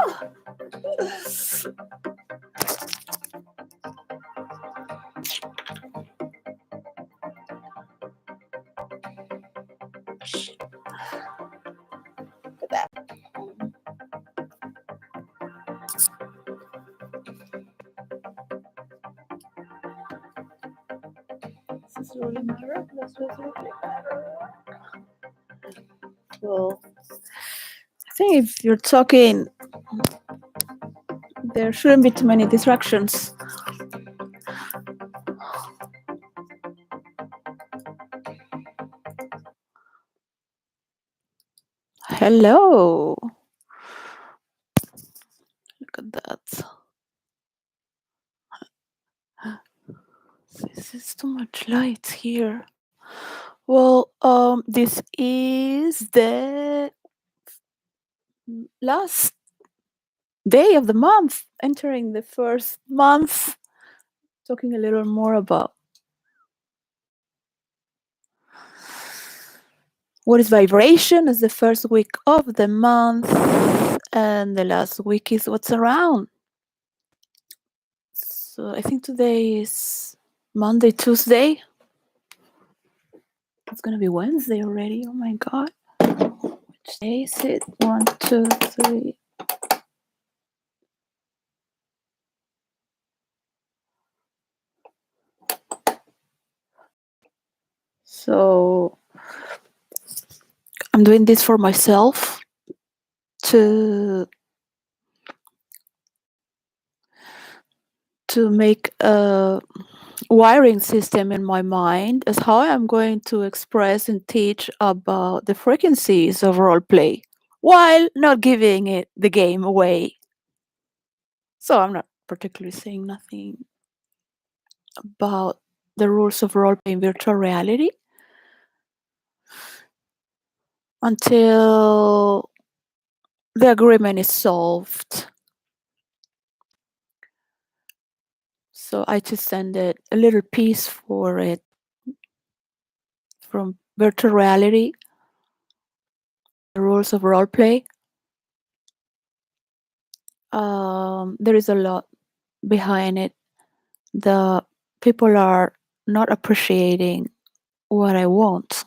Look at that. Does this really matter? Does this really matter? Well, I think if you're talking, there shouldn't be too many distractions. Hello. Look at that. This is too much light here. Well, this is the last day of the month, entering the first month, talking a little more about what is vibration as the first week of the month, and the last week is what's around. So I think today is Monday, Tuesday. It's gonna be Wednesday already. Oh my god. Which day is it? 1, 2, 3. So I'm doing this for myself to make a wiring system in my mind as how I'm going to express and teach about the frequencies of role play while not giving it the game away. So I'm not particularly saying nothing about the rules of role play in virtual reality until the agreement is solved. So I just send it a little piece for it from virtual reality, the rules of role play. There is a lot behind it. The people are not appreciating what I want.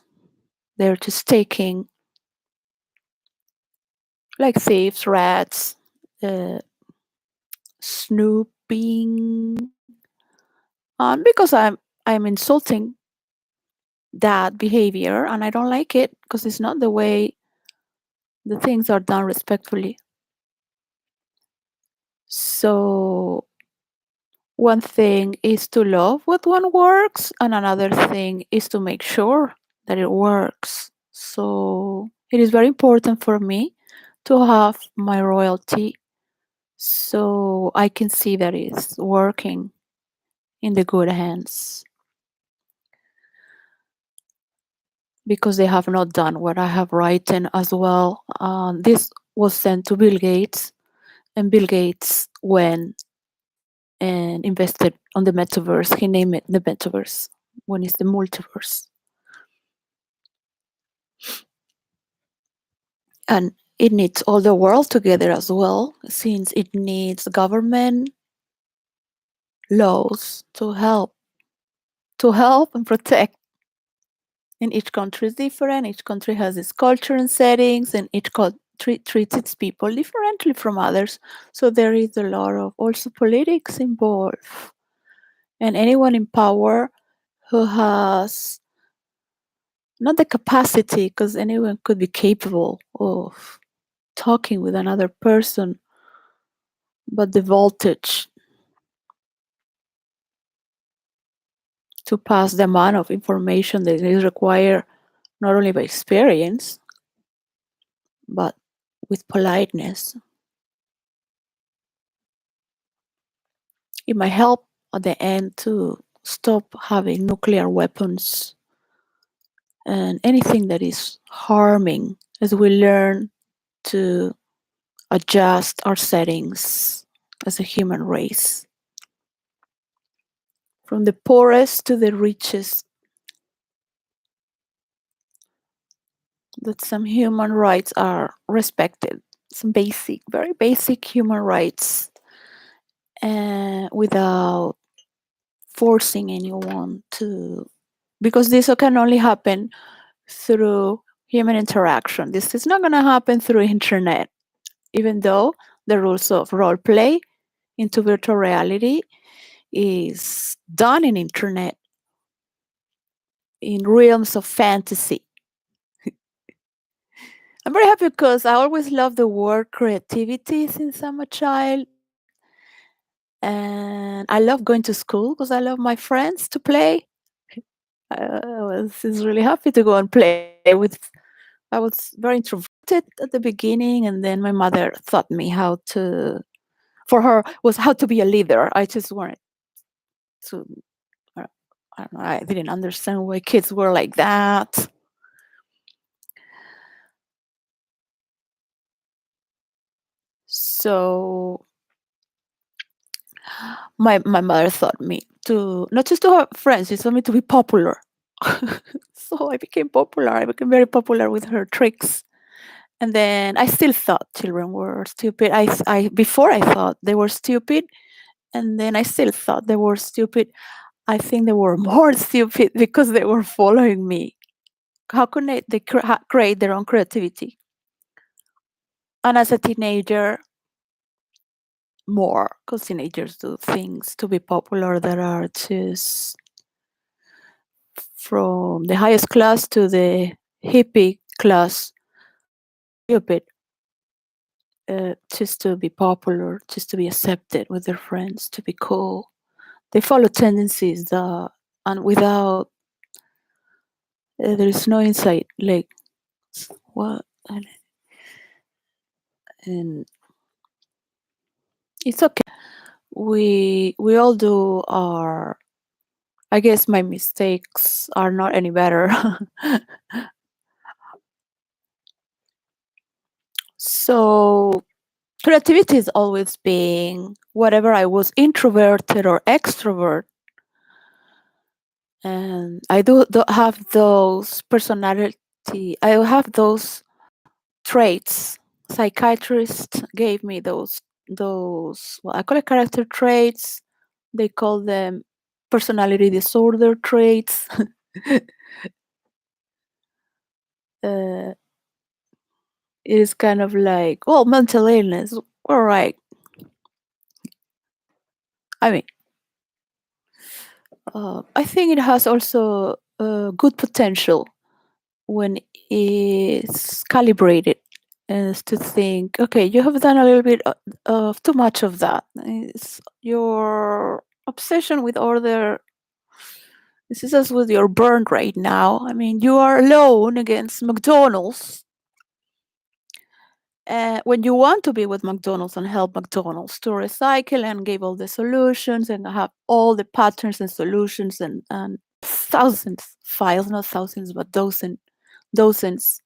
They're just taking, like thieves, rats, snooping, because I'm insulting that behavior, and I don't like it because it's not the way the things are done respectfully. So one thing is to love what one works, and another thing is to make sure that it works. So it is very important for me to have my royalty so I can see that it's working in the good hands. Because they have not done what I have written as well. This was sent to Bill Gates, and Bill Gates went and invested on the metaverse. He named it the metaverse when it's the multiverse. And it needs all the world together as well, since it needs government laws to help and protect. And each country is different. Each country has its culture and settings, and each country treats its people differently from others. So there is a lot of also politics involved. And anyone in power who has not the capacity, because anyone could be capable of talking with another person, but the voltage to pass the amount of information that is required, not only by experience, but with politeness. It might help at the end to stop having nuclear weapons and anything that is harming as we learn to adjust our settings as a human race. From the poorest to the richest, that some human rights are respected some basic, very basic human rights, without forcing anyone to, because this can only happen through human interaction. This is not going to happen through internet, even though the rules of role play into virtual reality is done in internet, in realms of fantasy. I'm very happy because I always loved the word creativity since I'm a child. And I love going to school because I love my friends to play. I was just really happy to go and play with. I was very introverted at the beginning, and then my mother taught me how to. For her, was how to be a leader. I just wanted to. uh, I don't know. I didn't understand why kids were like that. So my mother taught me to not just to have friends. She taught me to be popular. So I became popular. I became very popular with her tricks. And then I still thought children were stupid. Before I thought they were stupid, and then I still thought they were stupid. I think they were more stupid because they were following me. How could they create their own creativity? And as a teenager, more, because teenagers do things to be popular that are just from the highest class to the hippie class, stupid, just to be popular, just to be accepted with their friends, to be cool. They follow tendencies that, and without, there is no insight. Like what, and it's okay. We all do our. I guess my mistakes are not any better. So creativity is always being whatever I was introverted or extrovert, and I do have those personality. I have those traits. Psychiatrists gave me those, well, I call it character traits. They call them personality disorder traits. uh, it is kind of like, well, mental illness. All right. I mean, I think it has also good potential when it's calibrated, is to think, okay, you have done a little bit of too much of that. It's your obsession with order. This is as with your burn right now. I mean, you are alone against McDonald's. When you want to be with McDonald's and help McDonald's to recycle and give all the solutions and have all the patterns and solutions and thousands files, not thousands, but dozens,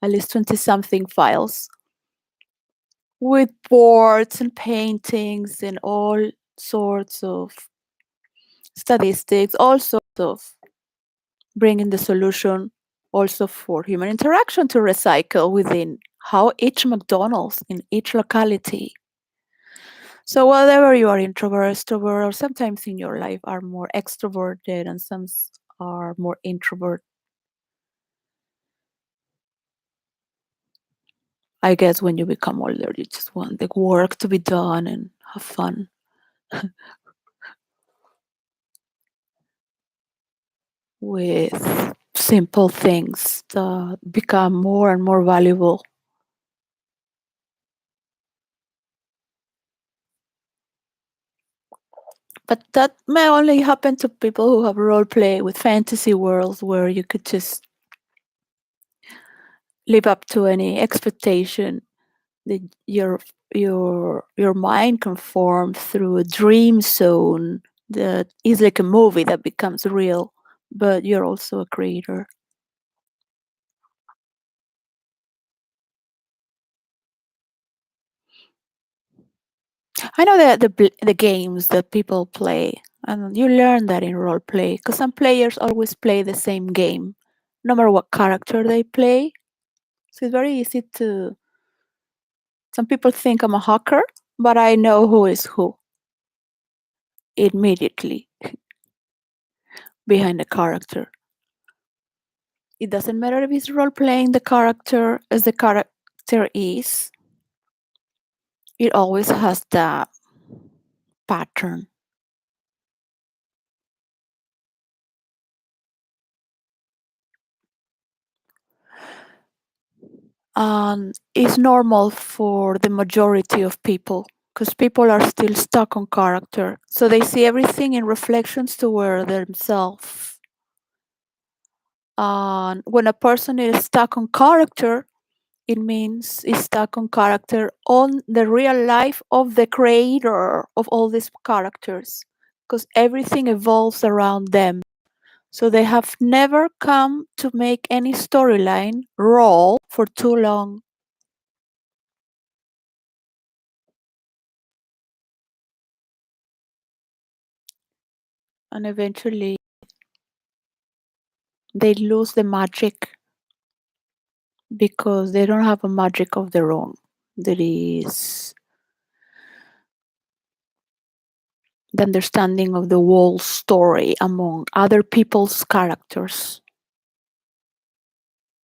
at least 20 something files with boards and paintings and all sorts of statistics, all sorts of bringing the solution also for human interaction to recycle within how each McDonald's in each locality. So whatever you are introvert, extrovert, or sometimes in your life are more extroverted and some are more introvert. I guess when you become older, you just want the work to be done and have fun with simple things that become more and more valuable. But that may only happen to people who have role play with fantasy worlds where you could just live up to any expectation that your mind can form through a dream zone that is like a movie that becomes real, but you're also a creator. I know that the games that people play, and you learn that in role play, because some players always play the same game, no matter what character they play. So it's very easy to Some people think I'm a hacker, but I know who is who immediately behind the character. It doesn't matter if he's role playing the character as the character is. It always has that pattern. And it's normal for the majority of people because people are still stuck on character. So they see everything in reflections toward themselves. And when a person is stuck on character, it means it's stuck on character on the real life of the creator of all these characters because everything evolves around them. So they have never come to make any storyline roll for too long. And eventually they lose the magic because they don't have a magic of their own. There is the understanding of the whole story among other people's characters.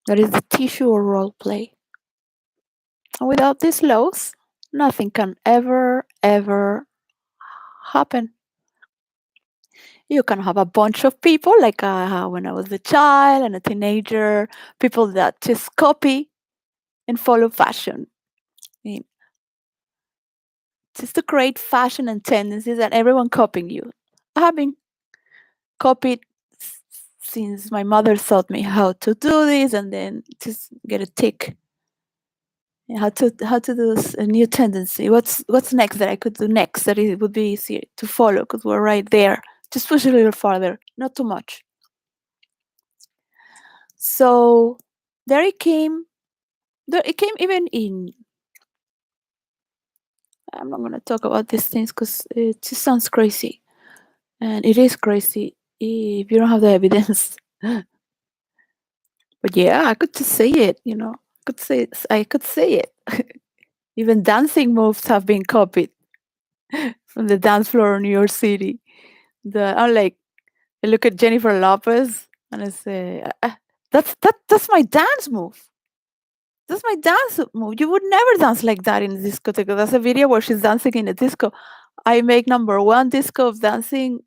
That is the tissue of role play. And without these laws, nothing can ever happen. You can have a bunch of people, like when I was a child and a teenager, people that just copy and follow fashion. I mean, just to create fashion and tendencies and everyone copying you. I have been copied since my mother taught me how to do this and then just get a tick. How to do a new tendency. What's next that I could do next that it would be easier to follow because we're right there. Just push a little farther, not too much. So there it came. It came even in. I'm not gonna talk about these things because it just sounds crazy, and it is crazy if you don't have the evidence. But yeah, I could just say it. I could say it. Even dancing moves have been copied from the dance floor in New York City. I'm like, I look at Jennifer Lopez and I say, that's my dance move. That's my dance move. You would never dance like that in a discotheque. That's a video where she's dancing in a disco. I make #1 disco of dancing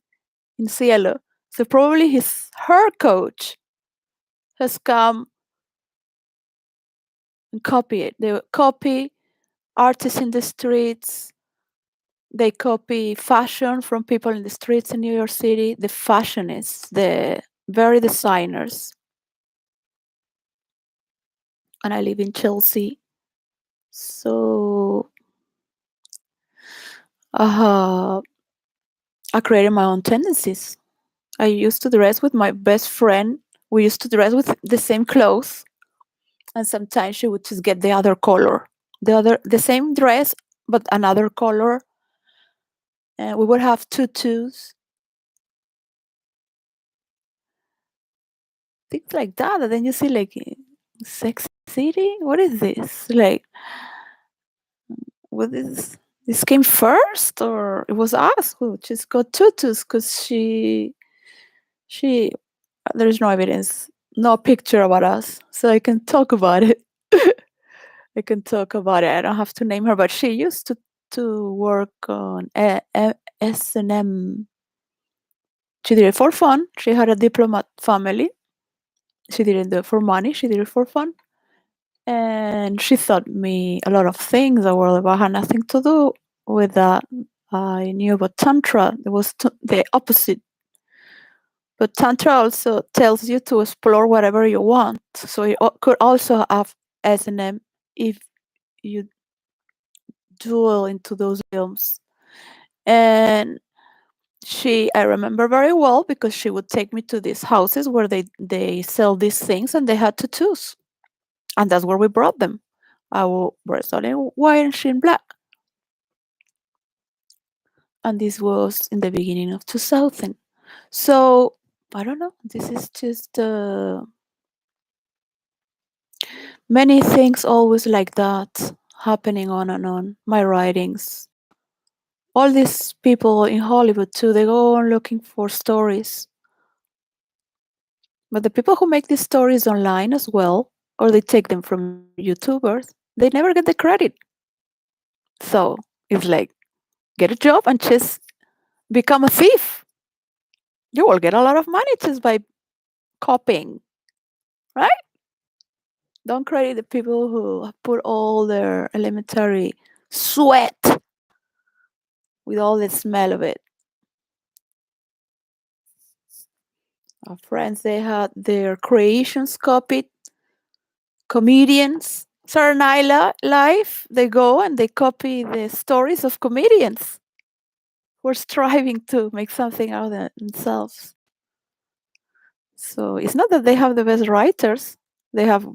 in 𝙬𝙬𝙖𝙩. So probably her coach has come and copy it. They copy artists in the streets. They copy fashion from people in the streets in New York City. The fashionists, the very designers. And I live in Chelsea. So I created my own tendencies. I used to dress with my best friend. We used to dress with the same clothes. And sometimes she would just get the other color. The same dress, but another color. And we would have tutus. Things like that. And then you see like Sex City? What is this? Like, what is this came first or it was us who just got tutus because she there's no evidence, no picture about us, so I can talk about it. I can talk about it. I don't have to name her, but she used to work on S&M. She did it for fun. She had a diplomat family. She didn't do it for money. She did it for fun. And she taught me a lot of things that had nothing to do with that. I knew about Tantra. It was the opposite. But Tantra also tells you to explore whatever you want. So you could also have S&M if you dwell into those films. And I remember very well because she would take me to these houses where they sell these things and they had tattoos. And that's where we brought them. I was all in white and she in black. And this was in the beginning of 2000. So I don't know. This is just many things always like that. happening on and on. My writings. All these people in Hollywood too, they go on looking for stories. But the people who make these stories online as well, or they take them from YouTubers, they never get the credit. So it's like, get a job and just become a thief. You will get a lot of money just by copying, right? Don't credit the people who have put all their elementary sweat with all the smell of it. Our friends, they had their creations copied. Comedians, Saturday Night Live, they go and they copy the stories of comedians who are striving to make something out of themselves. So it's not that they have the best writers, they have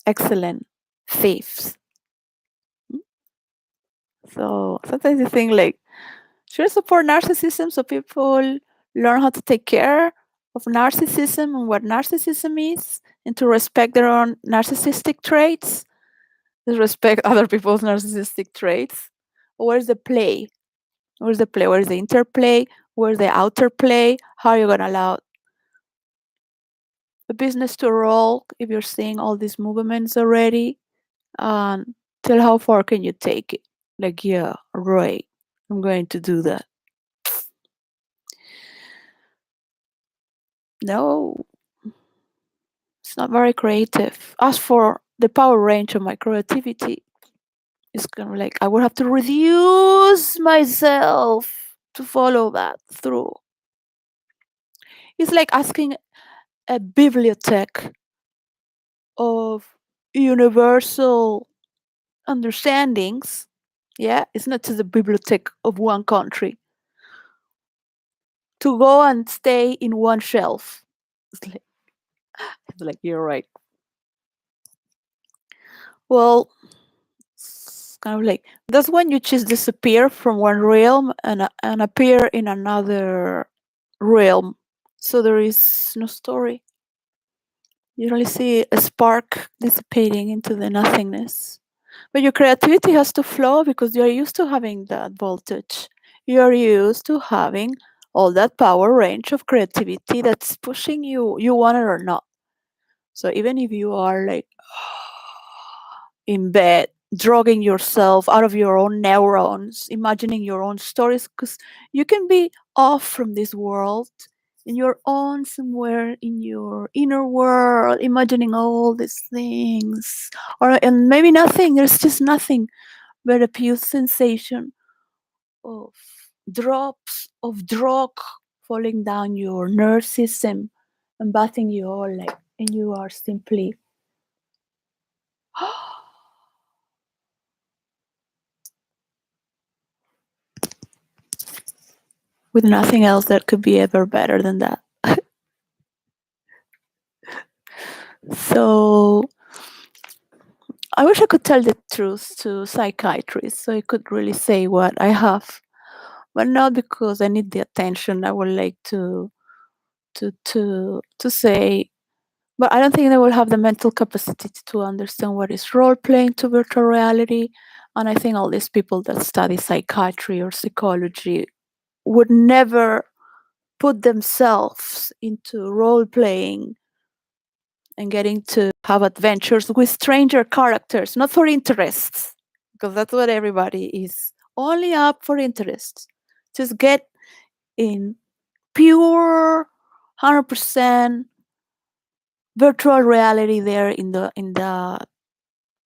excellent thieves. So sometimes you think like, should I support narcissism so people learn how to take care of narcissism and what narcissism is and to respect their own narcissistic traits? Respect other people's narcissistic traits? Where's the play? Where's the play? Where's the interplay? Where's the outer play? How are you going to allow the business to roll if you're seeing all these movements already? Till how far can you take it? Like, yeah, right, I'm going to do that. No, it's not very creative. As for the power range of my creativity, it's kind of like I would have to reduce myself to follow that through. It's like asking a bibliothèque of universal understandings. Yeah, it's not just a bibliothèque of one country to go and stay in one shelf. It's like you're right. Well, it's kind of like that's when you just disappear from one realm and appear in another realm. So there is no story. You only see a spark dissipating into the nothingness. But your creativity has to flow because you're used to having that voltage. You're used to having all that power range of creativity that's pushing you, you want it or not. So even if you are like in bed, drugging yourself out of your own neurons, imagining your own stories, because you can be off from this world and you're on somewhere in your inner world, imagining all these things, or and maybe nothing. There's just nothing but a pure sensation of drops of drug falling down your nerve system and bathing you all like, and you are simply with nothing else that could be ever better than that. So I wish I could tell the truth to psychiatrists so I could really say what I have, but not because I need the attention. I would like to say, but I don't think they will have the mental capacity to understand what is role playing to virtual reality. And I think all these people that study psychiatry or psychology would never put themselves into role playing and getting to have adventures with stranger characters, not for interests, because that's what everybody is only up for interests. Just get in pure 100% virtual reality there in the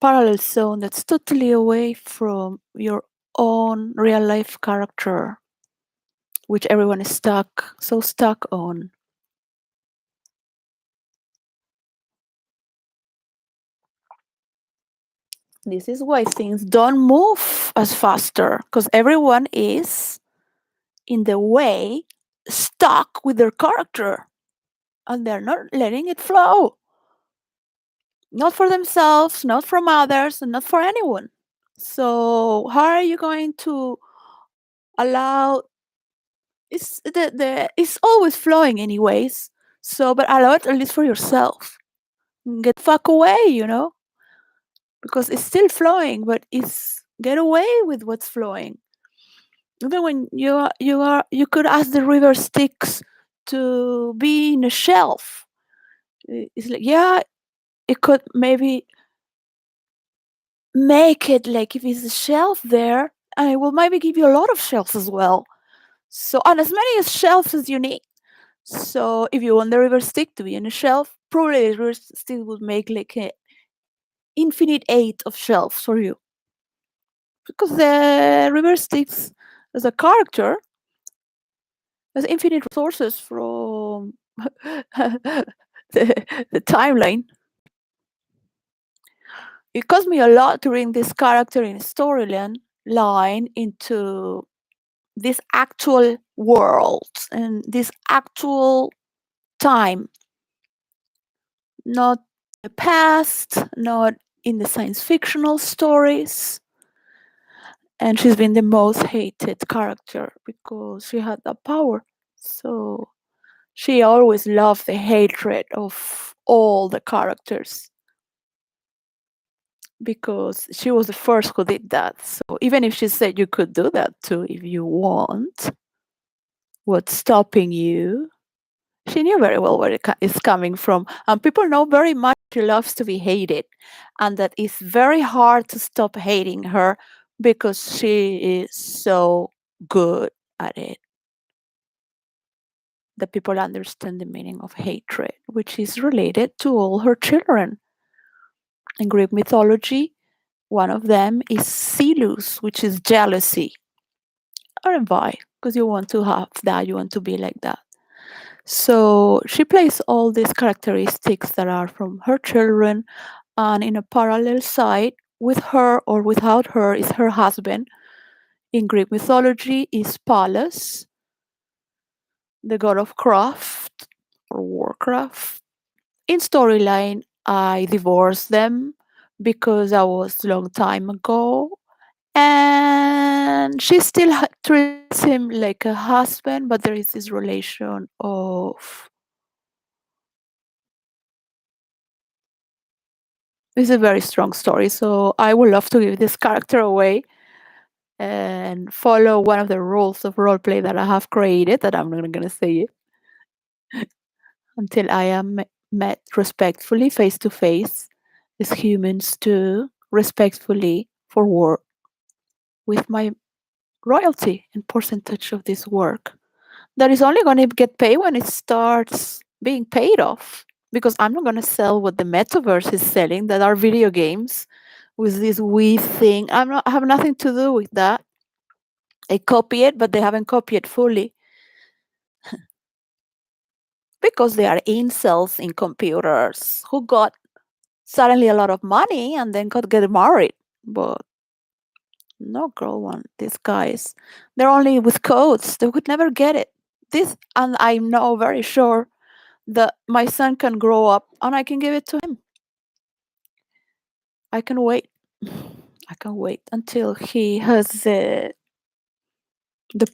parallel zone that's totally away from your own real life character, which everyone is stuck on. This is why things don't move as faster, because everyone is in the way stuck with their character and they're not letting it flow. Not for themselves, not from others, and not for anyone. So how are you going to allow it's always flowing anyways. So but allow it at least for yourself. Get fuck away, you know? because it's still flowing, but it's get away with what's flowing. Even when you could ask the river Styx to be in a shelf. It's like, yeah, it could maybe make it like if it's a shelf there, and it will maybe give you a lot of shelves as well. So, and as many as shelves as you need. So if you want the river stick to be in a shelf, probably the river stick would make like an infinite eight of shelves for you. Because the river sticks as a character has infinite resources from the timeline. It cost me a lot to bring this character in storyline line into this actual world and this actual time, not the past, not in the science fictional stories. And she's been the most hated character because she had that power. So she always loved the hatred of all the characters because she was the first who did that. So even if she said you could do that too if you want, what's stopping you? She knew very well where it's coming from. And people know very much she loves to be hated. And that it's very hard to stop hating her because she is so good at it. That people understand the meaning of hatred, which is related to all her children. In Greek mythology, one of them is Zealous, which is jealousy. Or envy, because you want to have that, you want to be like that. So she plays all these characteristics that are from her children, and in a parallel side, with her or without her, is her husband. In Greek mythology, is Pallas, the god of craft or warcraft. In storyline, I divorced them because that was a long time ago, and she still treats him like a husband, but there is this relation of. It's a very strong story, so I would love to give this character away and follow one of the rules of roleplay that I have created, that I'm not going to say it, until I am met respectfully, face to face, as humans do, respectfully for work, with my royalty and percentage of this work. That is only going to get paid when it starts being paid off. Because I'm not going to sell what the metaverse is selling, that are video games with this weird thing. I have nothing to do with that. They copy it, but they haven't copied it fully. Because they are incels in computers who got suddenly a lot of money and then got get married. But no girl want these guys. They're only with codes. They would never get it. This, and I know very sure that my son can grow up and I can give it to him. I can wait. I can wait until he has the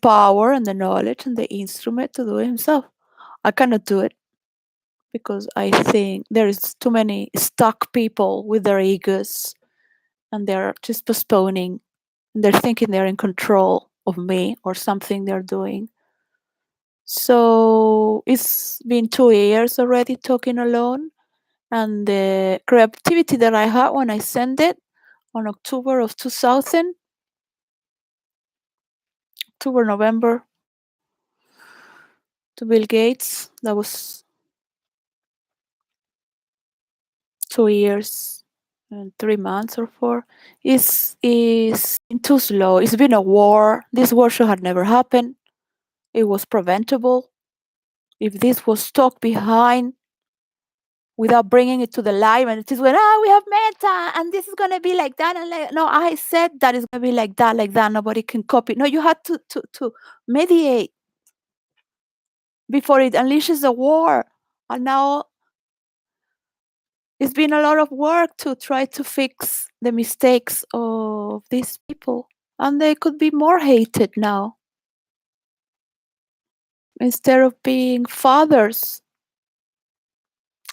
power and the knowledge and the instrument to do it himself. I cannot do it because I think there is too many stuck people with their egos and they're just postponing. And they're thinking they're in control of me or something they're doing. So it's been 2 years already talking alone. And the creativity that I had when I sent it on October of 2000, October, November, to Bill Gates, that was 2 years and 3 months or 4, is too slow. It's been a war. This war should have never happened. It was preventable. If this was stuck behind without bringing it to the light, and it is when we have meta and this is gonna be like that, and like, no, I said that it's gonna be like that, like that. Nobody can copy. No, you had to mediate before it unleashes a war. And now it's been a lot of work to try to fix the mistakes of these people, and they could be more hated now. Instead of being fathers,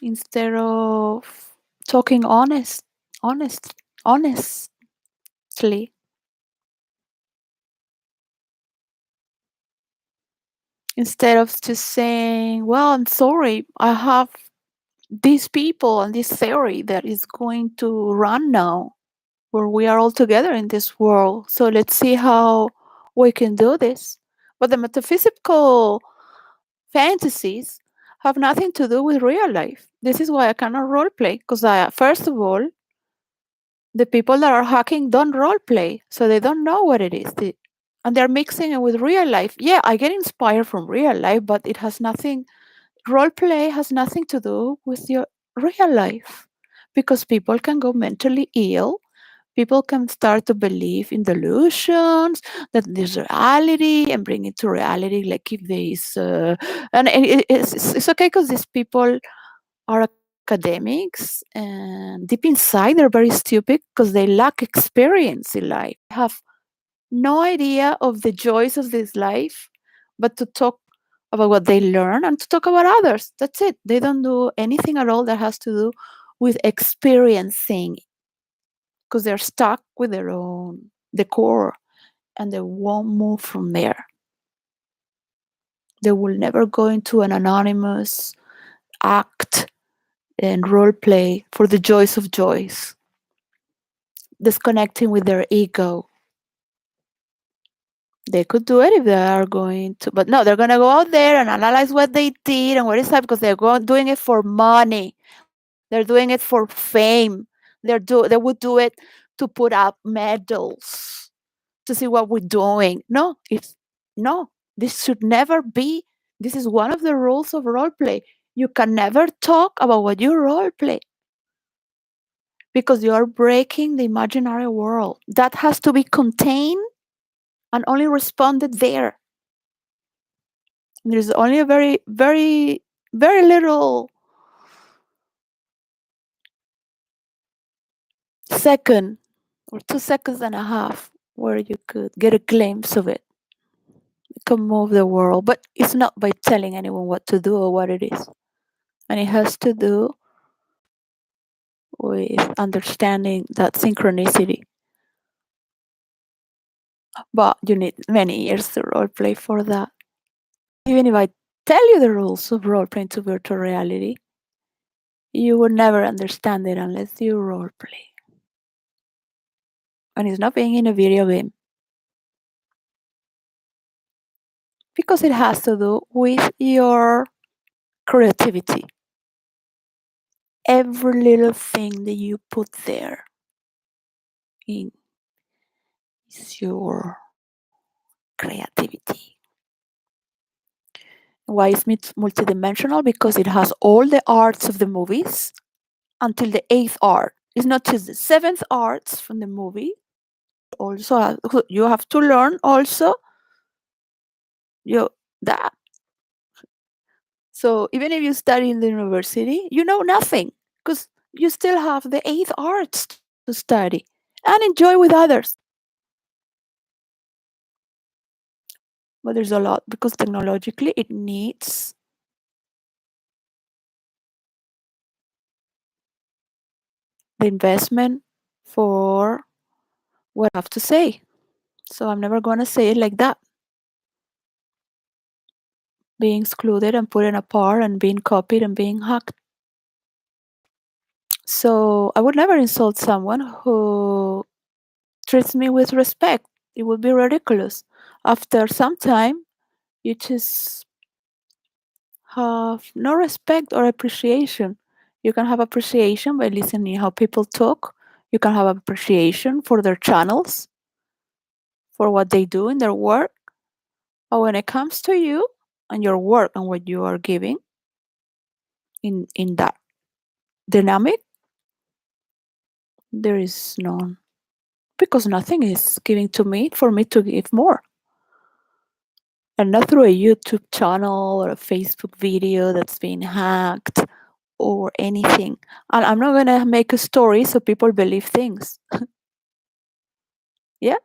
instead of talking honest. honestly, instead of just saying, well, I'm sorry, I have these people and this theory that is going to run now, where we are all together in this world. So let's see how we can do this. But the metaphysical fantasies have nothing to do with real life. This is why I cannot role play, because first of all, the people that are hacking don't role play, so they don't know what it is. And they're mixing it with real life. Yeah, I get inspired from real life, but it has nothing, role play has nothing to do with your real life, because people can go mentally ill. People can start to believe in delusions that there's reality and bring it to reality. Like if there is, and it's okay because these people are academics and deep inside they're very stupid because they lack experience in life. They have no idea of the joys of this life, but to talk about what they learn and to talk about others. That's it. They don't do anything at all that has to do with experiencing, because they're stuck with their own decor and they won't move from there. They will never go into an anonymous act and role play for the joys of joys, disconnecting with their ego. They could do it if they are going to, but no, they're going to go out there and analyze what they did and what is that, because they're doing it for money. They're doing it for fame. They would do it to put up medals to see what we're doing. No, this should never be. This is one of the rules of role play. You can never talk about what you role play, because you are breaking the imaginary world. That has to be contained and only responded there. There's only a very, very, very little second or 2 seconds and a half where you could get a glimpse of it. You can move the world, but it's not by telling anyone what to do or what it is. And it has to do with understanding that synchronicity. But you need many years to role play for that. Even if I tell you the rules of role playing to virtual reality, you will never understand it unless you role play. And it's not being in a video game, because it has to do with your creativity. Every little thing that you put there in is your creativity. Why is it multidimensional? Because it has all the arts of the movies until the eighth art. It's not just the seventh arts from the movie. Also, you have to learn also you that. So even if you study in the university, you know nothing, because you still have the eighth arts to study and enjoy with others. But there's a lot, because technologically it needs the investment for what I have to say. So I'm never going to say it like that. Being excluded and put in apart and being copied and being hacked. So I would never insult someone who treats me with respect. It would be ridiculous. After some time, you just have no respect or appreciation. You can have appreciation by listening how people talk. You can have appreciation for their channels, for what they do in their work. But when it comes to you and your work and what you are giving in that dynamic, there is none. Because nothing is giving to me for me to give more. And not through a YouTube channel or a Facebook video that's been hacked or anything. And I'm not going to make a story so people believe things. Yeah,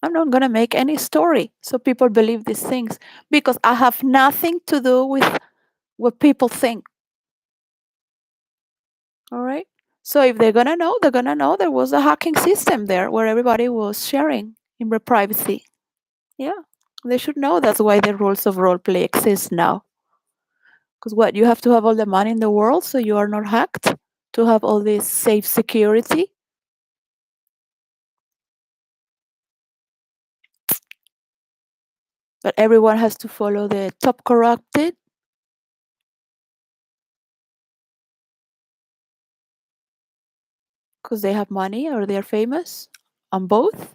I'm not going to make any story so people believe these things, because I have nothing to do with what people think. All right? So if they're gonna know, they're gonna know there was a hacking system there where everybody was sharing in their privacy. Yeah, they should know that's why the rules of role play exist now. Because what, you have to have all the money in the world so you are not hacked to have all this safe security. But everyone has to follow the top corrupted. Because they have money or they're famous on both.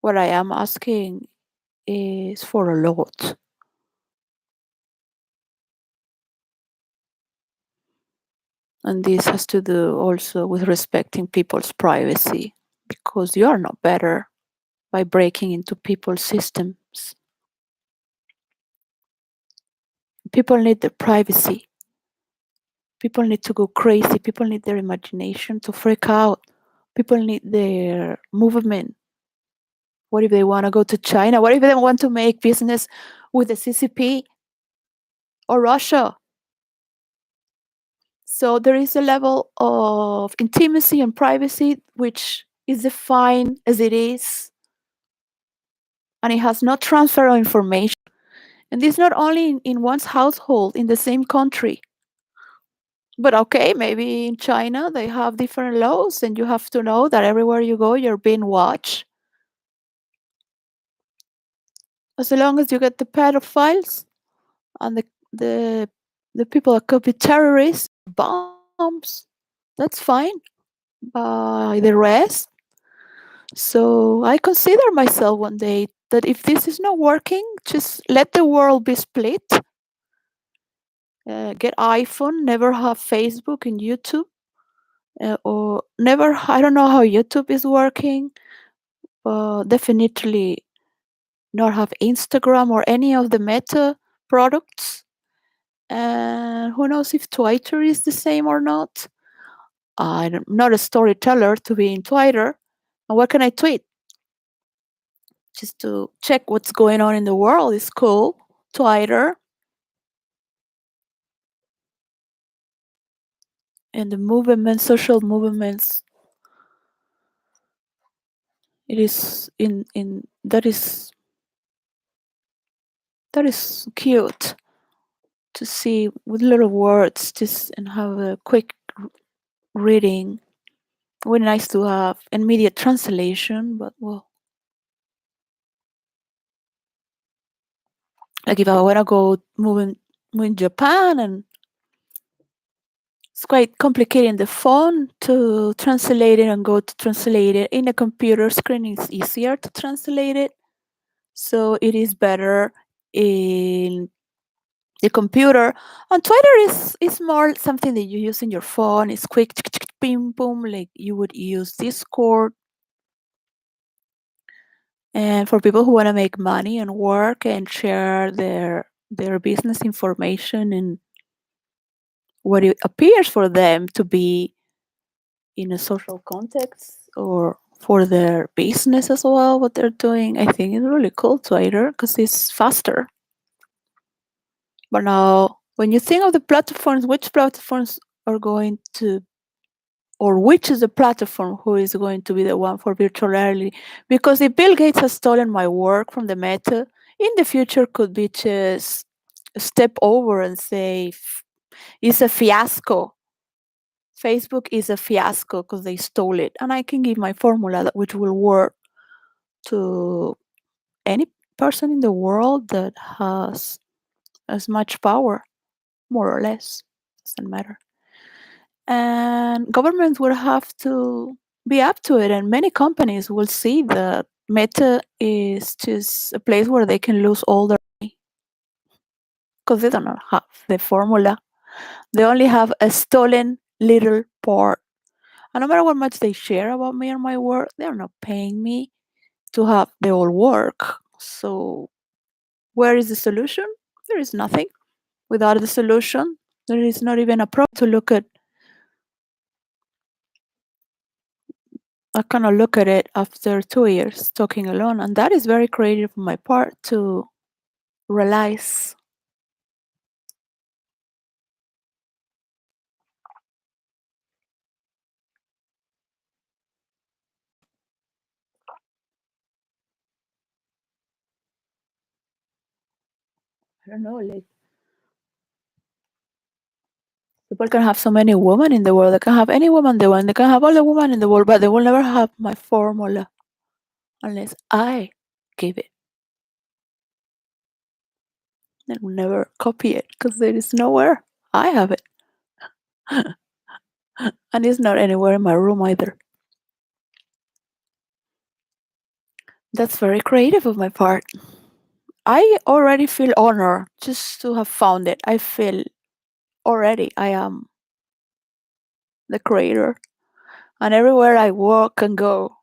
What I am asking is for a lot. And this has to do also with respecting people's privacy, because you are not better by breaking into people's systems. People need their privacy. People need to go crazy. People need their imagination to freak out. People need their movement. What if they want to go to China? What if they want to make business with the CCP or Russia? So there is a level of intimacy and privacy which is defined as it is, and it has no transfer of information. And this not only in one's household in the same country, but okay, maybe in China they have different laws, and you have to know that everywhere you go, you're being watched. As long as you get the pedophiles and the the people that could be terrorists, bombs, that's fine. By the rest, so I consider myself one day that if this is not working, just let the world be split. Get iPhone, never have Facebook and YouTube, or never. I don't know how YouTube is working, but definitely not have Instagram or any of the Meta products. And who knows if Twitter is the same or not? I'm not a storyteller to be in Twitter. And what can I tweet? Just to check what's going on in the world is cool. Twitter and the movement, social movements. It is in that is cute to see with little words just and have a quick reading. Very nice to have immediate translation, but well, like if I want to go move in Japan, and it's quite complicated in the phone to translate it and go to translate it. In a computer screen, it's easier to translate it. So it is better in the computer. On Twitter is more something that you use in your phone. It's quick, boom, boom, like you would use Discord. And for people who want to make money and work and share their business information and what it appears for them to be in a social context or for their business as well, what they're doing, I think it's really cool, Twitter, because it's faster. But now, when you think of the platforms, which platforms are going to, or which is the platform who is going to be the one for virtual reality? Because if Bill Gates has stolen my work from the Meta, in the future could be just step over and say it's a fiasco. Facebook is a fiasco because they stole it, and I can give my formula which will work to any person in the world that has as much power, more or less, doesn't matter. And governments will have to be up to it, and many companies will see that Meta is just a place where they can lose all their money because they don't have the formula. They only have a stolen little part. And no matter how much they share about me and my work, they're not paying me to have the whole work. So where is the solution? There is nothing. Without the solution, there is not even a problem to look at. I kind of look at it after 2 years talking alone, and that is very creative on my part to realize I don't know, like people can have so many women in the world. They can have any woman they want. They can have all the women in the world, but they will never have my formula unless I give it. They will never copy it because there is nowhere. I have it. And it's not anywhere in my room either. That's very creative of my part. I already feel honored just to have found it. I feel already I am the creator. And everywhere I walk and go,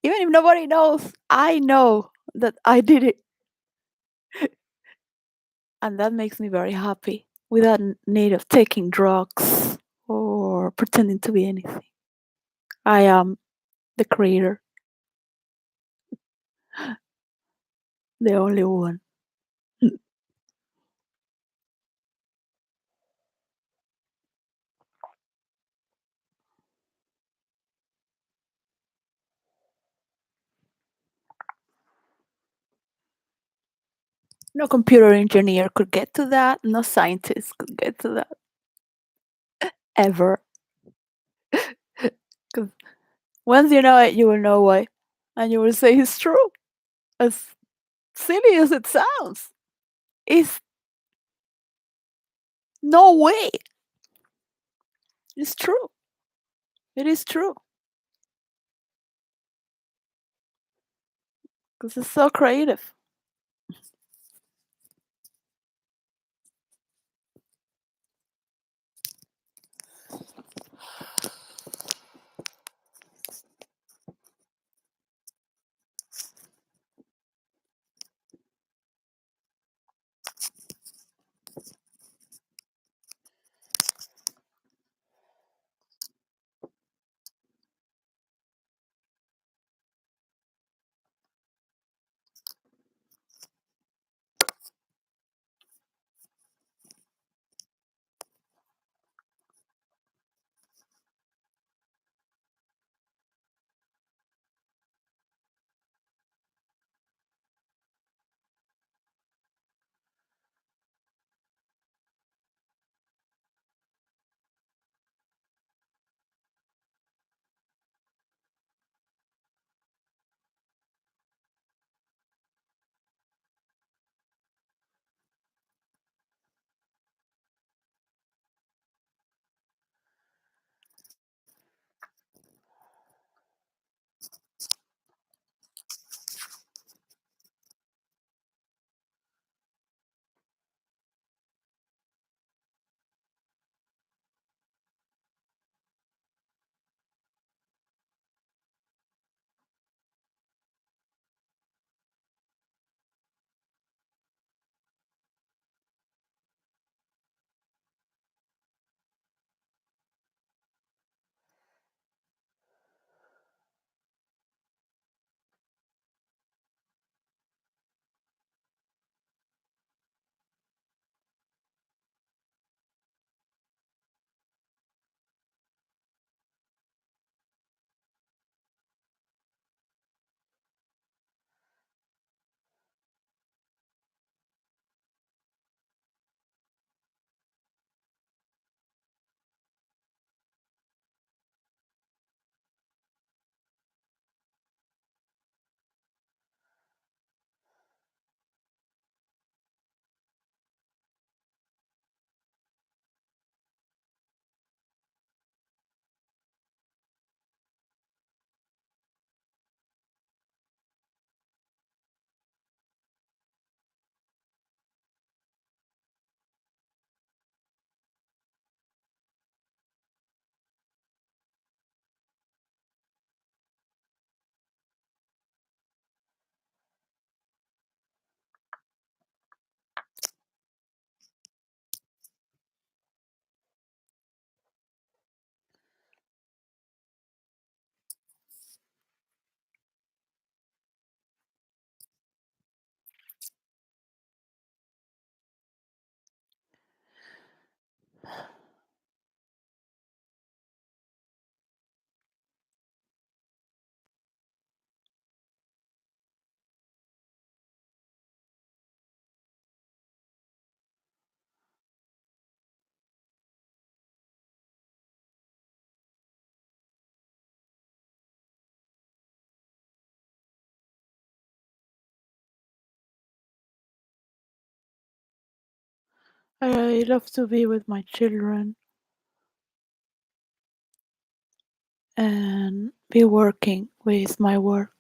even if nobody knows, I know that I did it. And that makes me very happy without need of taking drugs or pretending to be anything. I am the creator, the only one. No computer engineer could get to that. No scientist could get to that ever. 'Cause once you know it, you will know why. And you will say it's true. As silly as it sounds, it's no way. It's true. It is true. Because it's so creative. I love to be with my children and be working with my work,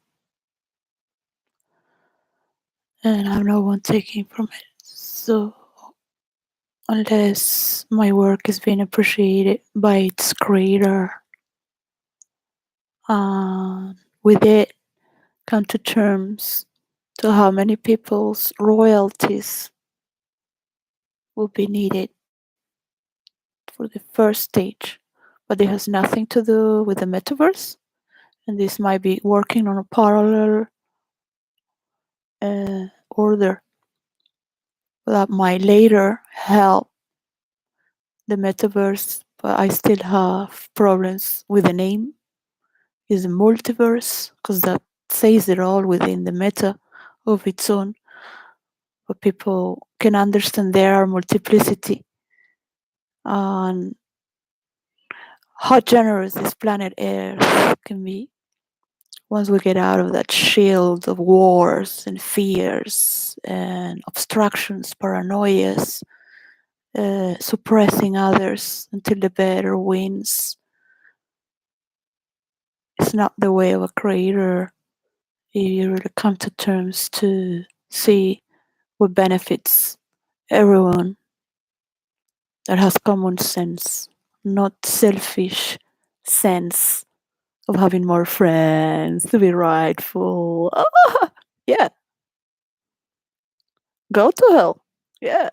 and have no one taking from it. So unless my work is being appreciated by its creator, and with it come to terms to how many people's royalties will be needed for the first stage. But it has nothing to do with the metaverse, and this might be working on a parallel order that might later help the metaverse. But I still have problems with the name. Is a multiverse, because that says it all within the meta of its own. But people can understand there are multiplicity and how generous this planet Earth can be once we get out of that shield of wars and fears and obstructions, paranoias, suppressing others until the better wins. It's not the way of a creator. You really come to terms to see what benefits everyone that has common sense, not selfish sense of having more friends to be rightful. Ah, yeah, go to hell. Yeah.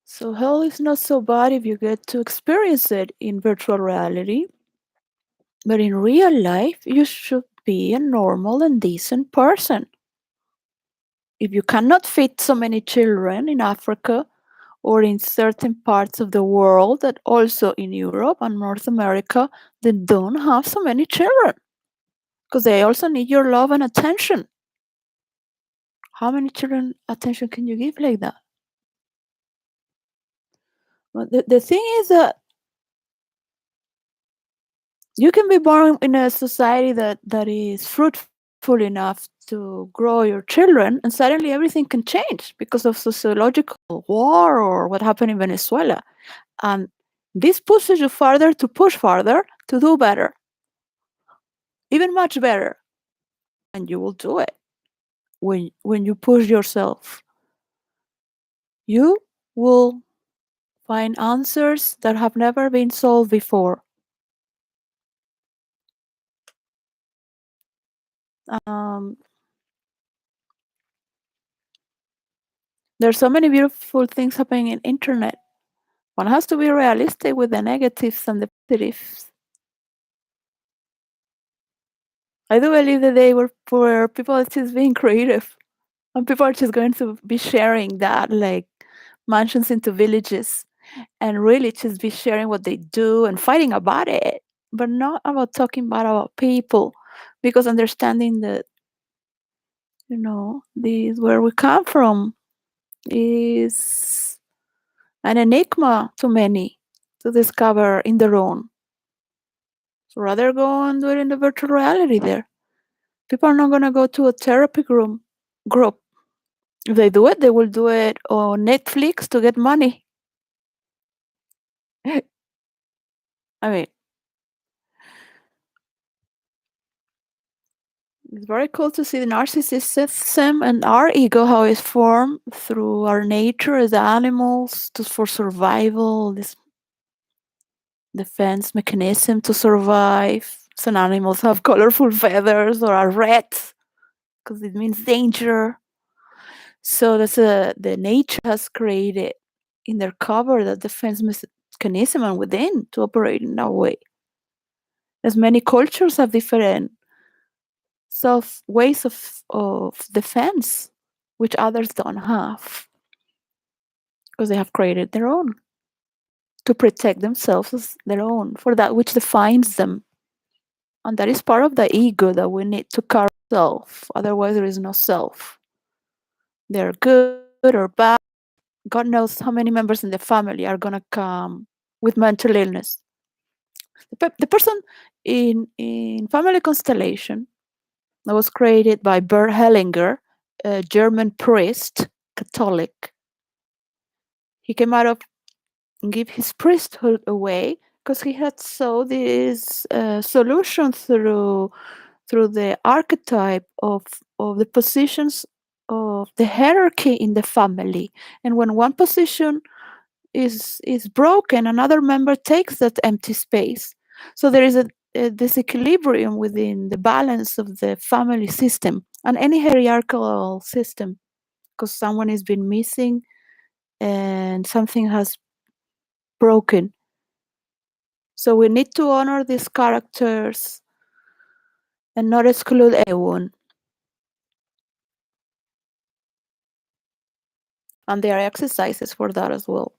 So hell is not so bad if you get to experience it in virtual reality. But in real life, you should be a normal and decent person. If you cannot fit so many children in Africa or in certain parts of the world, that also in Europe and North America, they don't have so many children because they also need your love and attention. How many children attention can you give like that? Well, the thing is that you can be born in a society that is fruitful enough to grow your children, and suddenly everything can change because of sociological war or what happened in Venezuela. And this pushes you further to push farther to do better, even much better. And you will do it when you push yourself. You will find answers that have never been solved before. Um, there's so many beautiful things happening in internet. One has to be realistic with the negatives and the positives. I do believe that they were for people are just being creative, and people are just going to be sharing that, like mansions into villages, and really just be sharing what they do and fighting about it, but not about talking bad about people, because understanding that this where we come from is an enigma to many to discover in their own. So rather go and do it in the virtual reality there. People are not going to go to a therapy group. If they do it, they will do it on Netflix to get money. I mean, it's very cool to see the narcissism and our ego, how it's formed through our nature as animals for survival, this defense mechanism to survive. Some animals have colorful feathers or are red because it means danger. So the nature has created in their cover that defense mechanism and within to operate in that way. As many cultures have different self ways of defense, which others don't have, because they have created their own to protect themselves as their own for that which defines them. And that is part of the ego that we need to carry self. Otherwise, there is no self. They're good or bad. God knows how many members in the family are gonna come with mental illness. The person in family constellation that was created by Bert Hellinger a German priest, Catholic. He came out of and give his priesthood away because he had saw this solution through the archetype of the positions of the hierarchy in the family. And when one position is broken, another member takes that empty space. So there is a disequilibrium within the balance of the family system and any hierarchical system, because someone has been missing and something has broken. So we need to honor these characters and not exclude anyone. And there are exercises for that as well.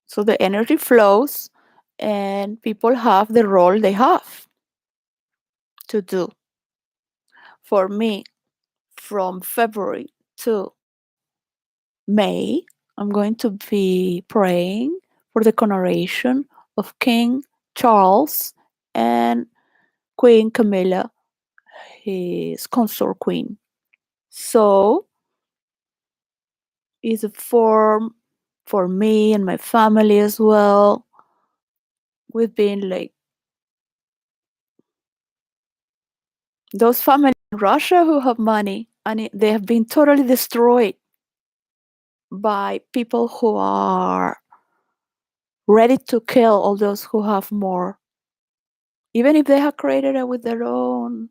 So the energy flows and people have the role they have to do. For me, from February to May, I'm going to be praying for the coronation of King Charles and Queen Camilla, his consort queen. So it's a form for me and my family as well. We've been like those families in Russia who have money and they have been totally destroyed by people who are ready to kill all those who have more, even if they have created it with their own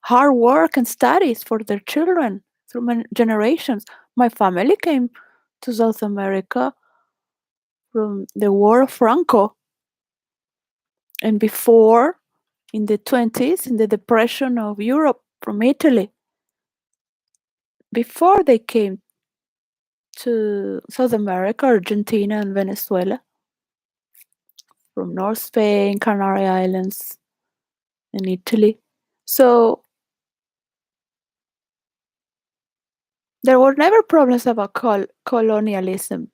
hard work and studies for their children through generations. My family came to South America from the war of Franco, and before, in the 20s, in the depression of Europe, from Italy. Before they came to South America, Argentina and Venezuela, from North Spain, Canary Islands, and Italy. So there were never problems about colonialism.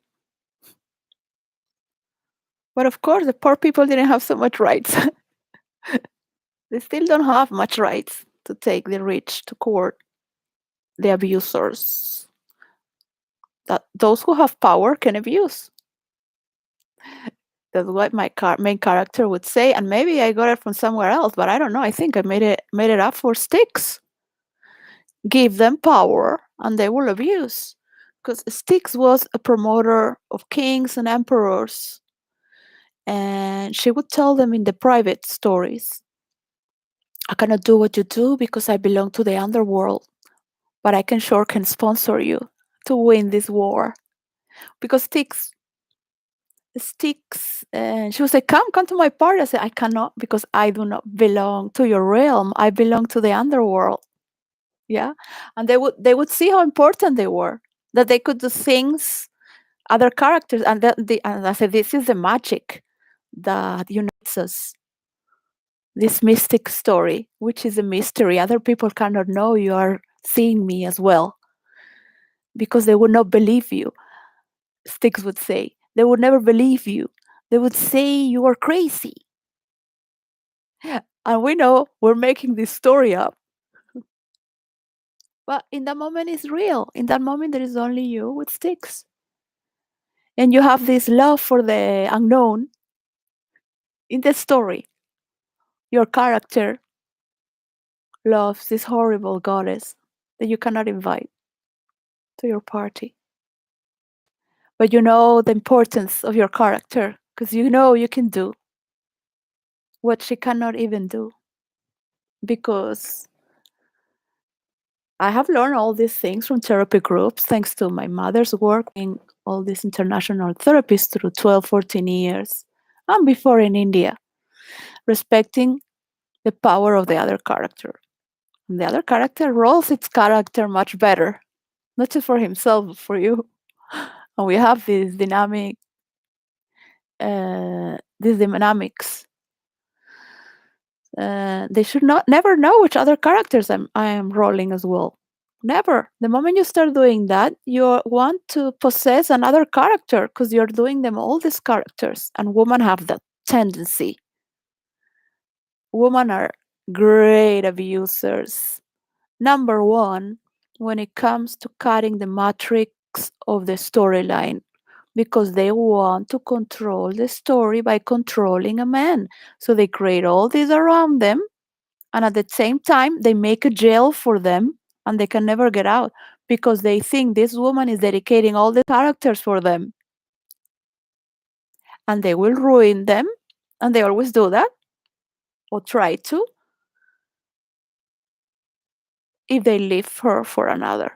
But of course, the poor people didn't have so much rights. They still don't have much rights to take the rich to court, the abusers. That those who have power can abuse. That's what my main character would say, and maybe I got it from somewhere else, but I don't know. I think I made it up for Styx. Give them power, and they will abuse. Because Styx was a promoter of kings and emperors, and she would tell them in the private stories, "I cannot do what you do because I belong to the underworld, but I can sponsor you to win this war." Because Styx, and she would say, come to my party. I said, I cannot because I do not belong to your realm. I belong to the underworld. Yeah. And they would see how important they were, that they could do things, other characters. And and I said, this is the magic that unites us. This mystic story, which is a mystery. Other people cannot know you are seeing me as well, because they would not believe you. Styx would say, they would never believe you. They would say you are crazy. And we know we're making this story up. But in that moment, it's real. In that moment, there is only you with Styx. And you have this love for the unknown in the story. Your character loves this horrible goddess that you cannot invite to your party. But you know the importance of your character because you know you can do what she cannot even do. Because I have learned all these things from therapy groups thanks to my mother's work in all these international therapies through 12, 14 years, and before in India, respecting the power of the other character. And the other character rolls its character much better, not just for himself, but for you. And we have this these dynamics. They should never know which other characters I am rolling as well. Never. The moment you start doing that, you want to possess another character because you're doing them all these characters. And women have that tendency. Women are great abusers. Number one, when it comes to cutting the matrix of the storyline because they want to control the story by controlling a man. So they create all this around them, and at the same time, they make a jail for them and they can never get out because they think this woman is dedicating all the characters for them and they will ruin them. And they always do that or try to if they leave her for another.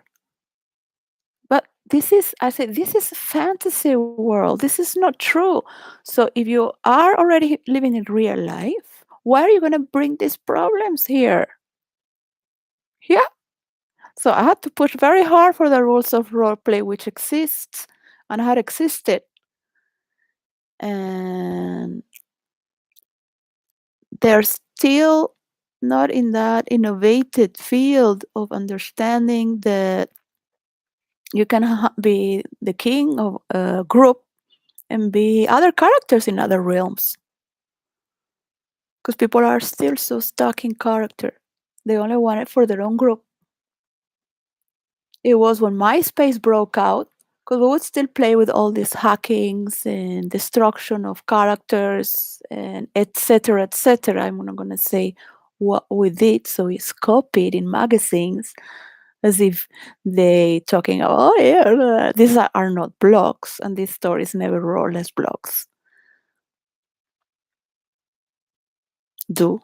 But this is, I say, this is a fantasy world. This is not true. So if you are already living in real life, why are you going to bring these problems here? Yeah. So I had to push very hard for the rules of role play which exists and had existed. And they're still not in that innovated field of understanding that you can be the king of a group and be other characters in other realms. Because people are still so stuck in character. They only want it for their own group. It was when MySpace broke out, because we would still play with all these hackings and destruction of characters and etc. etc. I'm not going to say what we did, so it's copied in magazines as if they talking, oh yeah, these are not blogs, and these stories never roll as blogs. Do.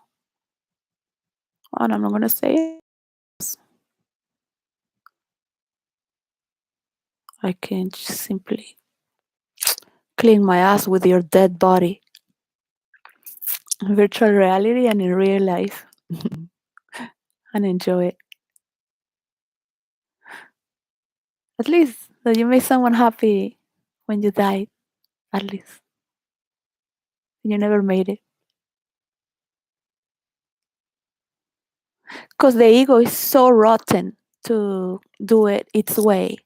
And I'm not going to say it. I can just simply clean my ass with your dead body. Virtual reality and in real life. And enjoy it. At least that you made someone happy when you died. At least. You never made it. Because the ego is so rotten to do it its way.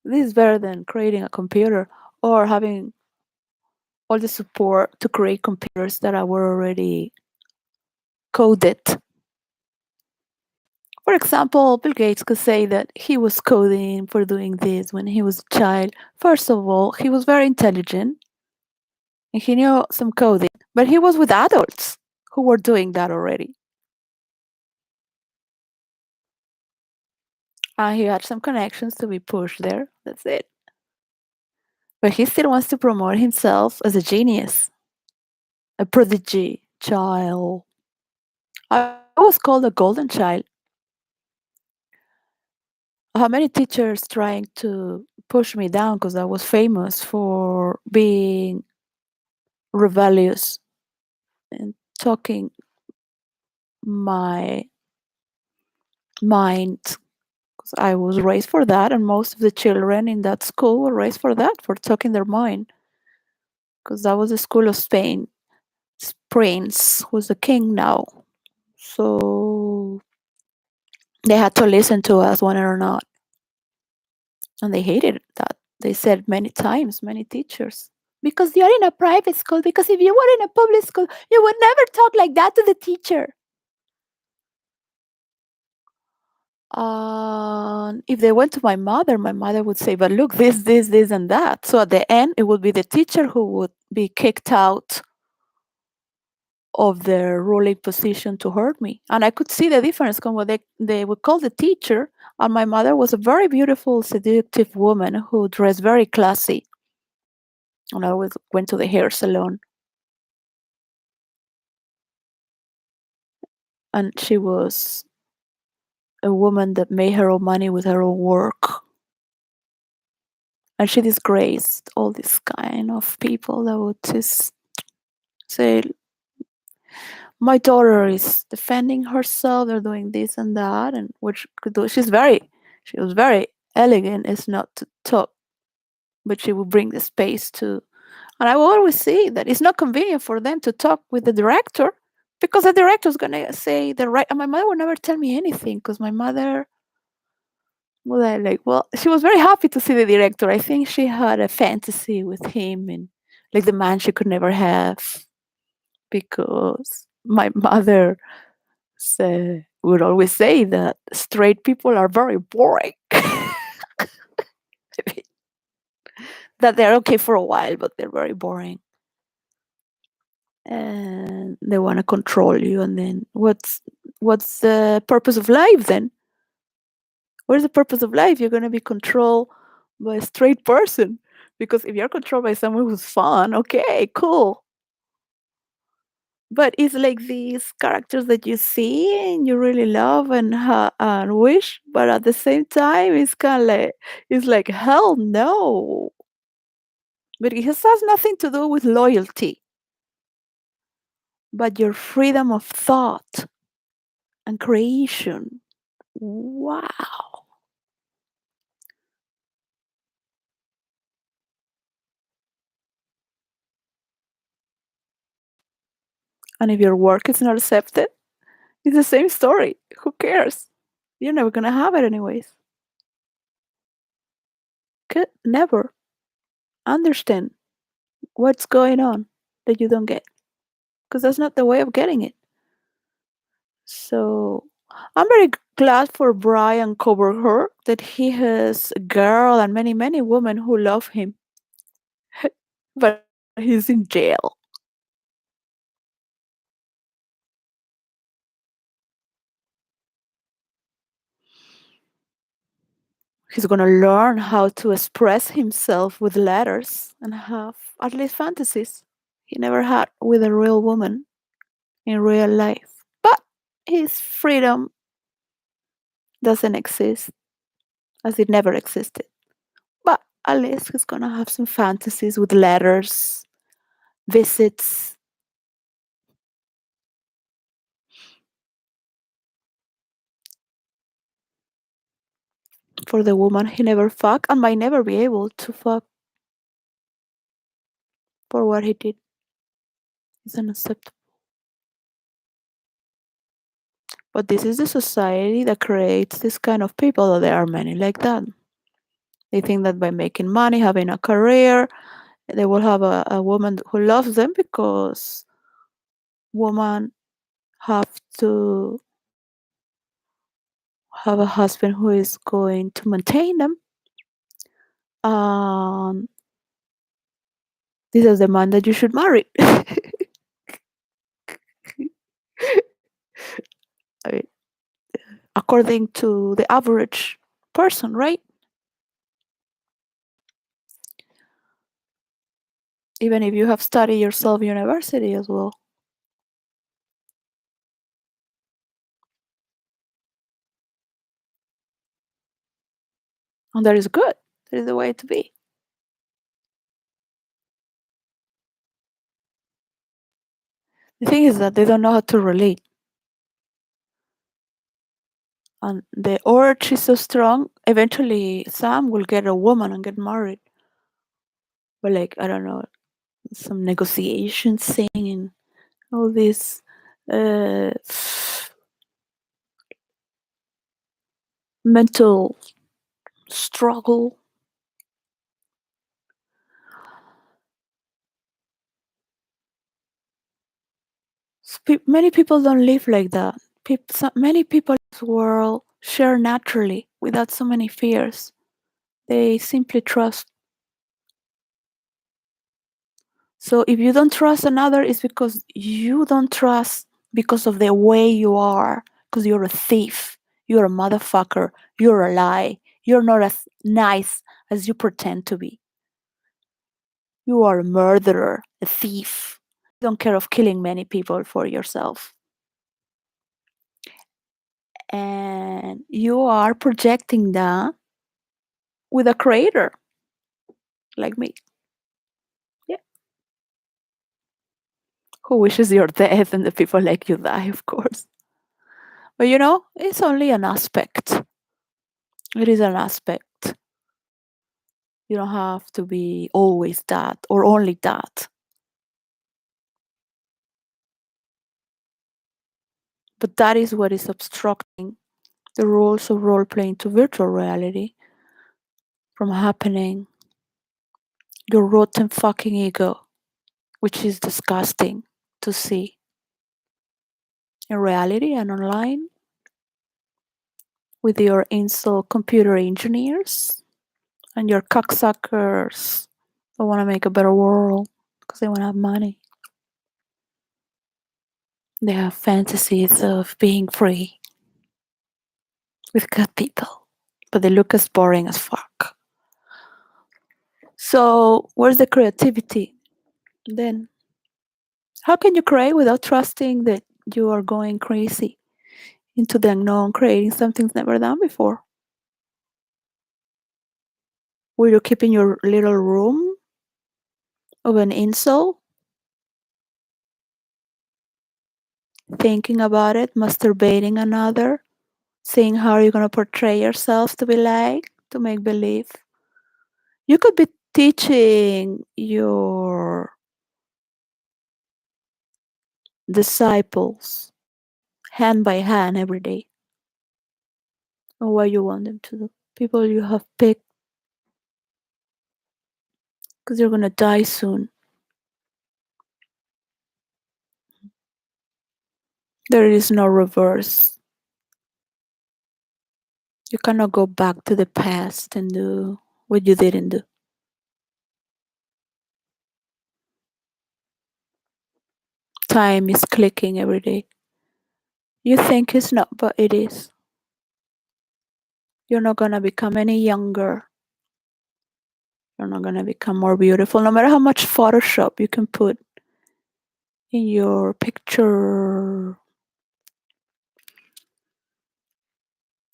This is better than creating a computer or having all the support to create computers that were already coded. For example, Bill Gates could say that he was coding for doing this when he was a child. First of all, he was very intelligent and he knew some coding, but he was with adults who were doing that already. And he had some connections to be pushed there. That's it. But he still wants to promote himself as a genius, a prodigy child. I was called a golden child. How many teachers trying to push me down because I was famous for being rebellious and talking my mind. Because I was raised for that, and most of the children in that school were raised for that, for talking their mind. Because that was the school of Spain. Prince was the king now. So they had to listen to us, want it or not. And they hated that. They said many times, many teachers, because you're in a private school, because if you were in a public school, you would never talk like that to the teacher. If they went to my mother would say, but look, this, and that. So at the end, it would be the teacher who would be kicked out of their ruling position to hurt me. And I could see the difference from what they would call the teacher. And my mother was a very beautiful, seductive woman who dressed very classy. And I always went to the hair salon. And she was a woman that made her own money with her own work. And she disgraced all these kind of people that would just say, my daughter is defending herself, they're doing this and that, and which could do. She was very elegant, is not to talk, but she will bring the space to. And I will always see that it's not convenient for them to talk with the director because the director is gonna say the right. And my mother would never tell me anything because my mother, well, she was very happy to see the director. I think she had a fantasy with him and like the man she could never have because My mother would always say that straight people are very boring. That they're okay for a while, but they're very boring. And they want to control you. And then what's the purpose of life then? What is the purpose of life? You're going to be controlled by a straight person. Because if you're controlled by someone who's fun, okay, cool. But it's like these characters that you see and you really love and wish, but at the same time, it's like hell no. But it has nothing to do with loyalty, but your freedom of thought and creation. Wow. And if your work is not accepted, it's the same story. Who cares? You're never gonna have it anyways. Could never understand what's going on that you don't get, because that's not the way of getting it. So I'm very glad for Brian Coverher that he has a girl and many, many women who love him, but he's in jail. He's gonna learn how to express himself with letters and have at least fantasies he never had with a real woman in real life. But his freedom doesn't exist as it never existed. But at least he's gonna have some fantasies with letters, visits. For the woman he never fucked and might never be able to fuck for what he did is unacceptable. But this is the society that creates this kind of people, that there are many like that. They think that by making money, having a career, they will have a woman who loves them, because women have to have a husband who is going to maintain them. Um, this is the man that you should marry. I mean, according to the average person, right? Even if you have studied yourself university as well. And that is good. That is the way to be. The thing is that they don't know how to relate. And the urge is so strong, eventually Sam will get a woman and get married. But like, I don't know, some negotiation thing and all this uh, mental struggle. Many people don't live like that. Many people in this world share naturally without so many fears. They simply trust. So if you don't trust another, it's because you don't trust because of the way you are, because you're a thief, you're a motherfucker, you're a lie, you're not as nice as you pretend to be. You are a murderer, a thief. You don't care of killing many people for yourself. And you are projecting that with a creator like me. Yeah. Who wishes your death and the people like you die, of course. But it's only an aspect. It is an aspect. You don't have to be always that or only that. But that is what is obstructing the rules of role playing to virtual reality from happening. Your rotten fucking ego, which is disgusting to see. in reality and online with your insult computer engineers and your cocksuckers that want to make a better world because they want to have money. They have fantasies of being free with good people, but they look as boring as fuck. So, where's the creativity then? How can you create without trusting that you are going crazy into the unknown, creating something never done before? Will you keep in your little room of an insult, thinking about it, masturbating another, seeing how you're gonna portray yourself to be like, to make believe? You could be teaching your disciples hand by hand every day on what you want them to do. People you have picked because you're gonna die soon. There is no reverse. You cannot go back to the past and do what you didn't do. Time is clicking every day. You think it's not, but it is. You're not gonna become any younger. You're not gonna become more beautiful, no matter how much Photoshop you can put in your picture.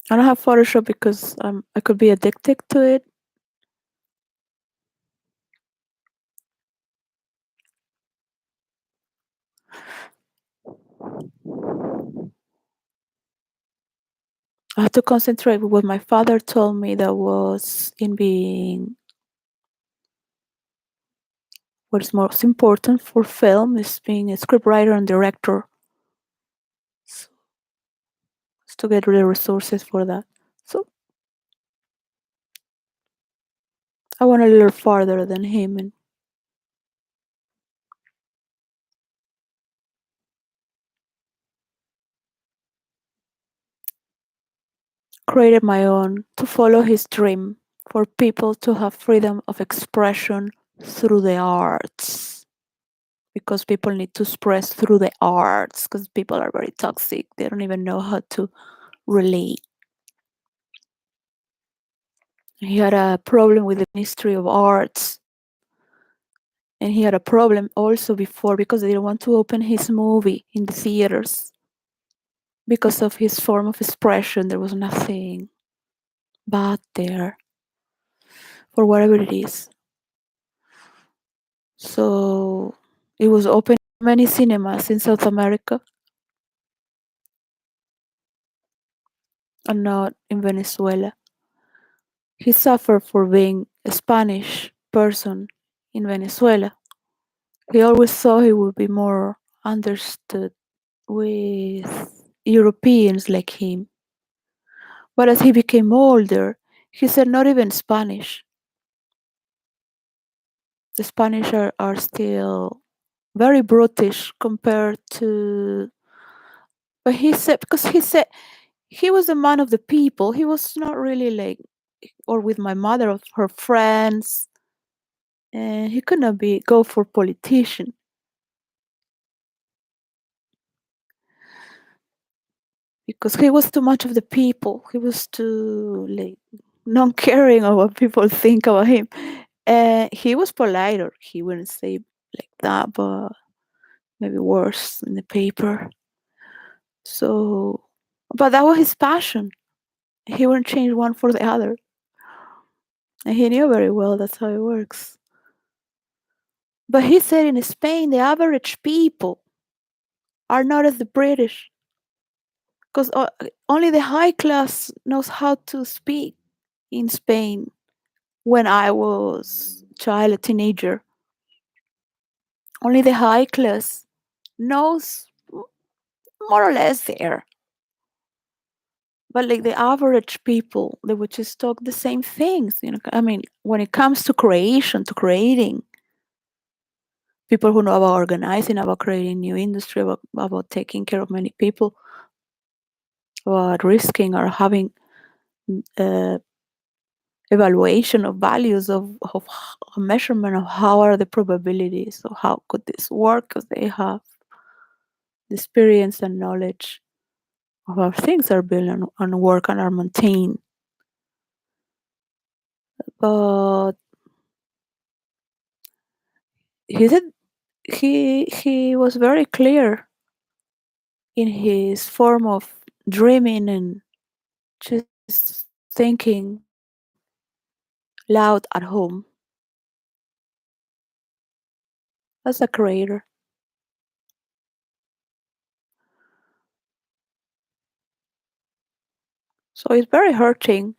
I don't have Photoshop because I could be addicted to it. I had to concentrate with what my father told me that was in being what is most important for film is being a scriptwriter and director. So, to get the resources for that. So I went a little farther than him and created my own to follow his dream for people to have freedom of expression through the arts. Because people need to express through the arts because people are very toxic. They don't even know how to relate. He had a problem with the Ministry of Arts. And he had a problem also before because they didn't want to open his movie in the theaters. Because of his form of expression, there was nothing bad there, for whatever it is. So it was open in many cinemas in South America and not in Venezuela. He suffered for being a Spanish person in Venezuela. He always thought he would be more understood with Europeans like him. But as he became older, he said not even Spanish. The Spanish are still very brutish compared to. But he said, because he said he was a man of the people, he was not really like, or with my mother or her friends, and he could not go for politician. Because he was too much of the people. He was too like non caring of what people think about him. And he was politer. He wouldn't say like that, but maybe worse in the paper. So, but that was his passion. He wouldn't change one for the other. And he knew very well that's how it works. But he said in Spain, the average people are not as the British. Because only the high class knows how to speak in Spain when I was child, a teenager. Only the high class knows more or less there. But like the average people, they would just talk the same things. I mean, when it comes to creation, to creating, people who know about organizing, about creating new industry, about taking care of many people, about risking or having uh, evaluation of values of a measurement of how are the probabilities of how could this work because they have the experience and knowledge of how things are built and work and are maintained. But he said he was very clear in his form of dreaming and just thinking loud at home as a creator. So it's very hurting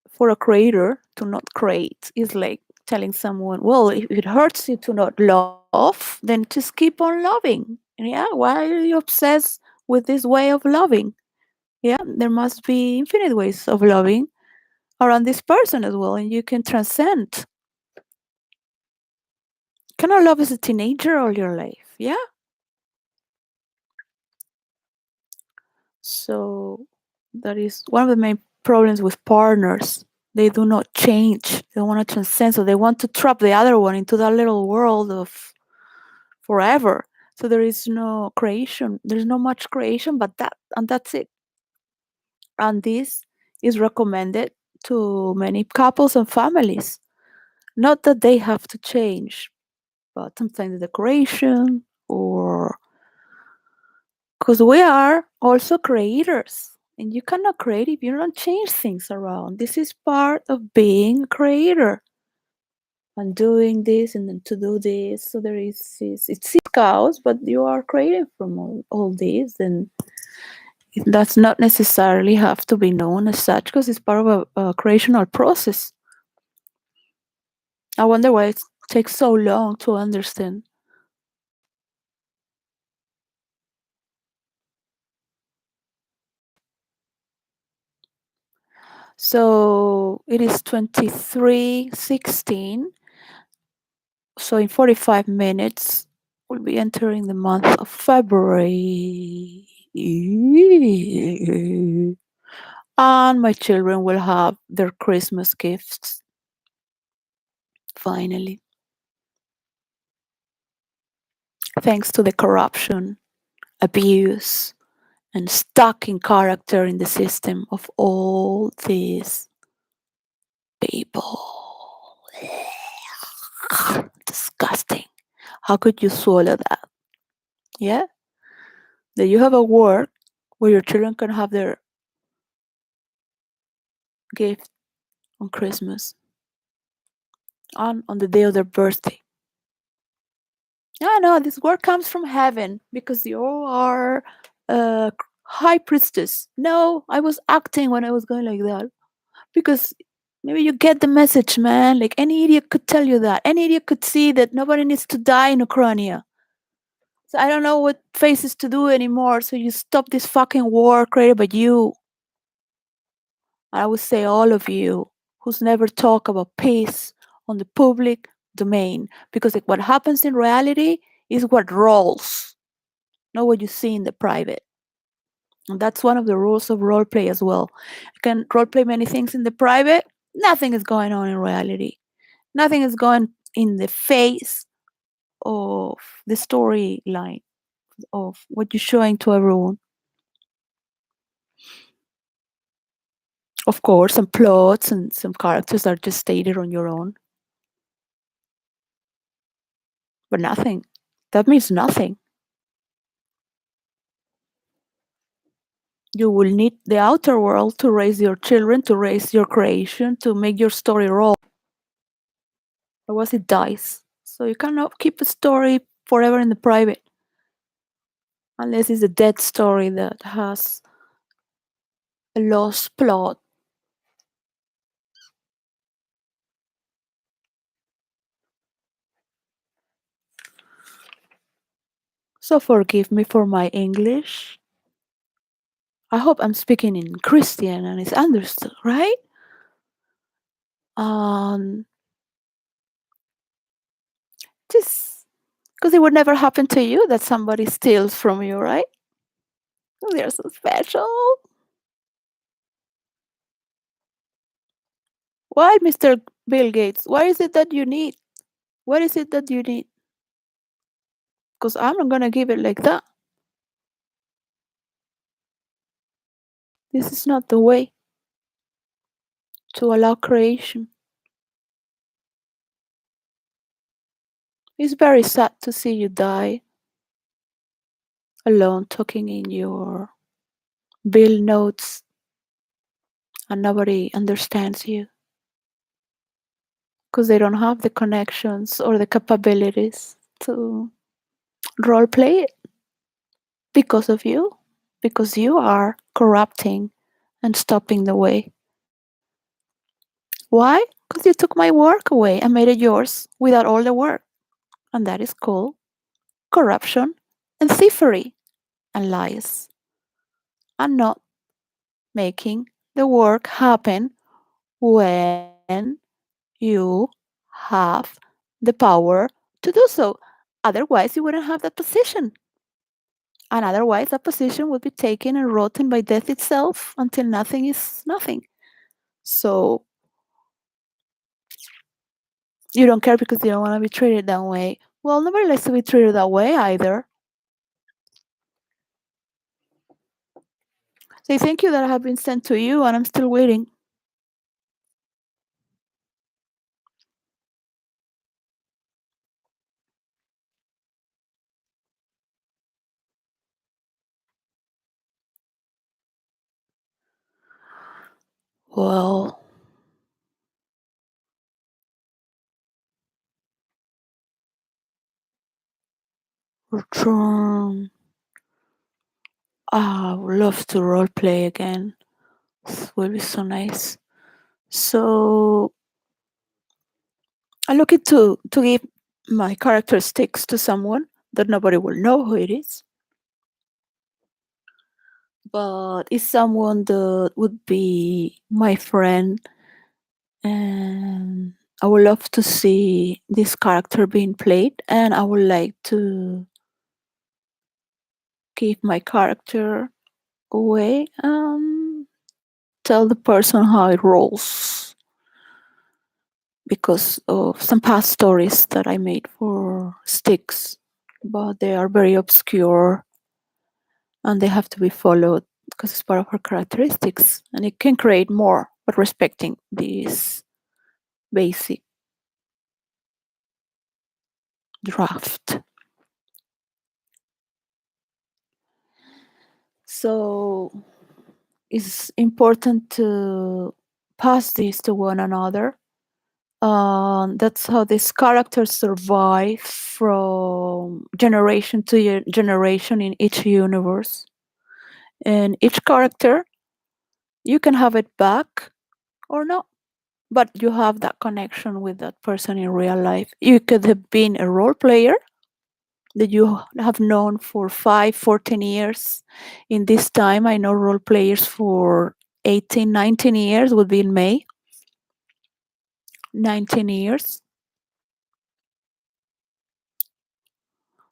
for a creator to not create. It's like telling someone, well, if it hurts you to not love, then just keep on loving. Yeah, why are you obsessed with this way of loving? Yeah, there must be infinite ways of loving around this person as well, and you can transcend. Cannot love as a teenager all your life. Yeah. So that is one of the main problems with partners. They do not change. They want to transcend. So they want to trap the other one into that little world of forever. So there is no creation. There's not much creation, but that's it. And this is recommended to many couples and families. Not that they have to change, but sometimes the decoration or because we are also creators. And you cannot create if you don't change things around. This is part of being a creator and doing this and then to do this. So there is this, it's chaos, but you are creating from all this. And it does not necessarily have to be known as such because it's part of a creational process. I wonder why it takes so long to understand. So it is 23:16. So in 45 minutes, we'll be entering the month of February. And my children will have their Christmas gifts. Finally. Thanks to the corruption, abuse, and stalking character in the system of all these people. Disgusting. How could you swallow that? Yeah? That you have a work where your children can have their gift on Christmas and on the day of their birthday. I know this word comes from heaven because you are a high priestess. No, I was acting when I was going like that because maybe you get the message, man. Like any idiot could tell you that. Any idiot could see that nobody needs to die in Ukraine. So I don't know what faces to do anymore. So you stop this fucking war created by you. I would say all of you who's never talk about peace on the public domain because like, what happens in reality is what rolls, not what you see in the private. And that's one of the rules of role play as well. You can role play many things in the private, nothing is going on in reality. Nothing is going in the face of the storyline of what you're showing to everyone. Of course, some plots and some characters are just stated on your own, but nothing. That means nothing. You will need the outer world to raise your children, to raise your creation, to make your story roll. Otherwise, it dies. So you cannot keep a story forever in the private unless it's a dead story that has a lost plot. So forgive me for my English. I hope I'm speaking in Christian and it's understood, right? Um, just it would never happen to you that somebody steals from you, right? 'Cause you're so special. Why, Mr. Bill Gates? Why is it that you need? What is it that you need? Because I'm not gonna give it like that. This is not the way to allow creation. It's very sad to see you die alone, talking in your bill notes, and nobody understands you because they don't have the connections or the capabilities to role play it because of you, because you are corrupting and stopping the way. Why? Because you took my work away and made it yours without all the work. And that is called corruption and thievery and lies, and not making the work happen when you have the power to do so. Otherwise, you wouldn't have that position. And otherwise, that position would be taken and rotten by death itself until nothing is nothing. So you don't care because you don't want to be treated that way. Well, nobody likes to be treated that way either. Say thank you that I have been sent to you and I'm still waiting. Well, return. I would love to role play again. It will be so nice. So I'm looking to give my characteristics to someone that nobody will know who it is. But it's someone that would be my friend, and I would love to see this character being played, and I would like to give my character away and tell the person how it rolls because of some past stories that I made for Sticks, but they are very obscure and they have to be followed because it's part of her characteristics, and it can create more, but respecting this basic draft. So it's important to pass this to one another. That's how these characters survive from generation to generation in each universe. And each character, you can have it back or not, but you have that connection with that person in real life. You could have been a role player that you have known for 5, 14 years. In this time, I know role players for 18, 19 years, would be in May. 19 years.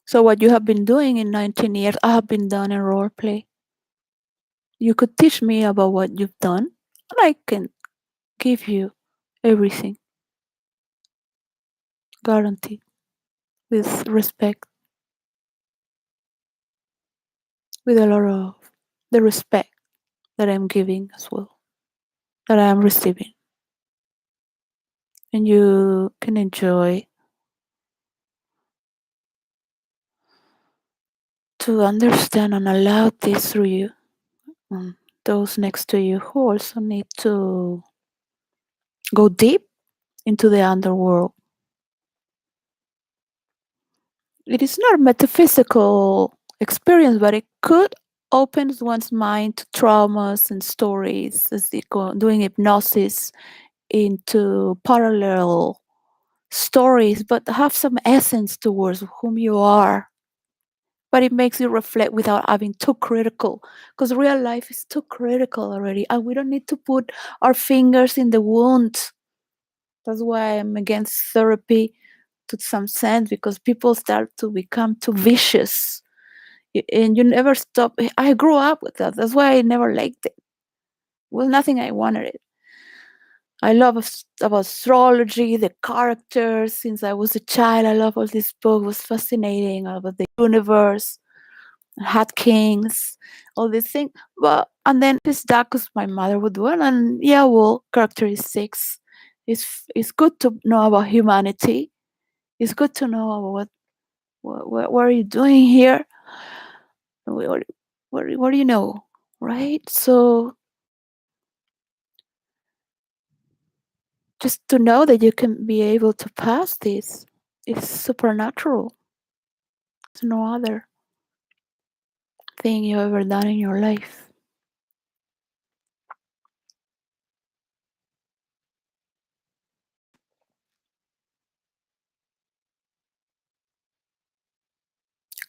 So what you have been doing in 19 years, I have been done in role play. You could teach me about what you've done, and I can give you everything, guaranteed, with respect, with a lot of the respect that I'm giving as well, that I am receiving. And you can enjoy to understand and allow this through you. Those next to you who also need to go deep into the underworld. It is not a metaphysical experience, but it could open one's mind to traumas and stories as they go doing hypnosis into parallel stories, but have some essence towards whom you are. But it makes you reflect without having too critical, because real life is too critical already, and we don't need to put our fingers in the wound. That's why I'm against therapy, to some sense because people start to become too vicious, and you never stop. I grew up with that. That's why I never liked it. It was nothing I wanted. I love about astrology, the characters. Since I was a child, I love all this book. It was fascinating about the universe, had kings, all these things. But and then this Dacus, my mother would do it, and yeah, well, characteristics. It's good to know about humanity. It's good to know about what are you doing here. What, what do you know, right? So just to know that you can be able to pass this is supernatural. There's no other thing you've ever done in your life.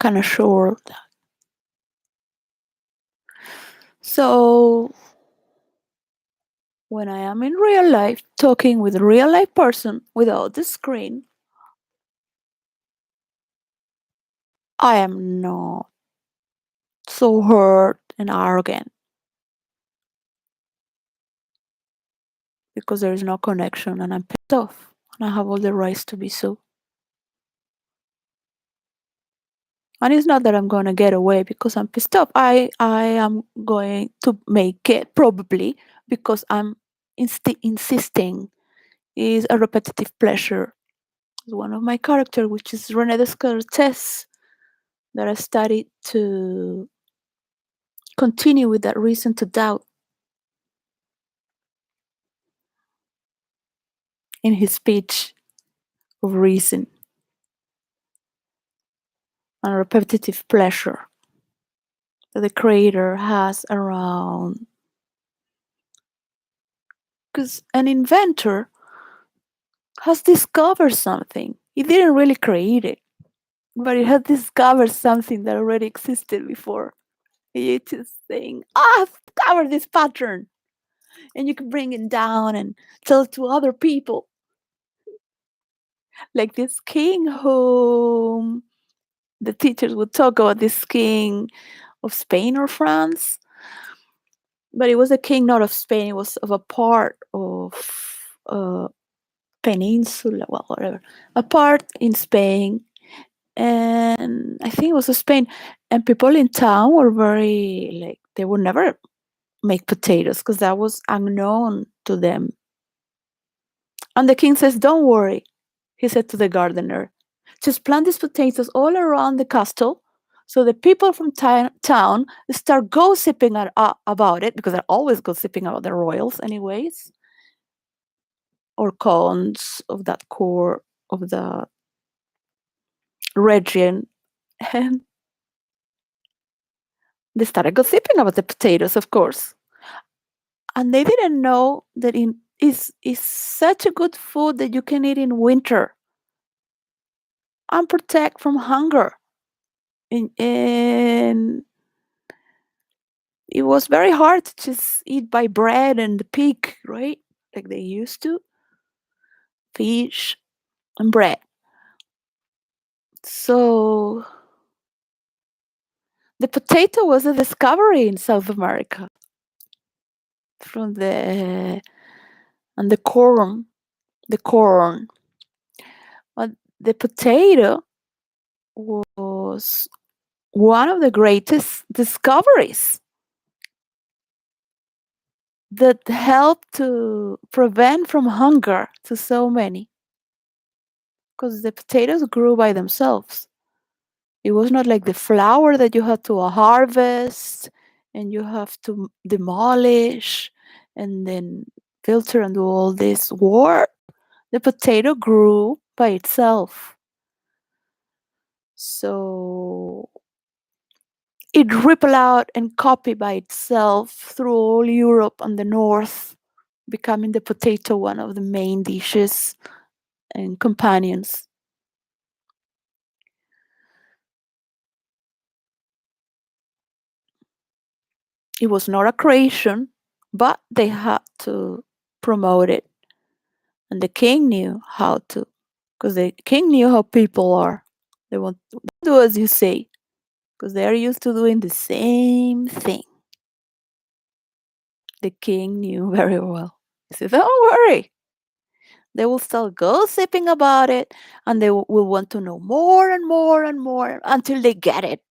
Kind of sure of that. So when I am in real life talking with a real life person without the screen, I am not so hurt and arrogant because there is no connection and I'm pissed off and I have all the rights to be so. And it's not that I'm going to get away because I'm pissed off. I am going to make it probably because I'm insisting. Is a repetitive pleasure. It's one of my characters, which is 𝙬𝙤𝙣𝙙𝙧𝙨, that I studied to continue with that reason to doubt in his speech of reason and repetitive pleasure that the creator has around. Because an inventor has discovered something. He didn't really create it, but he had discovered something that already existed before. He just saying, I've discovered this pattern. And you can bring it down and tell it to other people. Like this king who the teachers would talk about, this king of Spain or France. But it was a king not of Spain, it was of a part of peninsula, well, whatever, a part in Spain. And I think it was Spain. And people in town were very, like, they would never make potatoes because that was unknown to them. And the king says, don't worry, he said to the gardener, just plant these potatoes all around the castle so the people from town start gossiping about it, because they're always gossiping about the royals anyways, or counts of that core of the region. And they started gossiping about the potatoes, of course. And they didn't know that is such a good food that you can eat in winter and protect from hunger. And it was very hard to just eat by bread and the pig, right? Like they used to, fish and bread. So the potato was a discovery in South America from the corn, the corn. But the potato was one of the greatest discoveries that helped to prevent from hunger to so many, because the potatoes grew by themselves. It was not like the flour that you had to harvest and you have to demolish and then filter and do all this work. The potato grew by itself. So it rippled out and copied by itself through all Europe and the North, becoming the potato one of the main dishes and companions. It was not a creation, but they had to promote it. And the king knew how to because the king knew how people are. They want to do as you say because they are used to doing the same thing. The king knew very well. He said, "Don't worry. They will start gossiping about it, and they will want to know more and more and more until they get it.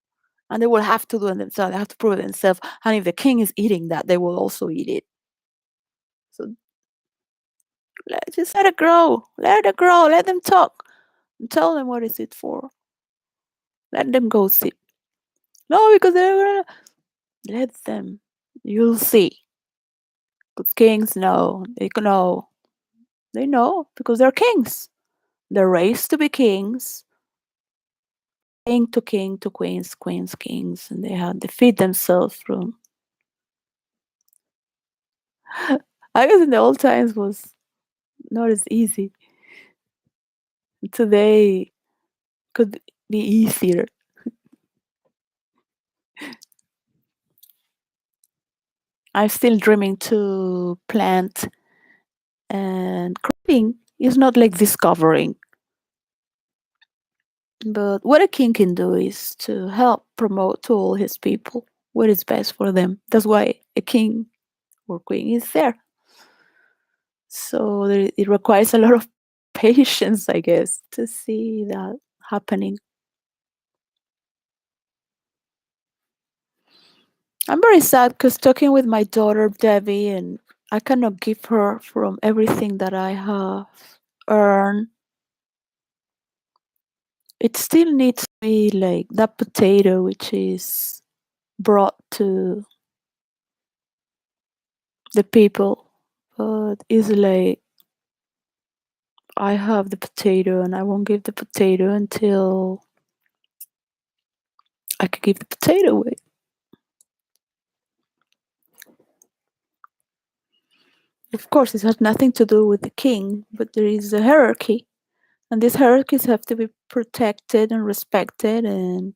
And they will have to do it themselves. They have to prove it themselves. And if the king is eating that, they will also eat it. So just let it grow. Let it grow. Let them talk. And tell them what is it for. Let them gossip. No, because they're let them. You'll see. Because kings know. They know. They know because they're kings. They're raised to be kings. King to king to queens, queens, kings, and they feed themselves from. I guess in the old times was not as easy. Today could be easier. I'm still dreaming to plant, and creating is not like discovering. But what a king can do is to help promote to all his people what is best for them. That's why a king or queen is there. So it requires a lot of patience, I guess, to see that happening. I'm very sad because talking with my daughter Debbie, and I cannot give her from everything that I have earned. It still needs to be like that potato which is brought to the people, but it's like I have the potato and I won't give the potato until I can give the potato away. Of course, it has nothing to do with the king, but there is a hierarchy, and these hierarchies have to be protected and respected, and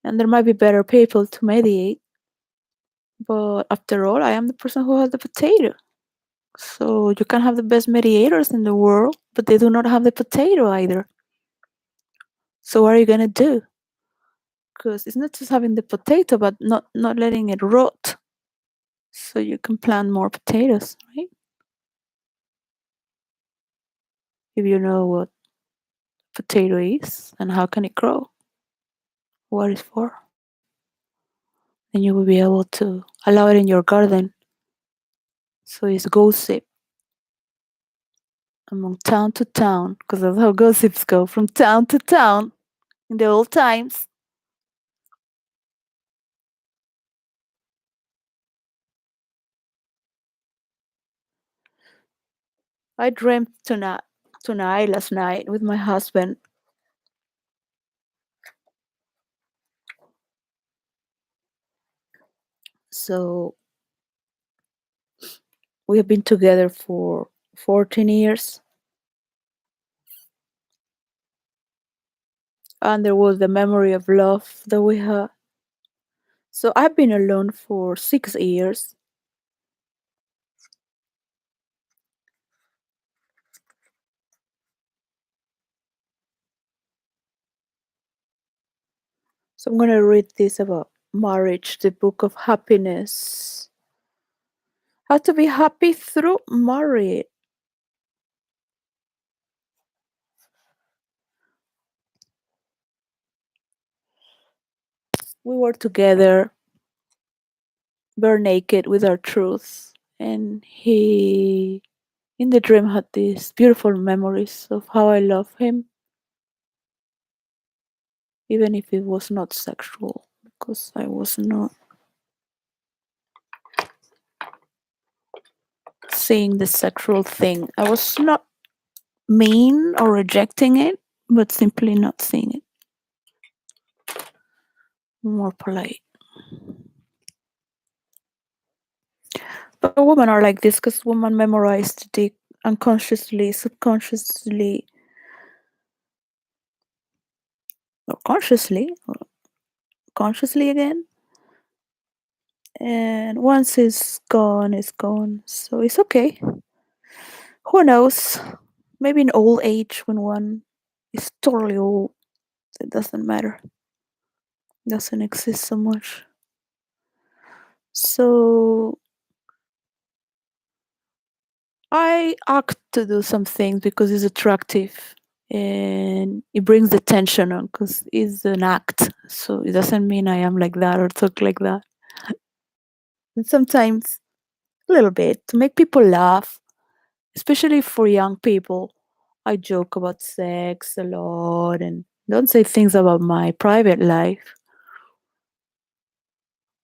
there might be better people to mediate. But after all, I am the person who has the potato. So you can have the best mediators in the world, but they do not have the potato either. So what are you gonna do? Because it's not just having the potato, but not letting it rot, so you can plant more potatoes, right? If you know what potato is and how can it grow, what it's for, then you will be able to allow it in your garden. So it's gossip among town to town, because that's how gossips go from town to town in the old times. I dreamt tonight last night with my husband. So we have been together for 14 years, and there was the memory of love that we had. So I've been alone for 6 years. So I'm going to read this about marriage, the book of happiness. How to be happy through marriage. We were together, bare naked with our truth, and he, in the dream, had these beautiful memories of how I love him, even if it was not sexual, because I was not seeing the sexual thing. I was not mean or rejecting it, but simply not seeing it. More polite. But women are like this because women memorized the unconsciously, subconsciously, or consciously, or consciously again. And once it's gone, it's gone. So it's okay. Who knows? Maybe in old age when one is totally old, it doesn't matter. Doesn't exist so much. So I act to do some things because it's attractive and it brings the tension on because it's an act. So it doesn't mean I am like that or talk like that. And sometimes a little bit to make people laugh, especially for young people. I joke about sex a lot and don't say things about my private life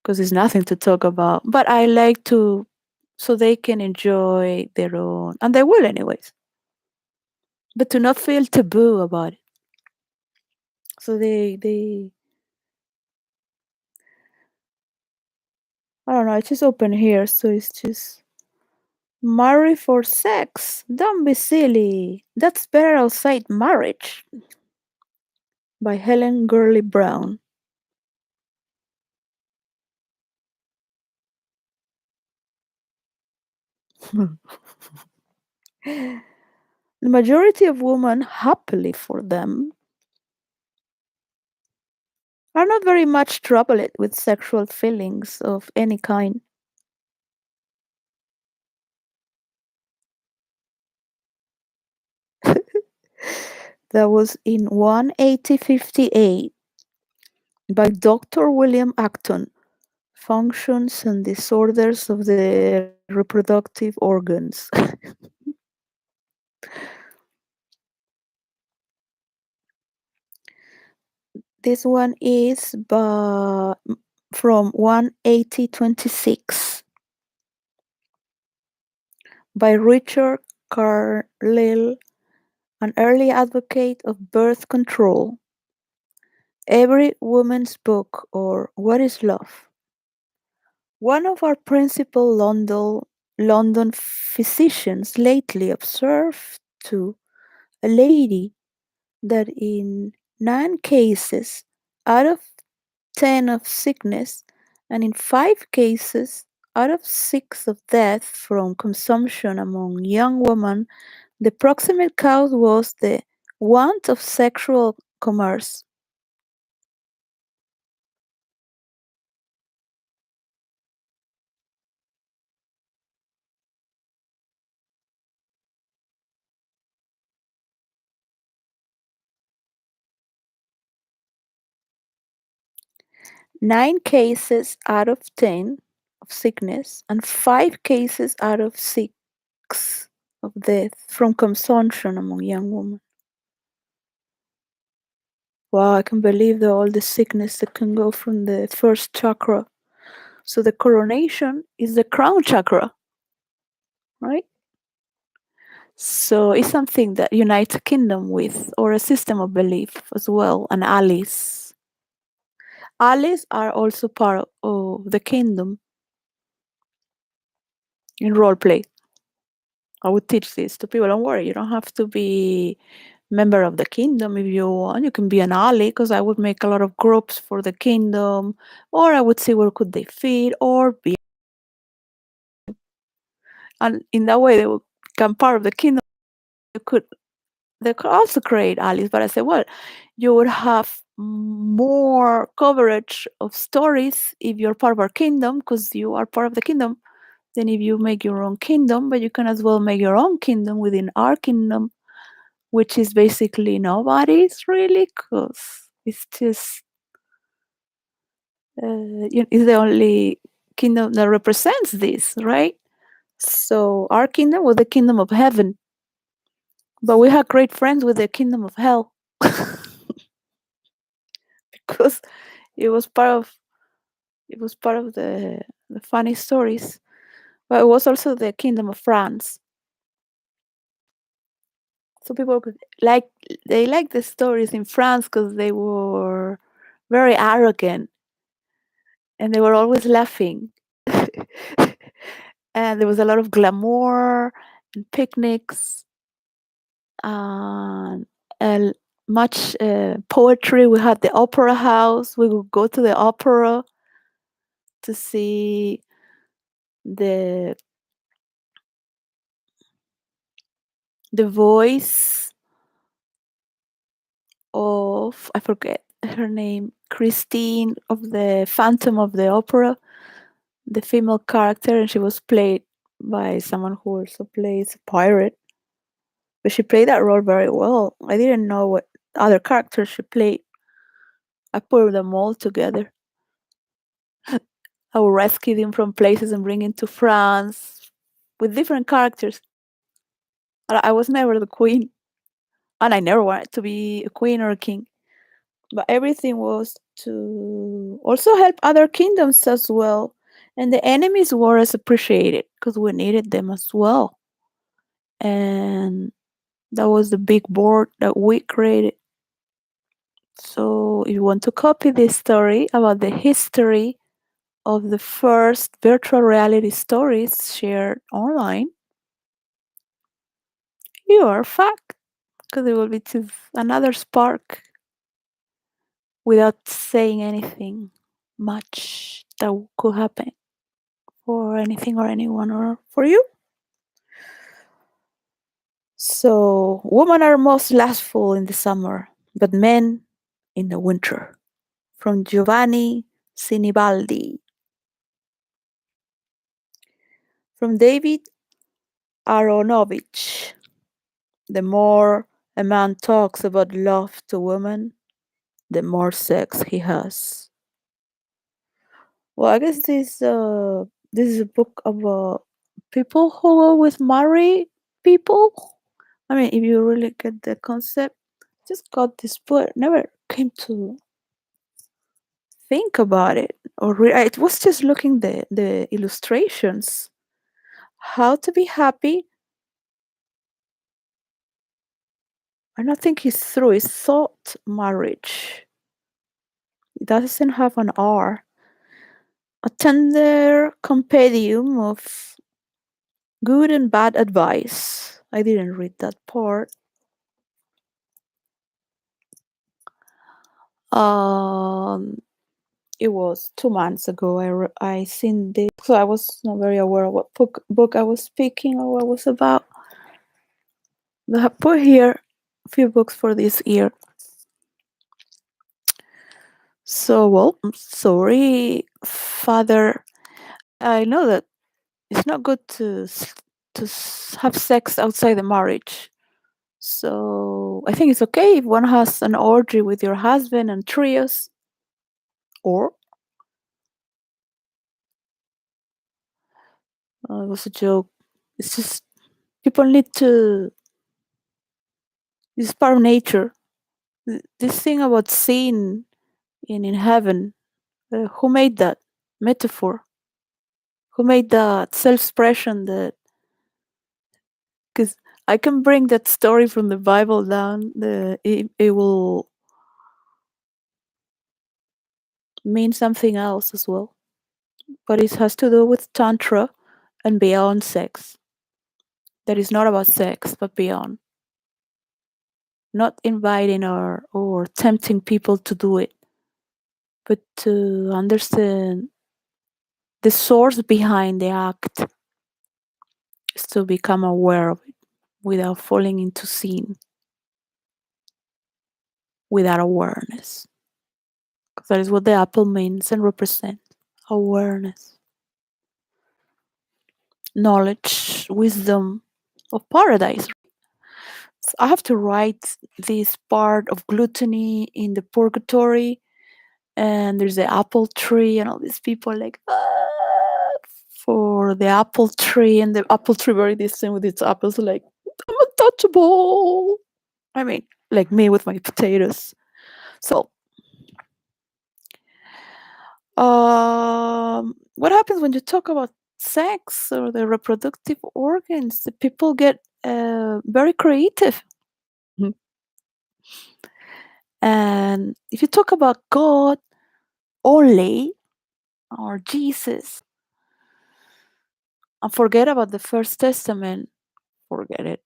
because there's nothing to talk about. But I like to, so they can enjoy their own, and they will anyways, but to not feel taboo about it. So they, I don't know, it's just open here, so it's just marry for sex. Don't be silly. That's better outside marriage by Helen Gurley Brown. The majority of women, happily for them, are not very much troubled with sexual feelings of any kind. That was in 18058 by Dr. William Acton, Functions and Disorders of the Reproductive Organs. This one is from 18026 by Richard Carlile, an early advocate of birth control. Every Woman's Book, or What is Love? One of our principal London physicians lately observed to a lady that in 9 cases out of 10 of sickness, and in 5 cases out of 6 of death from consumption among young women, the proximate cause was the want of sexual commerce. 9 cases out of 10 of sickness, and 5 cases out of 6 of death from consumption among young women. Wow, I can believe all the sickness that can go from the first chakra. So the coronation is the crown chakra, right? So it's something that unites a kingdom with, or a system of belief as well, and allies. Allies are also part of the kingdom in role play. I would teach this to people. Don't worry, you don't have to be member of the kingdom if you want. You can be an ally, because I would make a lot of groups for the kingdom, or I would see where could they fit, or be, and in that way they would become part of the kingdom. You could They could also create allies, but I said, well, you would have more coverage of stories if you're part of our kingdom, because you are part of the kingdom, than if you make your own kingdom. But you can as well make your own kingdom within our kingdom, which is basically nobody's really, because it's just it's the only kingdom that represents this, right? So our kingdom was the kingdom of heaven, but we had great friends with the kingdom of hell because it was part of the funny stories. But it was also the kingdom of France. So people could like they liked the stories in France because they were very arrogant and they were always laughing. And there was a lot of glamour and picnics and uh, much poetry. We had the opera house. We would go to the opera to see the the voice of, I forget her name, Christine of the Phantom of the Opera, the female character, and she was played by someone who also plays a pirate. But she played that role very well. I didn't know what other characters she played. I put them all together. I would rescue them from places and bring them to France with different characters. I was never the queen, and I never wanted to be a queen or a king. But everything was to also help other kingdoms as well. And the enemies were as appreciated because we needed them as well. And that was the big board that we created. So if you want to copy this story about the history of the first virtual reality stories shared online, you are fucked because it will be to another spark without saying anything much that could happen for anything or anyone or for you. So, women are most lustful in the summer, but men in the winter. From Giovanni Sinibaldi. From David Aronovich. The more a man talks about love to women, the more sex he has. Well, I guess this is a book about people who always marry people. I mean, if you really get the concept, just got this book. Never came to think about it, or it was just looking the illustrations. How to be happy. I don't think he's through. It's thought marriage. It doesn't have an R. A tender compendium of good and bad advice. I didn't read that part. Um, it was 2 months ago. I seen this, so I was not very aware of what book I was speaking or what was about. I have put here a few books for this year. So, well, I'm sorry, Father. I know that it's not good to have sex outside the marriage. So I think it's okay if one has an orgy with your husband and trios, or it was a joke. It's just people need to. It's part of nature. This thing about sin in heaven. Who made that metaphor? Who made that self-expression? That because I can bring that story from the Bible down. It will mean something else as well, but it has to do with tantra and beyond sex. That is not about sex, but beyond. Not inviting or tempting people to do it, but to understand the source behind the act is to become aware of it without falling into sin, without awareness. 'Cause that is what the apple means and represents awareness, knowledge, wisdom of paradise. So I have to write this part of gluttony in the purgatory, and there's the apple tree, and all these people like for the apple tree, and the apple tree very distant with its apples, like I'm untouchable. I mean, like me with my potatoes. So, what happens when you talk about sex or the reproductive organs? The people get very creative. Mhm. And if you talk about God only or Jesus and forget about the First Testament, forget it.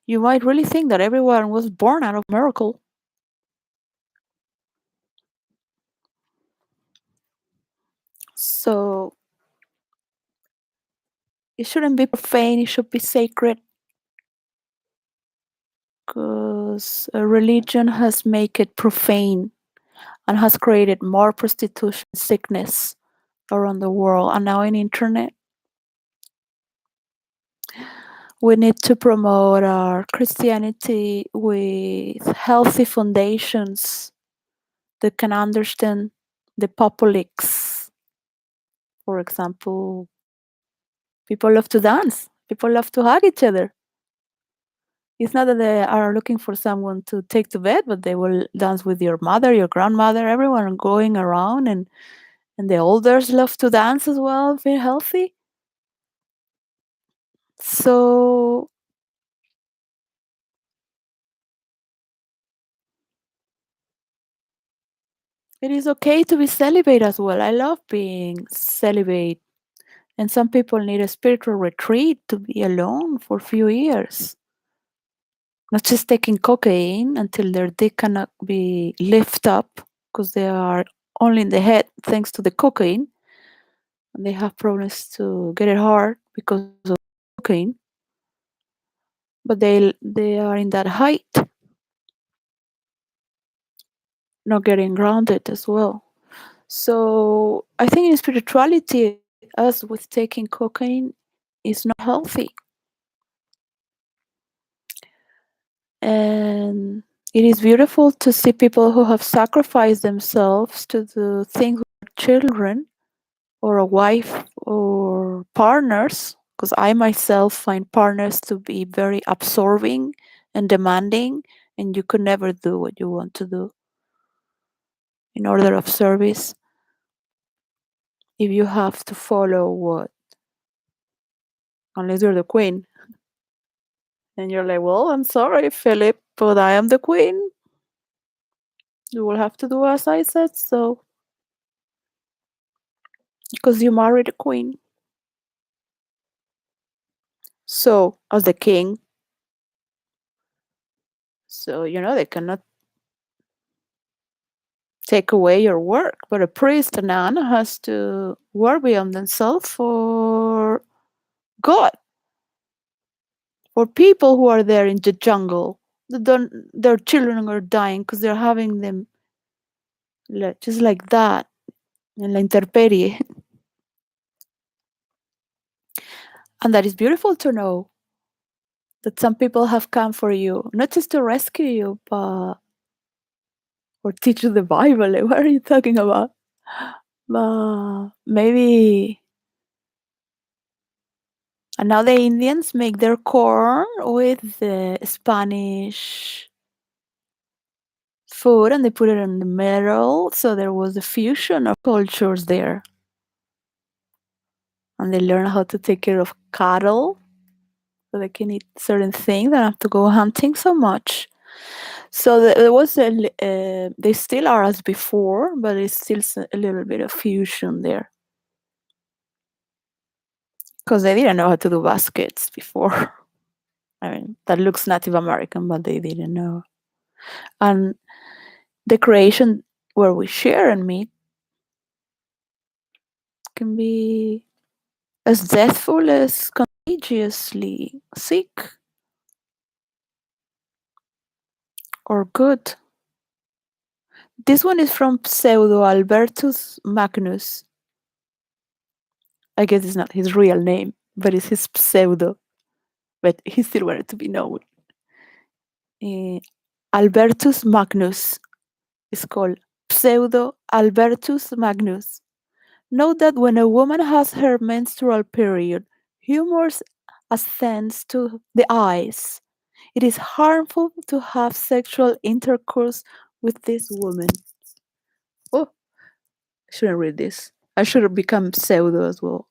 You might really think that everyone was born out of miracle. So It shouldn't be profane, it should be sacred, because religion has made it profane and has created more prostitution sickness around the world. And now in internet, we need to promote our Christianity with healthy foundations that can understand the publics. For example, people love to dance. People love to hug each other. It's not that they are looking for someone to take to bed, but they will dance with your mother, your grandmother, everyone going around, and the elders love to dance as well, very healthy. So it is okay to be celibate as well. I love being celibate. And some people need a spiritual retreat to be alone for a few years. Not just taking cocaine until their dick cannot be lifted up because they are only in the head thanks to the cocaine. And they have problems to get it hard because of cocaine. But they are in that height, not getting grounded as well. So I think in spirituality, us with taking cocaine is not healthy. And it is beautiful to see people who have sacrificed themselves to do things with children or a wife or partners, because I myself find partners to be very absorbing and demanding, and you could never do what you want to do in order of service if you have to follow what, unless you're the queen. And you're like, well, I'm sorry, Philip, but I am the queen. You will have to do as I said so, because you married a queen. So, as the king, so they cannot take away your work. But a priest, a nun, has to work beyond themselves for God, for people who are there in the jungle. Their children are dying because they're having them just like that, in la intemperie. And that is beautiful to know that some people have come for you, not just to rescue you, but or teach you the Bible. Like, what are you talking about? But maybe. And now the Indians make their corn with the Spanish food and they put it in the middle. So there was a fusion of cultures there. And they learn how to take care of cattle so they can eat certain things. They don't have to go hunting so much. So there was they still are as before, but it's still a little bit of fusion there. Because they didn't know how to do baskets before. I mean, that looks Native American, but they didn't know. And the creation where we share and meet can be as deathful as contagiously sick or good. This one is from Pseudo Albertus Magnus. I guess it's not his real name, but it's his pseudo. But he still wanted to be known. Albertus Magnus is called Pseudo Albertus Magnus. Note that when a woman has her menstrual period, humor ascends to the eyes. It is harmful to have sexual intercourse with this woman. Oh, I shouldn't read this. I should have become pseudo as well.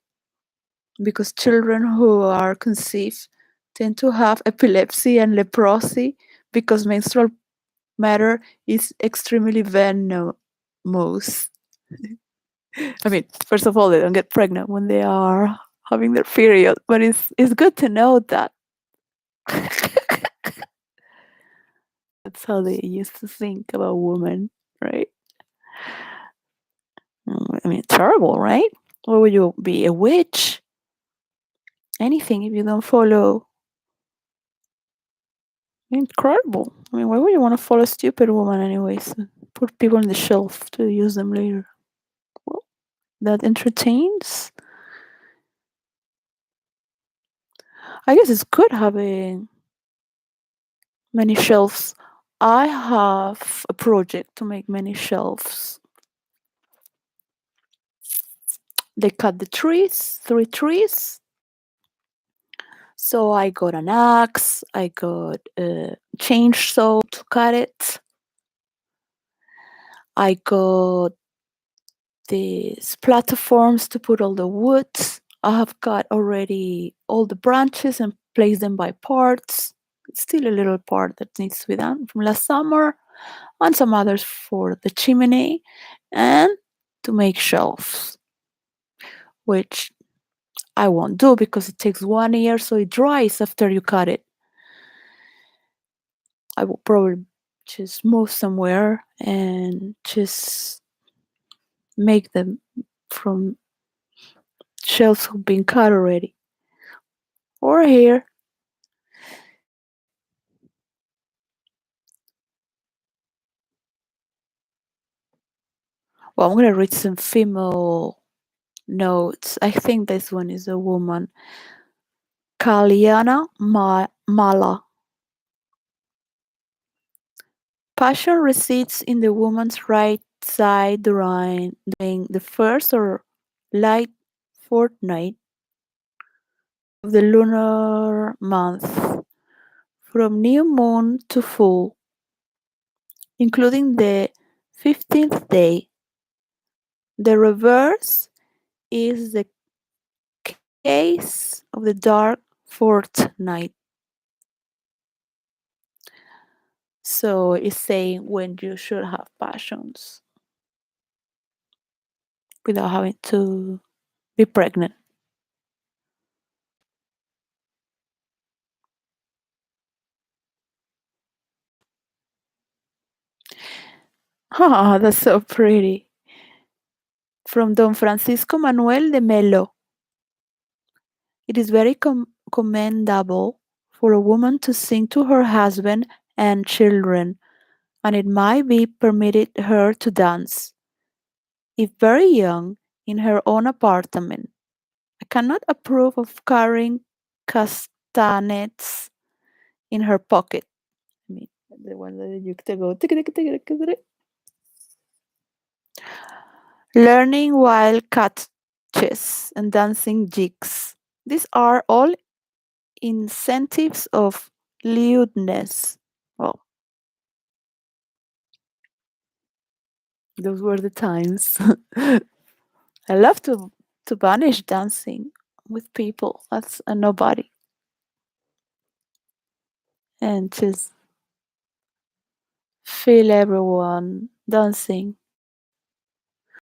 Because children who are conceived tend to have epilepsy and leprosy because menstrual matter is extremely venomous. I mean, first of all, they don't get pregnant when they are having their period, but it's good to know that. That's how they used to think about women, right? I mean, terrible, right? What would you be, a witch? anything if you don't follow. Incredible. I mean, why would you want to follow a stupid woman anyways? Put people on the shelf to use them later. Well, that entertains. I guess it's good having many shelves. I have a project to make many shelves. They cut the trees, 3 trees. So I got an axe, I got a chainsaw to cut it. I got these platforms to put all the wood. I have got already all the branches and placed them by parts. Still a little part that needs to be done from last summer, and some others for the chimney, and to make shelves, which I won't do because it takes 1 year, so it dries after you cut it. I will probably just move somewhere and just make them from shelves who've been cut already. Or here. Well, I'm gonna read some female notes. I think this one is a woman. Kalyana Mala. Passion resides in the woman's right side during the first or light fortnight of the lunar month, from new moon to full, including the 15th day. The reverse is the case of the dark fortnight. So it's saying when you should have passions without having to be pregnant. Ah, that's so pretty. From Don Francisco Manuel de Melo. It is very commendable for a woman to sing to her husband and children, and it might be permitted her to dance, if very young, in her own apartment. I cannot approve of carrying castanets in her pocket. I mean, the one that you can go. Learning while catches and dancing jigs. These are all incentives of lewdness. Well, those were the times. I love to banish dancing with people. That's a nobody. And just feel everyone dancing.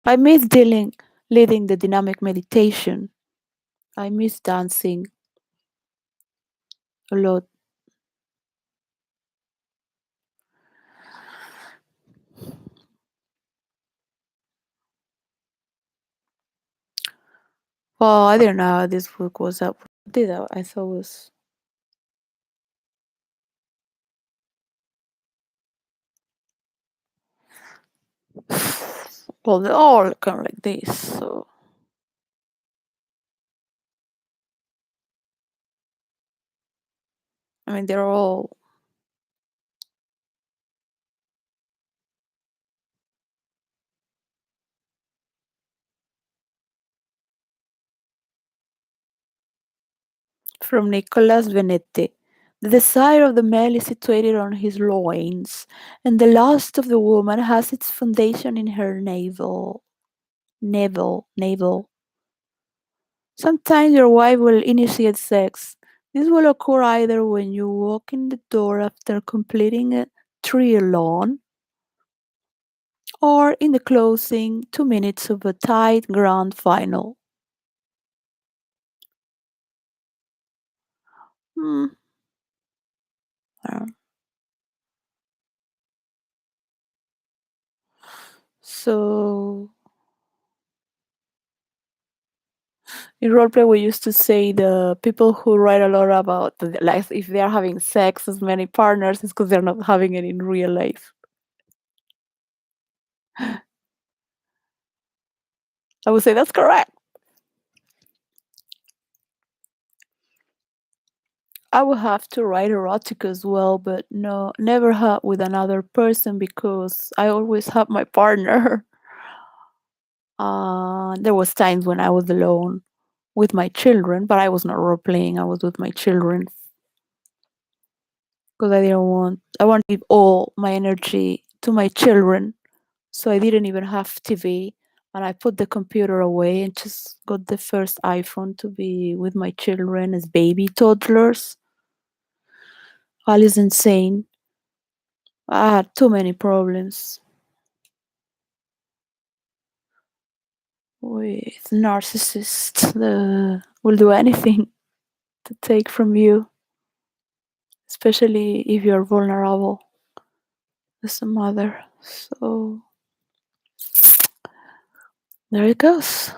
I miss leading the dynamic meditation. I miss dancing a lot. Well, I didn't know how this book was up. Did I thought it was well, they're all kind of like this. So I mean, they're all from Nicolas Venette. The desire of the male is situated on his loins, and the lust of the woman has its foundation in her navel. Navel. Sometimes your wife will initiate sex. This will occur either when you walk in the door after completing a triathlon or in the closing 2 minutes of a tight grand final. Hmm. So In roleplay, we used to say the people who write a lot about the life, if they are having sex as many partners, it's because they're not having it in real life. I would say that's correct. I would have to write erotic as well, but no, never with another person because I always have my partner. There was times when I was alone with my children, but I was not role playing. I was with my children because I want to give all my energy to my children. So I didn't even have TV, and I put the computer away and just got the first iPhone to be with my children as baby toddlers. Ali's insane. I had too many problems with narcissists that will do anything to take from you, especially if you're vulnerable as a mother. So there it goes.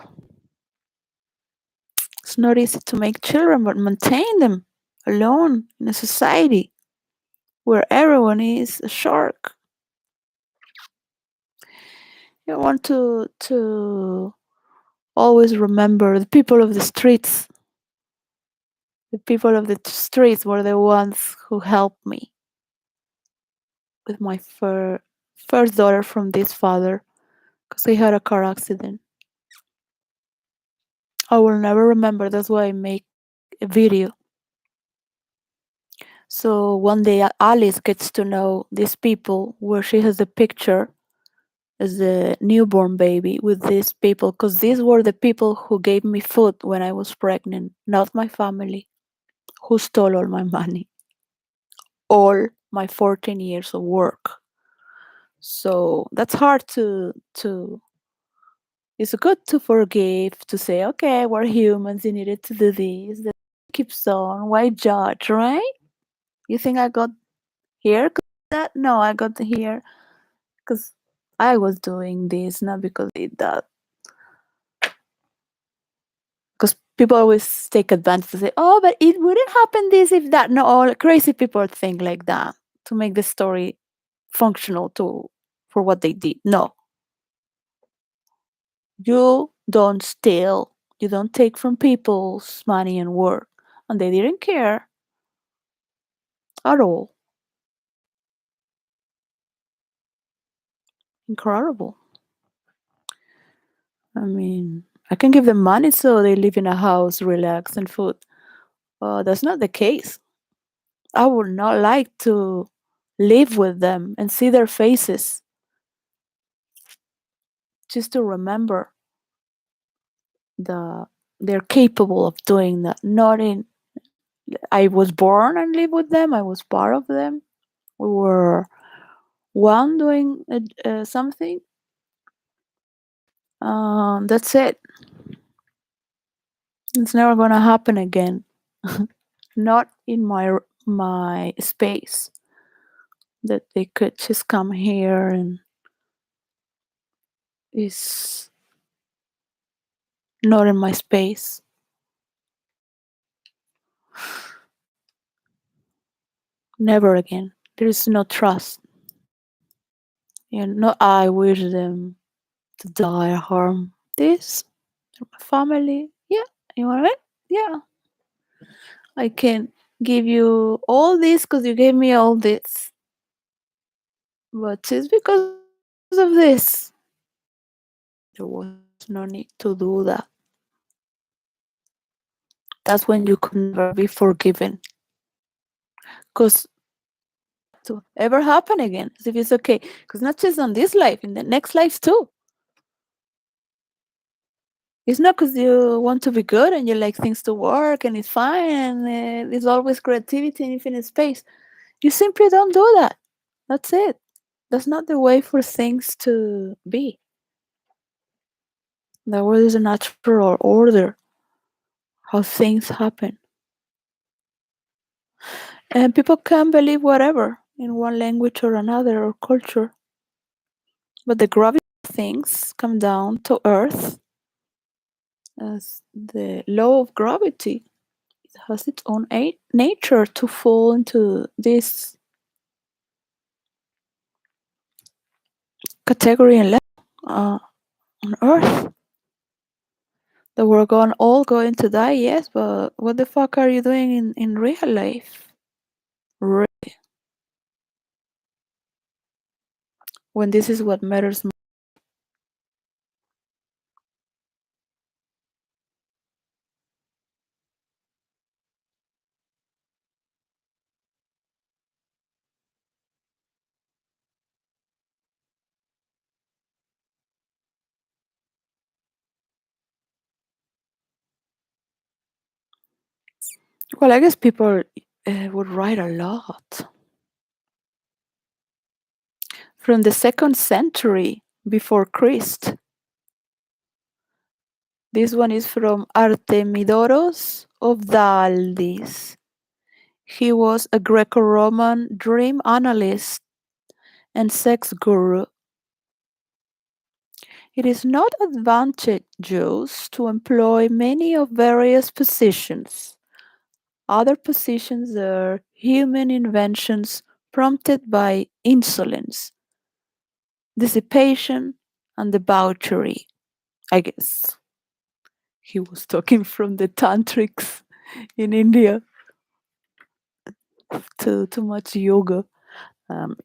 It's not easy to make children, but maintain them alone in a society where everyone is a shark. You want to always remember the people of the streets. The people of the streets were the ones who helped me with my first daughter from this father because he had a car accident. I will never remember. That's why I make a video. So one day Alice gets to know these people where she has a picture as a newborn baby with these people because these were the people who gave me food when I was pregnant, not my family, who stole all my money, all my 14 years of work. So that's hard to it's good to forgive, to say, okay, we're humans, you needed to do this. That keeps on. Why judge, right? You think I got here 'cause of that? No, I got here because I was doing this, not because they did that. Because people always take advantage to say, oh, but it wouldn't happen this if that. No, all crazy people think like that to make the story functional to for what they did. No, you don't steal. You don't take from people's money and work. And they didn't care at all. Incredible. I mean, I can give them money so they live in a house, relax, and food. That's not the case. I would not like to live with them and see their faces just to remember the they're capable of doing that. Not in I was born and live with them. I was part of them. We were one doing something. That's it. It's never gonna happen again. Not in my space. That they could just come here and is not in my space. Never again. There is no trust. And no, I wish them to die or harm. This my family. Yeah, you want it? Yeah, I can give you all this because you gave me all this. But just because of this, there was no need to do that. That's when you could never be forgiven. Because to ever happen again, as if it's okay. Because not just on this life, in the next life too. It's not because you want to be good and you like things to work and it's fine and there's always creativity and infinite space. You simply don't do that. That's it. That's not the way for things to be. The world is a natural order, how things happen. And people can believe whatever in one language or another or culture. But the gravity of things come down to earth as the law of gravity. It has its own nature to fall into this category and level on Earth. That we're all going to die, yes, but what the fuck are you doing in real life? When this is what matters most. Well, I guess people would write a lot. From the 2nd century before Christ. This one is from Artemidoros of Daldis. He was a Greco-Roman dream analyst and sex guru. It is not advantageous to employ many of various positions. Other positions are human inventions prompted by insolence, dissipation, and debauchery, I guess. He was talking from the tantrics in India. Too much yoga. Um,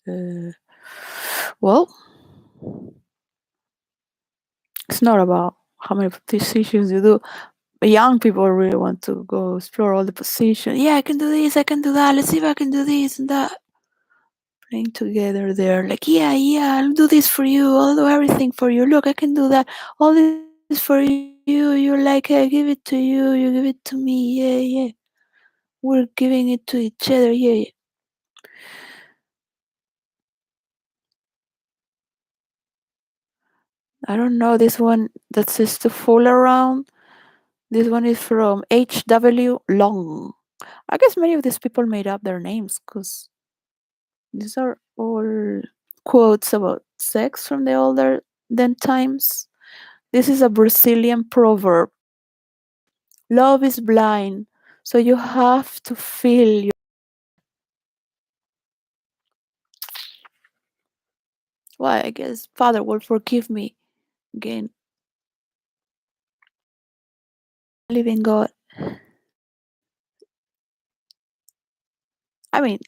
uh, well, it's not about how many positions you do. Young people really want to go explore all the positions. Yeah, I can do this, I can do that. Let's see if I can do this and that. Playing together there, like, yeah, I'll do this for you. I'll do everything for you. Look, I can do that. All this for you. You're like, I give it to you. You give it to me. Yeah. We're giving it to each other. Yeah. I don't know this one that says to fool around. This one is from H.W. Long. I guess many of these people made up their names because these are all quotes about sex from the older than times. This is a Brazilian proverb. Love is blind, so you have to feel your. Why, I guess Father will forgive me again. Living God. I mean,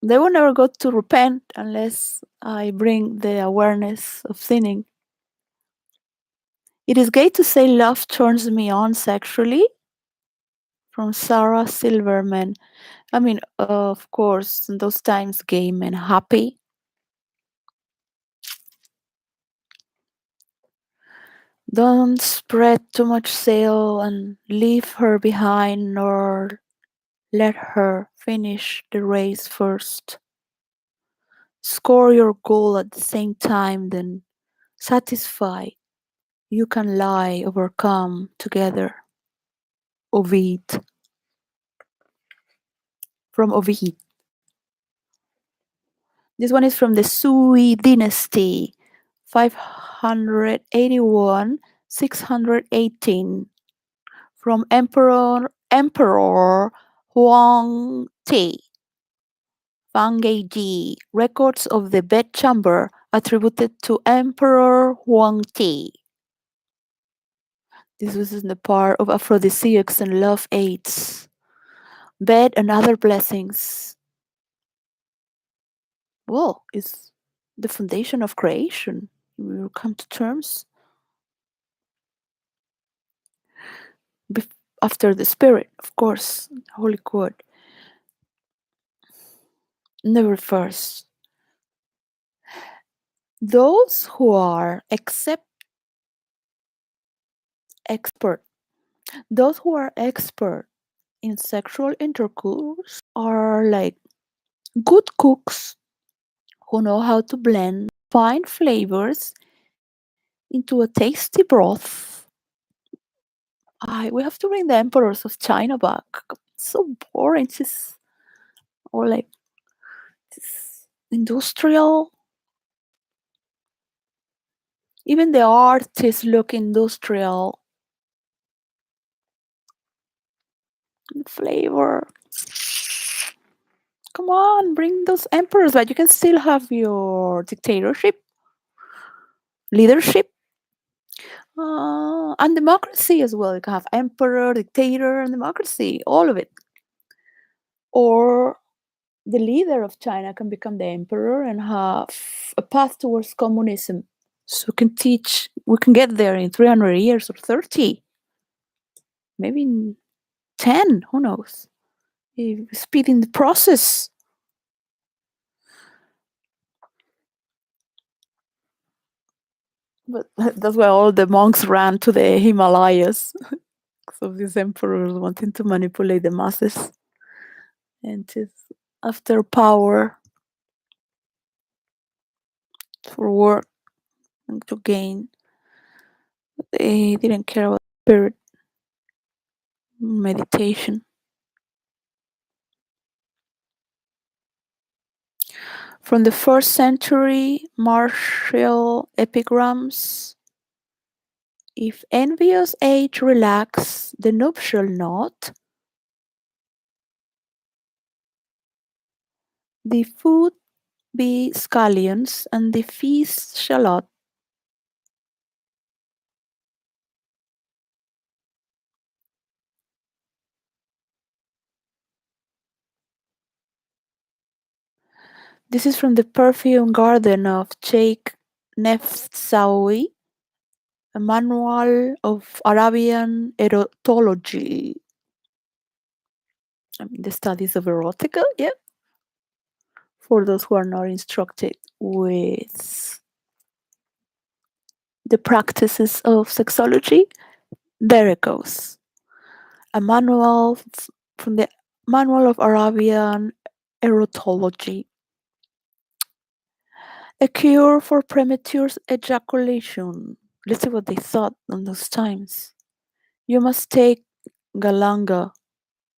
they will never go to repent unless I bring the awareness of sinning. It is gay to say love turns me on sexually. From Sarah Silverman. I mean, of course, in those times, gay men happy. Don't spread too much sail and leave her behind, nor let her finish the race first. Score your goal at the same time, then satisfy. You can lie, overcome together. Ovid. From Ovid. This one is from the Sui dynasty, 581 618, from Emperor Huangti. Wangji. Records of the bedchamber attributed to Emperor Huangti. This was in the part of aphrodisiacs and love aids. Bed and other blessings. Well, it's the foundation of creation. We will come to terms after the spirit, of course, Holy Quote. Never first. Those who are expert, those who are expert in sexual intercourse are like good cooks who know how to blend fine flavors into a tasty broth. We have to bring the emperors of China back. It's so boring. It's just or like this industrial. Even the artists look industrial. The flavor. Come on, bring those emperors, but you can still have your dictatorship, leadership, and democracy as well. You can have emperor, dictator, and democracy, all of it. Or the leader of China can become the emperor and have a path towards communism. So we can get there in 300 years or 30, maybe in 10, who knows? Speeding the process. But that's why all the monks ran to the Himalayas. So these emperors wanting to manipulate the masses and just after power for work and to gain. They didn't care about spirit, meditation. From the first century, martial epigrams. If envious age relax the nuptial knot, the food be scallions and the feast shallot. This is from the perfume garden of 𝙬𝙤𝙖𝙩, a manual of Arabian erotology. I mean, the studies of erotica, yeah. For those who are not instructed with the practices of sexology, there it goes. A manual from the Manual of Arabian Erotology. A cure for premature ejaculation. Let's see what they thought in those times. You must take galanga,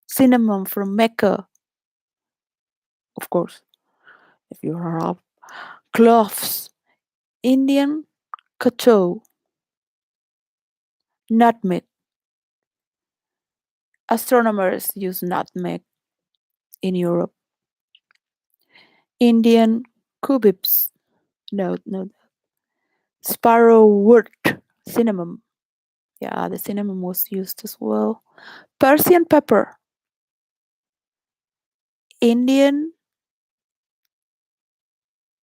cinnamon from Mecca, of course, if you're Arab, cloves, Indian kato, nutmeg. Astronomers use nutmeg in Europe. Indian cubibs. No. Sparrowwort, cinnamon. Yeah, the cinnamon was used as well. Persian pepper. Indian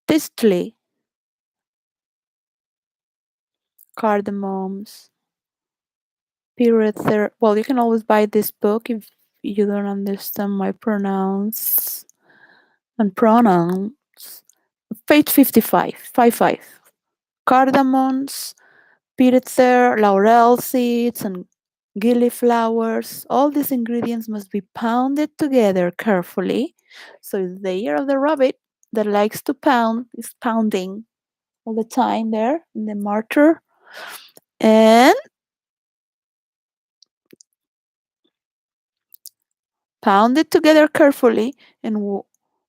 thistle. Cardamoms. Well, you can always buy this book if you don't understand my pronouns and pronouns. Page 55, 55. Cardamoms, Piritzer, laurel seeds, and gilliflowers. All these ingredients must be pounded together carefully. So the ear of the rabbit that likes to pound is pounding all the time there in the mortar. And pound it together carefully, and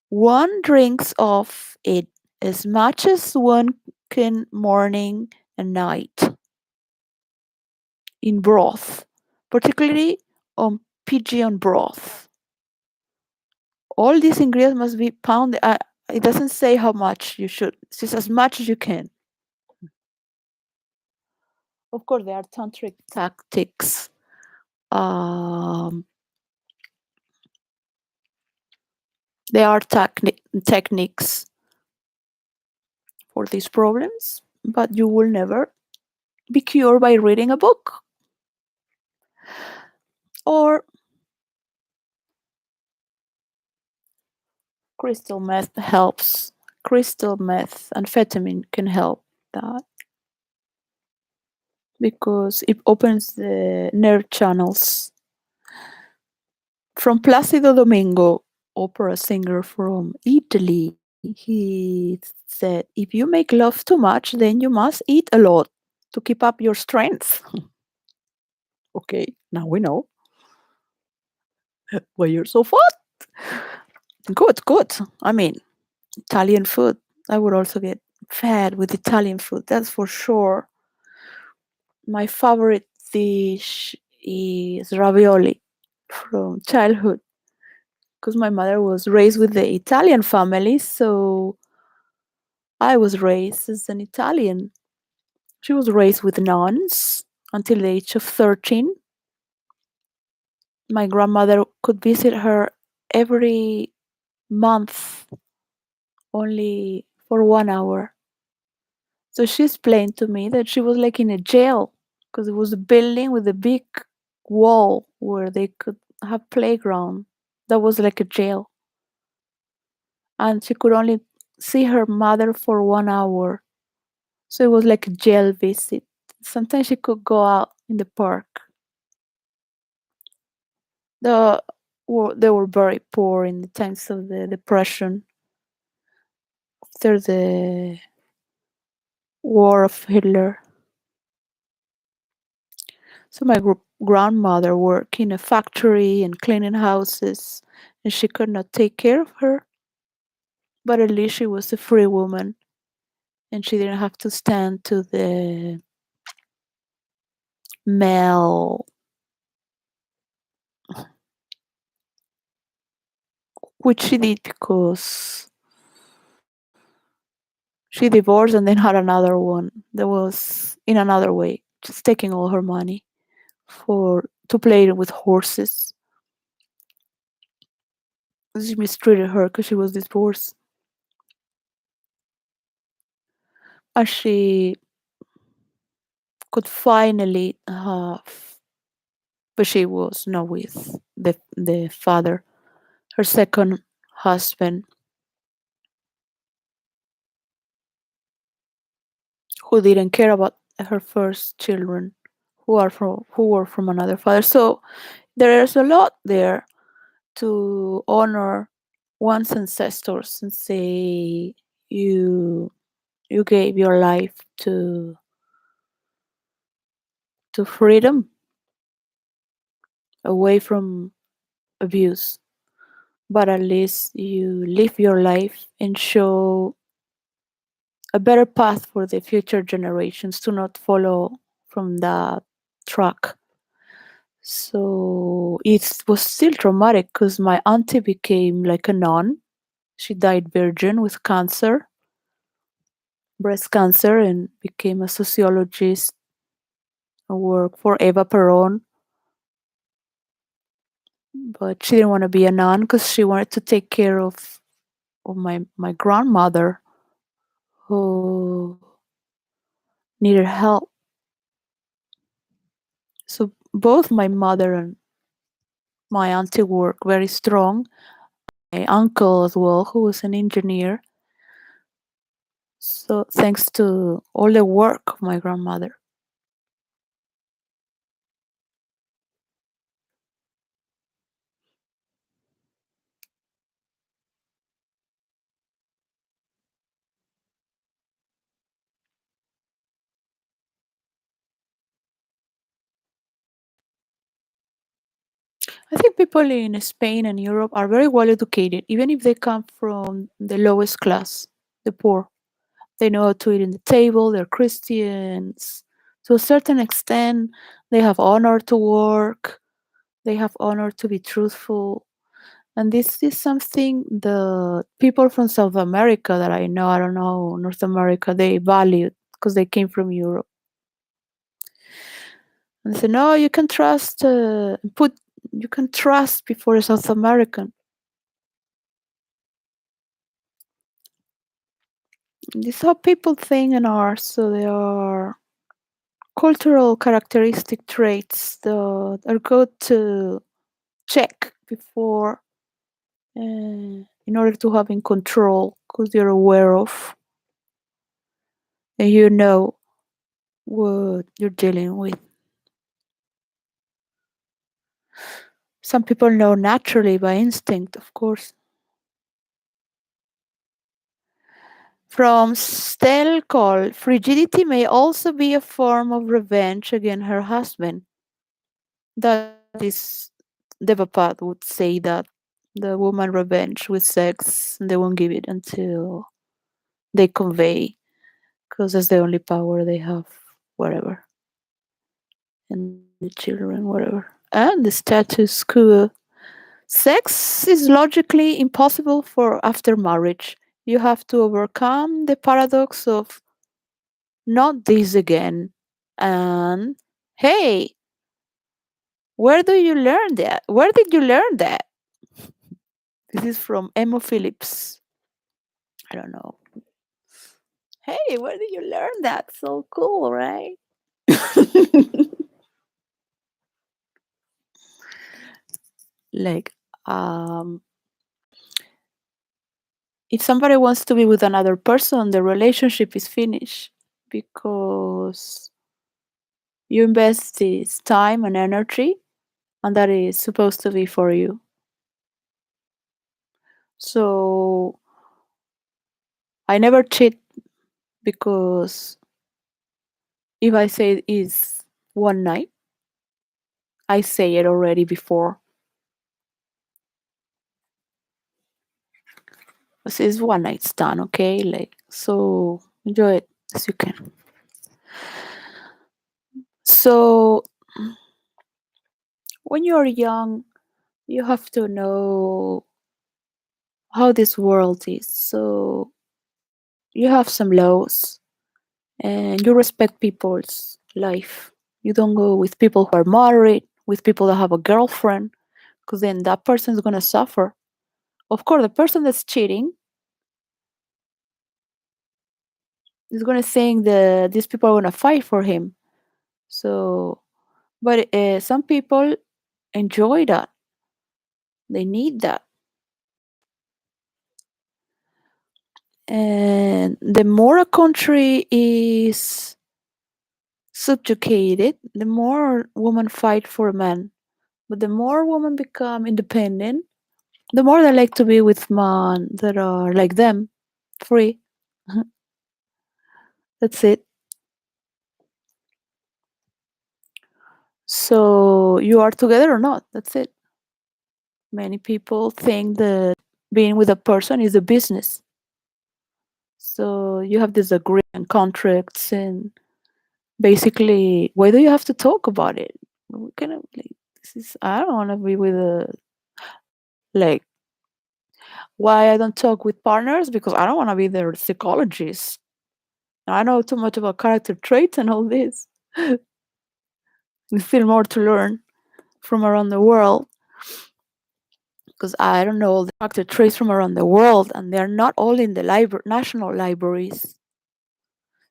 one drinks of it as much as one can morning and night in broth, particularly on pigeon broth. All these ingredients must be pounded. It doesn't say how much you should. It's just as much as you can. Of course, there are tantric tactics. There are techniques for these problems, but you will never be cured by reading a book. Or crystal meth helps. Crystal meth, amphetamine can help that because it opens the nerve channels. From Placido Domingo, opera singer from Italy, he said, if you make love too much, then you must eat a lot to keep up your strength. Okay, now we know why you're so fat. Good. I mean, Italian food. I would also get fat with Italian food, that's for sure. My favorite dish is ravioli from childhood because my mother was raised with the Italian family, so I was raised as an Italian. She was raised with nuns until the age of 13. My grandmother could visit her every month only for 1 hour. So she explained to me that she was like in a jail because it was a building with a big wall where they could have playground. That was like a jail. And she could only see her mother for 1 hour. So it was like a jail visit. Sometimes she could go out in the park. The, they were very poor in the times of the Depression after the war of Hitler. So my grandmother worked in a factory and cleaning houses, and she could not take care of her. But at least she was a free woman, and she didn't have to stand to the male, which she did because she divorced and then had another one that was in another way, just taking all her money for to play with horses. She mistreated her because she was divorced. And she could finally have, but she was not with the father, her second husband, who didn't care about her first children, who were from another father. So there's a lot there to honor one's ancestors and say you you gave your life to freedom away from abuse, but at least you live your life and show a better path for the future generations to not follow from that track. So it was still traumatic because my auntie became like a nun. She died virgin with cancer, breast cancer, and became a sociologist and worked for Eva Peron. But she didn't want to be a nun because she wanted to take care of my grandmother who needed help. So both my mother and my auntie were very strong. My uncle as well, who was an engineer. So thanks to all the work of my grandmother. I think people in Spain and Europe are very well educated, even if they come from the lowest class, the poor. They know how to eat in the table, they're Christians. To a certain extent, they have honor to work, they have honor to be truthful. And this is something the people from South America that I know, I don't know, North America, they value because they came from Europe. And they say, no, you can trust, you can trust before a South American. This is how people think and are. So they are cultural characteristic traits that are good to check before in order to have in control because you're aware of and you know what you're dealing with. Some people know naturally by instinct, of course. From Stel called, frigidity may also be a form of revenge against her husband. That is, Devapad would say that the woman revenge with sex, and they won't give it until they convey, because that's the only power they have, whatever. and the children, whatever. And the status quo. Sex is logically impossible for after marriage. You have to overcome the paradox of not this again. And hey, where do you learn that? Where did you learn that? This is from Emo Phillips. I don't know. Hey, where did you learn that? So cool, right? Like, um, if somebody wants to be with another person, the relationship is finished because you invest this time and energy, and that is supposed to be for you. So I never cheat because if I say it is one night, I say it already before. This is one night stand, okay? Like, so enjoy it as you can. So when you're young, you have to know how this world is. So you have some laws and you respect people's life. You don't go with people who are married, with people that have a girlfriend, because then that person's gonna suffer. Of course, the person that's cheating is gonna think that these people are gonna fight for him. So, but some people enjoy that. They need that. And the more a country is subjugated, the more women fight for men. But the more women become independent, the more they like to be with men that are like them, free. That's it. So you are together or not? That's it. Many people think that being with a person is a business. So you have this agreement, contracts, and basically, why do you have to talk about it? We kind of like this is. I don't want to be with a like. Why I don't talk with partners because I don't want to be their psychologist. I know too much about character traits and all this. There's still more to learn from around the world because I don't know all the character traits from around the world, and they're not all in the national libraries.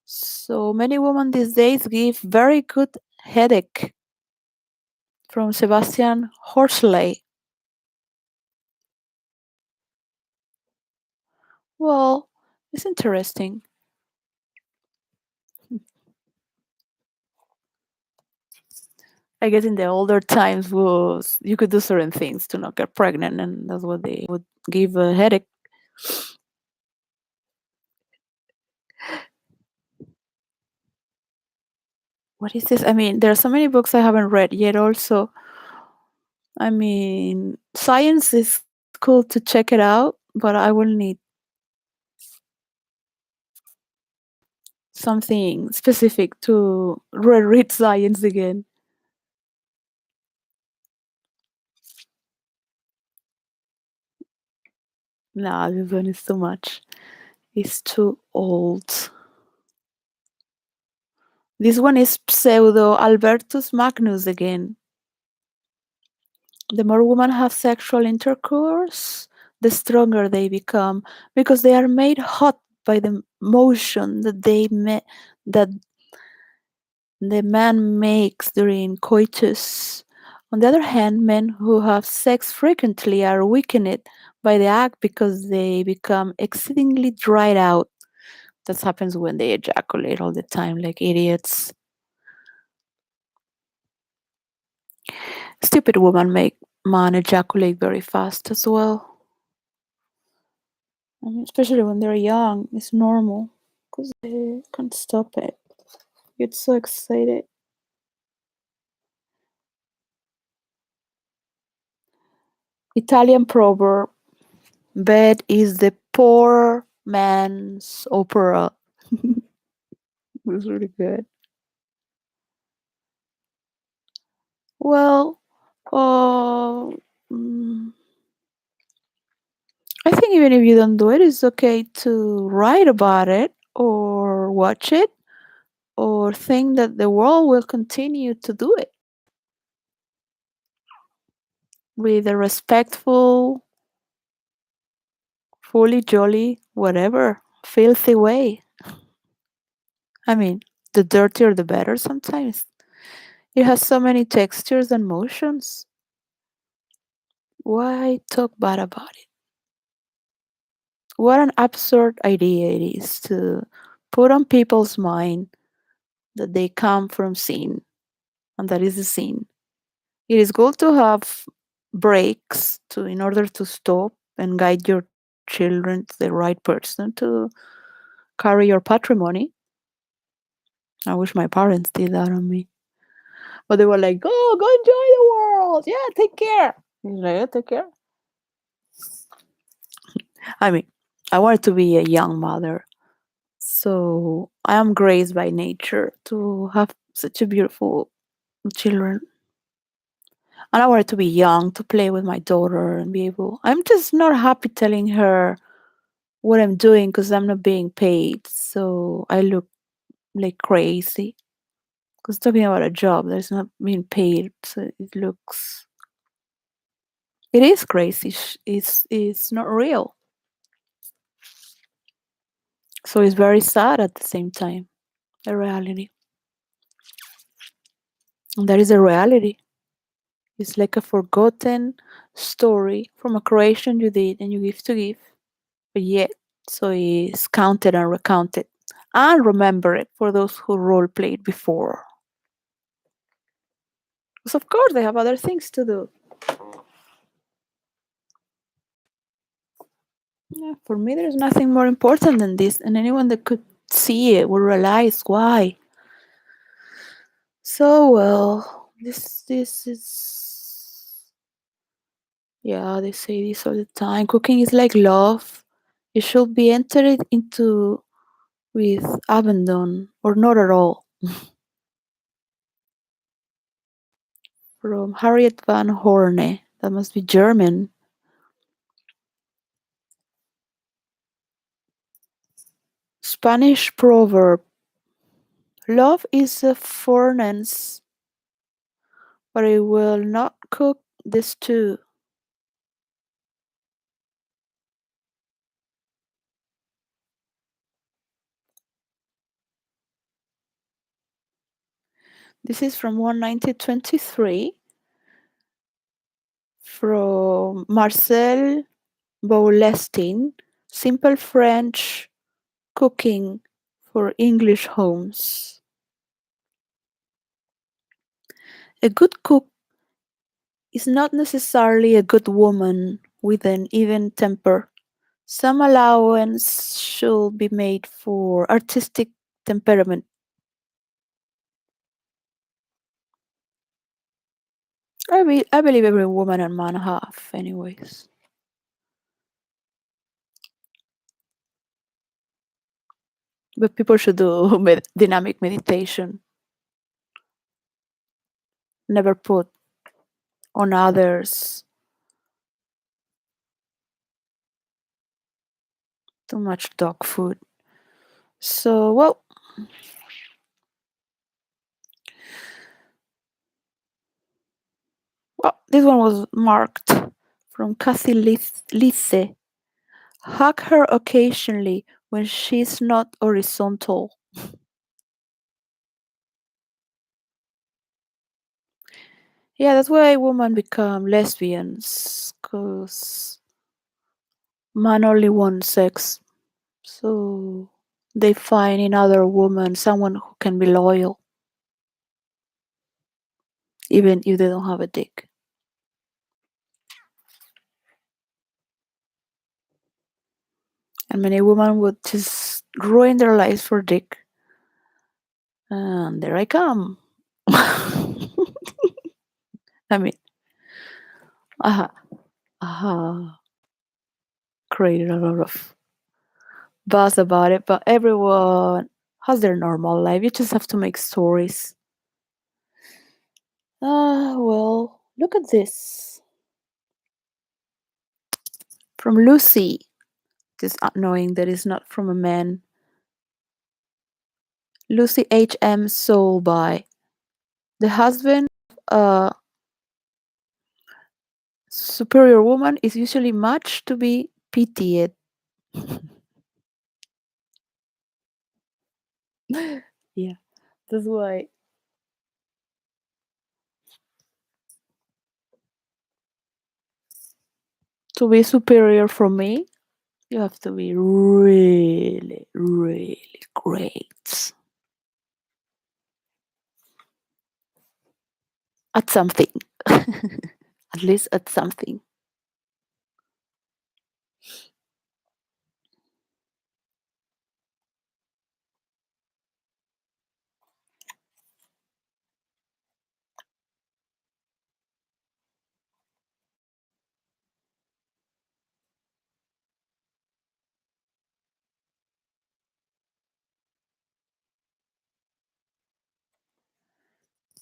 So many women these days give very good headache from Sebastian Horsley. Well, it's interesting. I guess in the older times was you could do certain things to not get pregnant, and that's what they would give a headache. What is this? I mean, there are so many books I haven't read yet. Also, I mean, science is cool to check it out, but I will need something specific to read science again. Nah, this one is too much. It's too old. This one is pseudo Albertus Magnus again. The more women have sexual intercourse, the stronger they become because they are made hot by the motion that the man makes during coitus. On the other hand, men who have sex frequently are weakened by the act because they become exceedingly dried out. That happens when they ejaculate all the time like idiots. Stupid women make man ejaculate very fast as well. I mean, especially when they're young, it's normal because they can't stop it. Get so excited. Italian proverb: bed is the poor man's opera. It was really good. Well, uh, mm, I think even if you don't do it, it's okay to write about it or watch it or think that the world will continue to do it with a respectful, fully jolly, whatever, filthy way. I mean, the dirtier the better sometimes. It has so many textures and motions. Why talk bad about it? What an absurd idea it is to put on people's mind that they come from sin, and that is the sin. It is good to have breaks to in order to stop and guide your children to the right person to carry your patrimony. I wish my parents did that on me. But they were like, go enjoy the world. Yeah, take care. Yeah, take care. I mean, I wanted to be a young mother. So I am graced by nature to have such a beautiful children. And I wanted to be young to play with my daughter and be able. I'm just not happy telling her what I'm doing because I'm not being paid. So I look like crazy. Because talking about a job that's not being paid, so it looks. It is crazy. It's not real. So it's very sad at the same time. A reality. And that is a reality. It's like a forgotten story from a creation you did and you give to give. But yet, so it's counted and recounted. And remember it for those who role played before. Because of course they have other things to do. Yeah, for me there's nothing more important than this, and anyone that could see it will realize why. So well, this is yeah, they say this all the time. Cooking is like love. It should be entered into with abandon or not at all. From Harriet van Horne. That must be German. Spanish proverb. Love is a furnace, but it will not cook the stew. This is from 1923 from Marcel Boulestin. Simple French cooking for English homes. A good cook is not necessarily a good woman with an even temper. Some allowance should be made for artistic temperament. I believe every woman and man have, anyways. But people should do dynamic meditation. Never put on others too much dog food. So, this one was marked from Kathy Lise. Hug her occasionally when she's not horizontal. Yeah, that's why women become lesbians, because man only wants sex. So they find in other women someone who can be loyal, even if they don't have a dick. And many women would just ruin their lives for dick. And there I come. I mean, aha, aha, created a lot of buzz about it, but everyone has their normal life. You just have to make stories. Ah, well, Look at this. From Lucy. This knowing that is not from a man. Lucy H.M. Soulby. The husband of a superior woman is usually much to be pitied. Yeah, that's why. To be superior from me, you have to be really, really great at something. At least at something.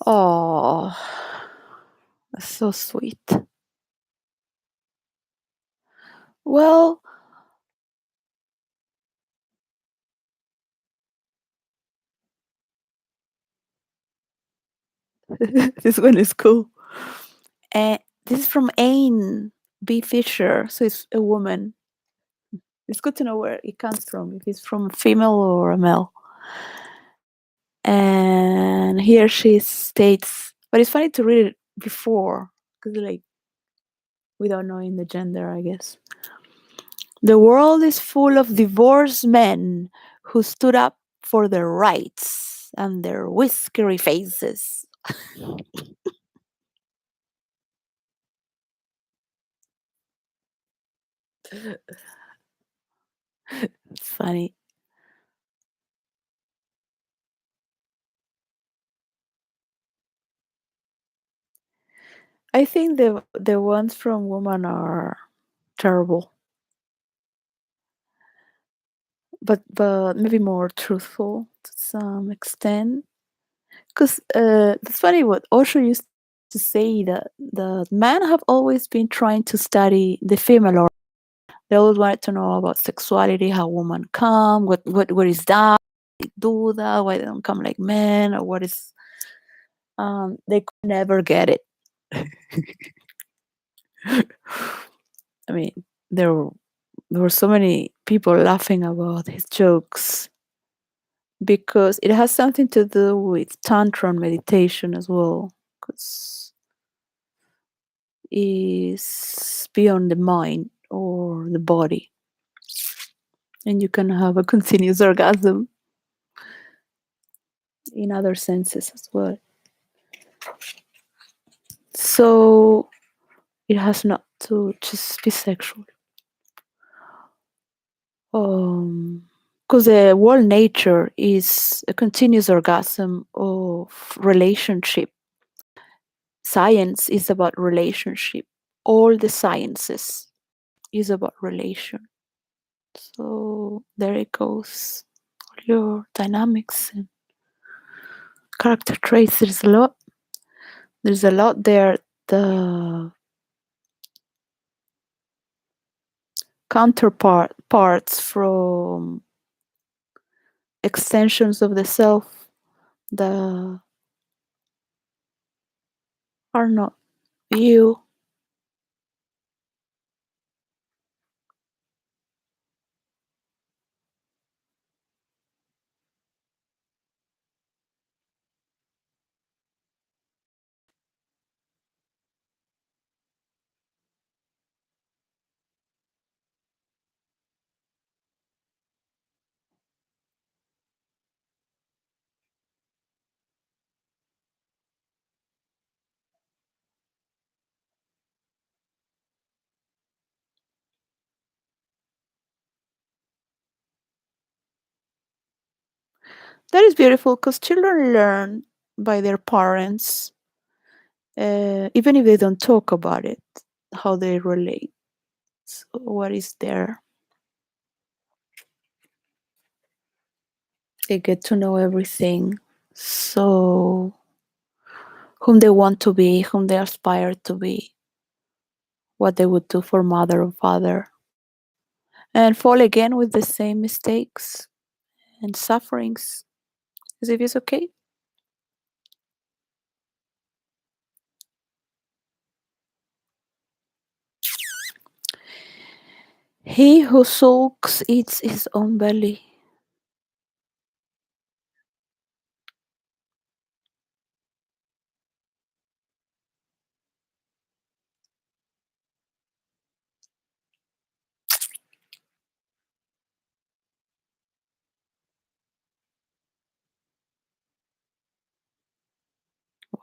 Oh, that's so sweet. Well, this one is cool. This is from Ain B. Fisher, so it's a woman. It's good to know where it comes from, if it's from a female or a male. And here she states, but it's funny to read it before, because like without knowing the gender, I guess. The world is full of divorced men who stood up for their rights and their whiskery faces. It's funny. I think the ones from women are terrible, but maybe more truthful to some extent. Because it's funny what Osho used to say, that the men have always been trying to study the female, or they always wanted to know about sexuality, how women come, what is that, they do that, why they don't come like men, or what is. They could never get it. I mean, there were so many people laughing about his jokes because it has something to do with tantra and meditation as well. Because is beyond the mind or the body, and you can have a continuous orgasm in other senses as well. So it has not to just be sexual. Because the whole nature is a continuous orgasm of relationship. Science is about relationship. All the sciences is about relation. So there it goes. All your dynamics and character traits. There's a lot. There's a lot there. The counterpart parts from extensions of the self that are not you. That is beautiful because children learn by their parents, even if they don't talk about it, how they relate. So what is there? They get to know everything. So whom they want to be, whom they aspire to be, what they would do for mother or father, and fall again with the same mistakes and sufferings as if it's okay. He who sulks eats his own belly.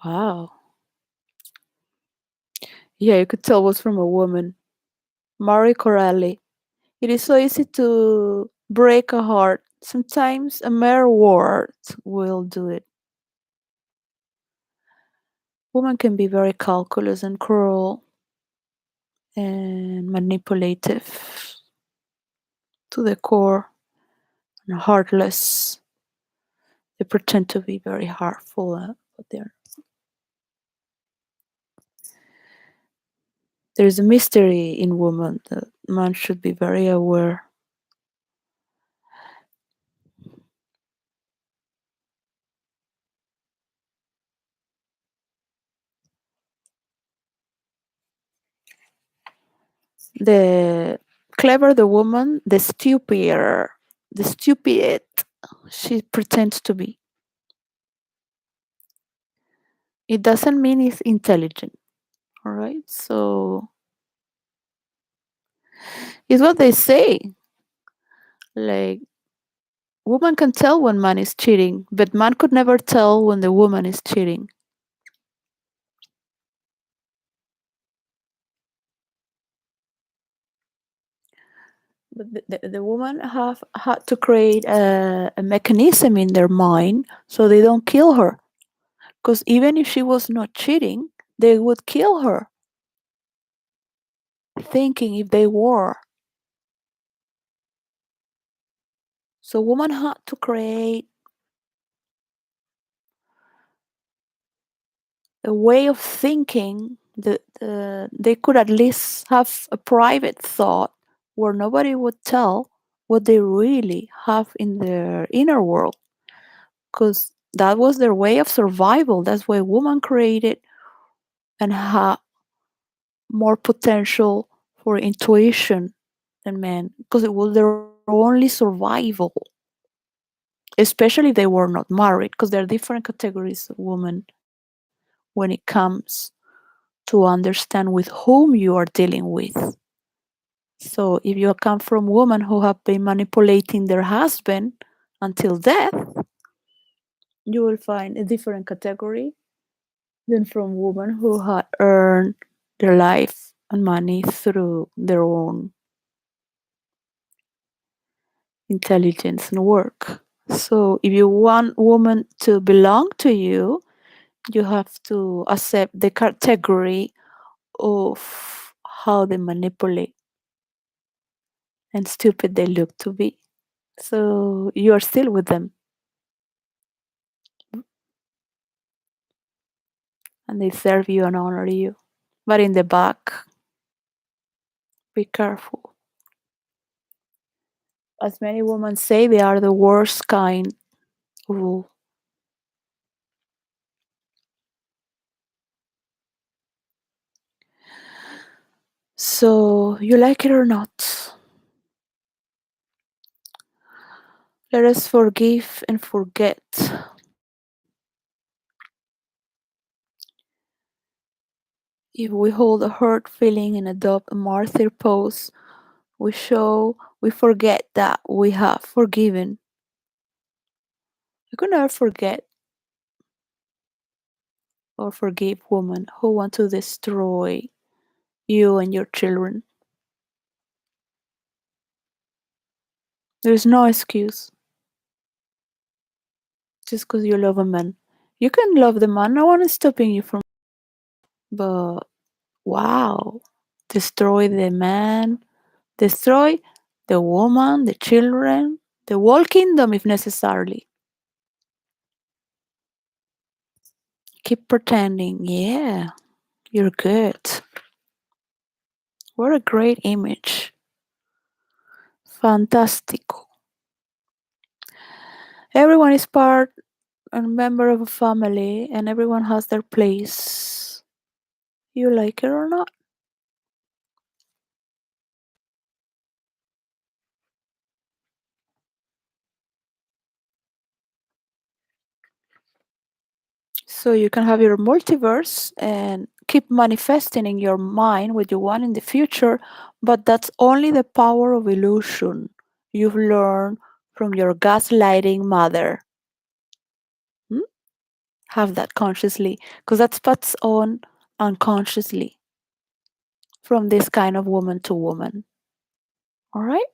Wow. Yeah, you could tell it was from a woman. Marie Corelli. It is so easy to break a heart. Sometimes a mere word will do it. Women can be very calculous and cruel and manipulative to the core and heartless. They pretend to be very heartful, but there's a mystery in women that man should be very aware. The clever the woman, the stupid she pretends to be. It doesn't mean it's intelligent, all right? So it's what they say. Like, woman can tell when man is cheating, but man could never tell when the woman is cheating. But the woman have had to create a mechanism in their mind so they don't kill her. Because even if she was not cheating, they would kill her, thinking if they were. So woman had to create a way of thinking that they could at least have a private thought where nobody would tell what they really have in their inner world, because that was their way of survival. That's why women created and had more potential for intuition than men, because it was their only survival, especially if they were not married, because there are different categories of women when it comes to understand with whom you are dealing with. So if you come from women who have been manipulating their husband until death, you will find a different category than from women who had earned their life and money through their own intelligence and work. So if you want women to belong to you, you have to accept the category of how they manipulate and stupid they look to be. So you are still with them and they serve you and honor you. But in the back, be careful. As many women say, they are the worst kind of all. So you like it or not, let us forgive and forget. If we hold a hurt feeling and adopt a martyr pose, we forget that we have forgiven. You can never forget or forgive women who want to destroy you and your children. There's no excuse just because you love a man. You can love the man, no one is stopping you from, but wow, destroy the man, destroy the woman, the children, the whole kingdom if necessarily. Keep pretending. Yeah, you're good. What a great image. Fantastico. Everyone is part and member of a family, and everyone has their place. You like it or not? So you can have your multiverse and keep manifesting in your mind what you want in the future, but that's only the power of illusion you've learned from your gaslighting mother. Hmm? Have that consciously, because that's passed on unconsciously from this kind of woman to woman. All right?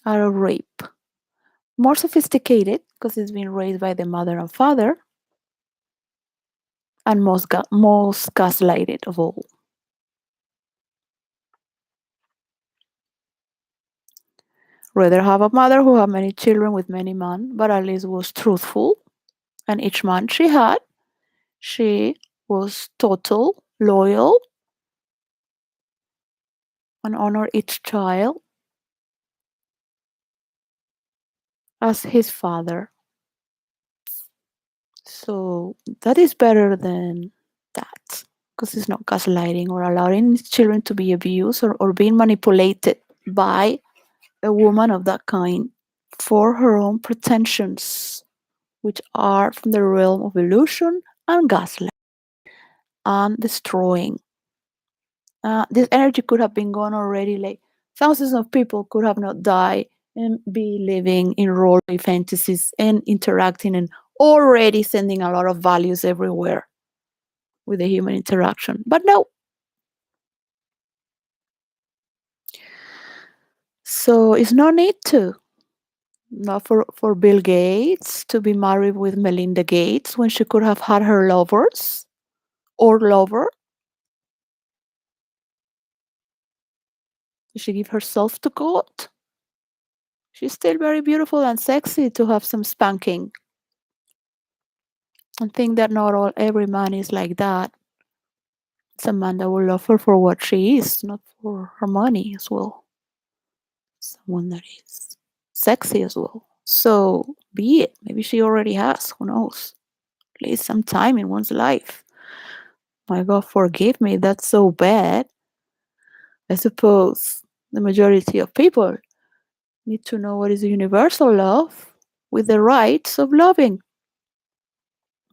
Out of rape. More sophisticated, because it's been raised by the mother and father, and most gaslighted of all. Rather have a mother who had many children with many men, but at least was truthful, and each man she was total, loyal, and honor each child as his father. So that is better than that, because it's not gaslighting or allowing children to be abused or being manipulated by a woman of that kind for her own pretensions, which are from the realm of illusion and gaslight and destroying. This energy could have been gone already. Like thousands of people could have not died and be living in role-play fantasies and interacting and already sending a lot of values everywhere with the human interaction. But no. So it's no need to. Not for Bill Gates to be married with Melinda Gates when she could have had her lovers or lover. She give herself to God. She's still very beautiful and sexy to have some spanking. And think that not every man is like that. It's a man that will love her for what she is, not for her money as well. Someone that is sexy as well. So be it. Maybe she already has. Who knows? At least some time in one's life. My God, forgive me. That's so bad. I suppose the majority of people need to know what is universal love with the rights of loving,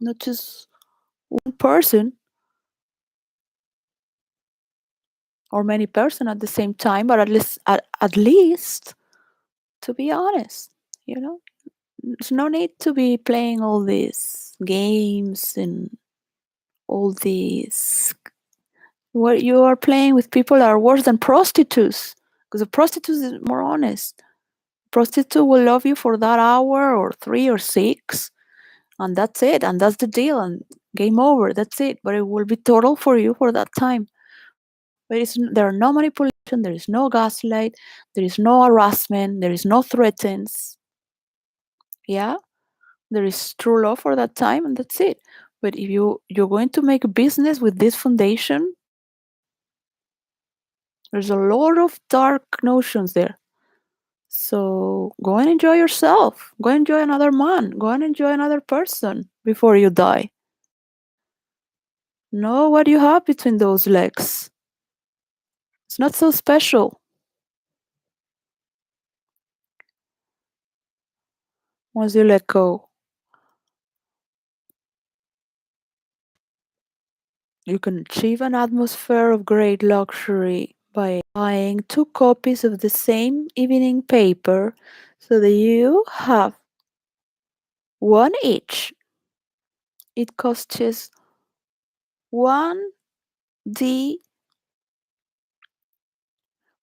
not just one person or many person at the same time, but at least to be honest, you know, there's no need to be playing all these games and all these where you are playing with people that are worse than prostitutes, because a prostitute is more honest. Prostitute will love you for that hour or 3 or 6, and that's it, and that's the deal, and game over, that's it. But it will be total for you for that time. There are no manipulation, there is no gaslight, there is no harassment, there is no threats. Yeah, there is true love for that time, and that's it. But if you're going to make a business with this foundation, there's a lot of dark notions there. So go and enjoy yourself. Go enjoy another man. Go and enjoy another person before you die. Know what you have between those legs. It's not so special. Once you let go, you can achieve an atmosphere of great luxury by buying 2 copies of the same evening paper so that you have one each. It costs just 1D,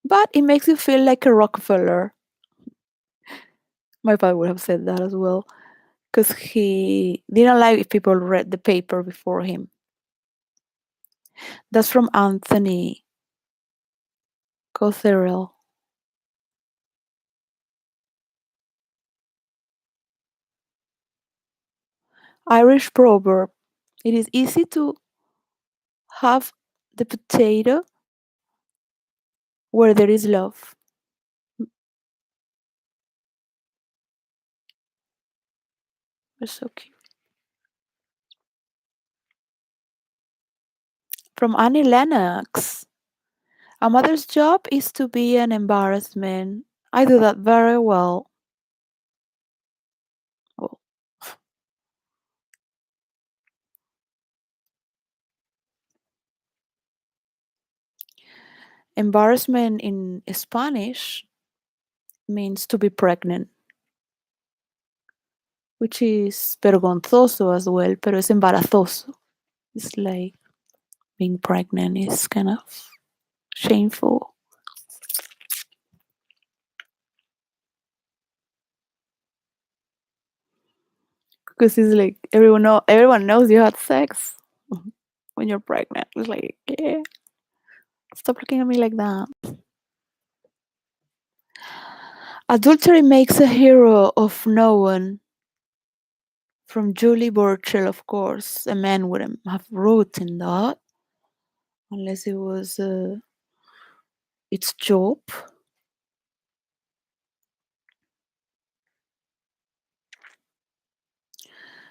but it makes you feel like a Rockefeller. My father would have said that as well, because he didn't like if people read the paper before him. That's from Anthony Cotherell. Irish proverb. It is easy to have the potato where there is love. It's so cute. From Annie Lennox. A mother's job is to be an embarrassment. I do that very well. Well, embarrassment in Spanish means to be pregnant, which is vergonzoso as well, pero es embarazoso. It's like being pregnant is kind of shameful. Because it's like everyone knows you had sex when you're pregnant. It's like, yeah, stop looking at me like that. Adultery makes a hero of no one. From Julie Burchill, of course. A man wouldn't have written that unless it was its job.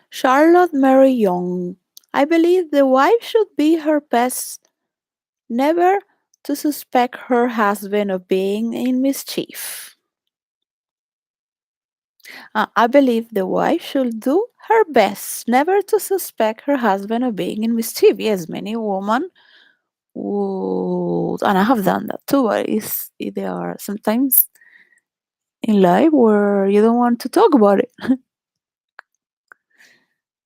Charlotte Mary Young. I believe the wife should be her best, never to suspect her husband of being in mischief. I believe the wife should do her best, never to suspect her husband of being in mischief. Yes, many women would, and I have done that too, but there are sometimes in life where you don't want to talk about it.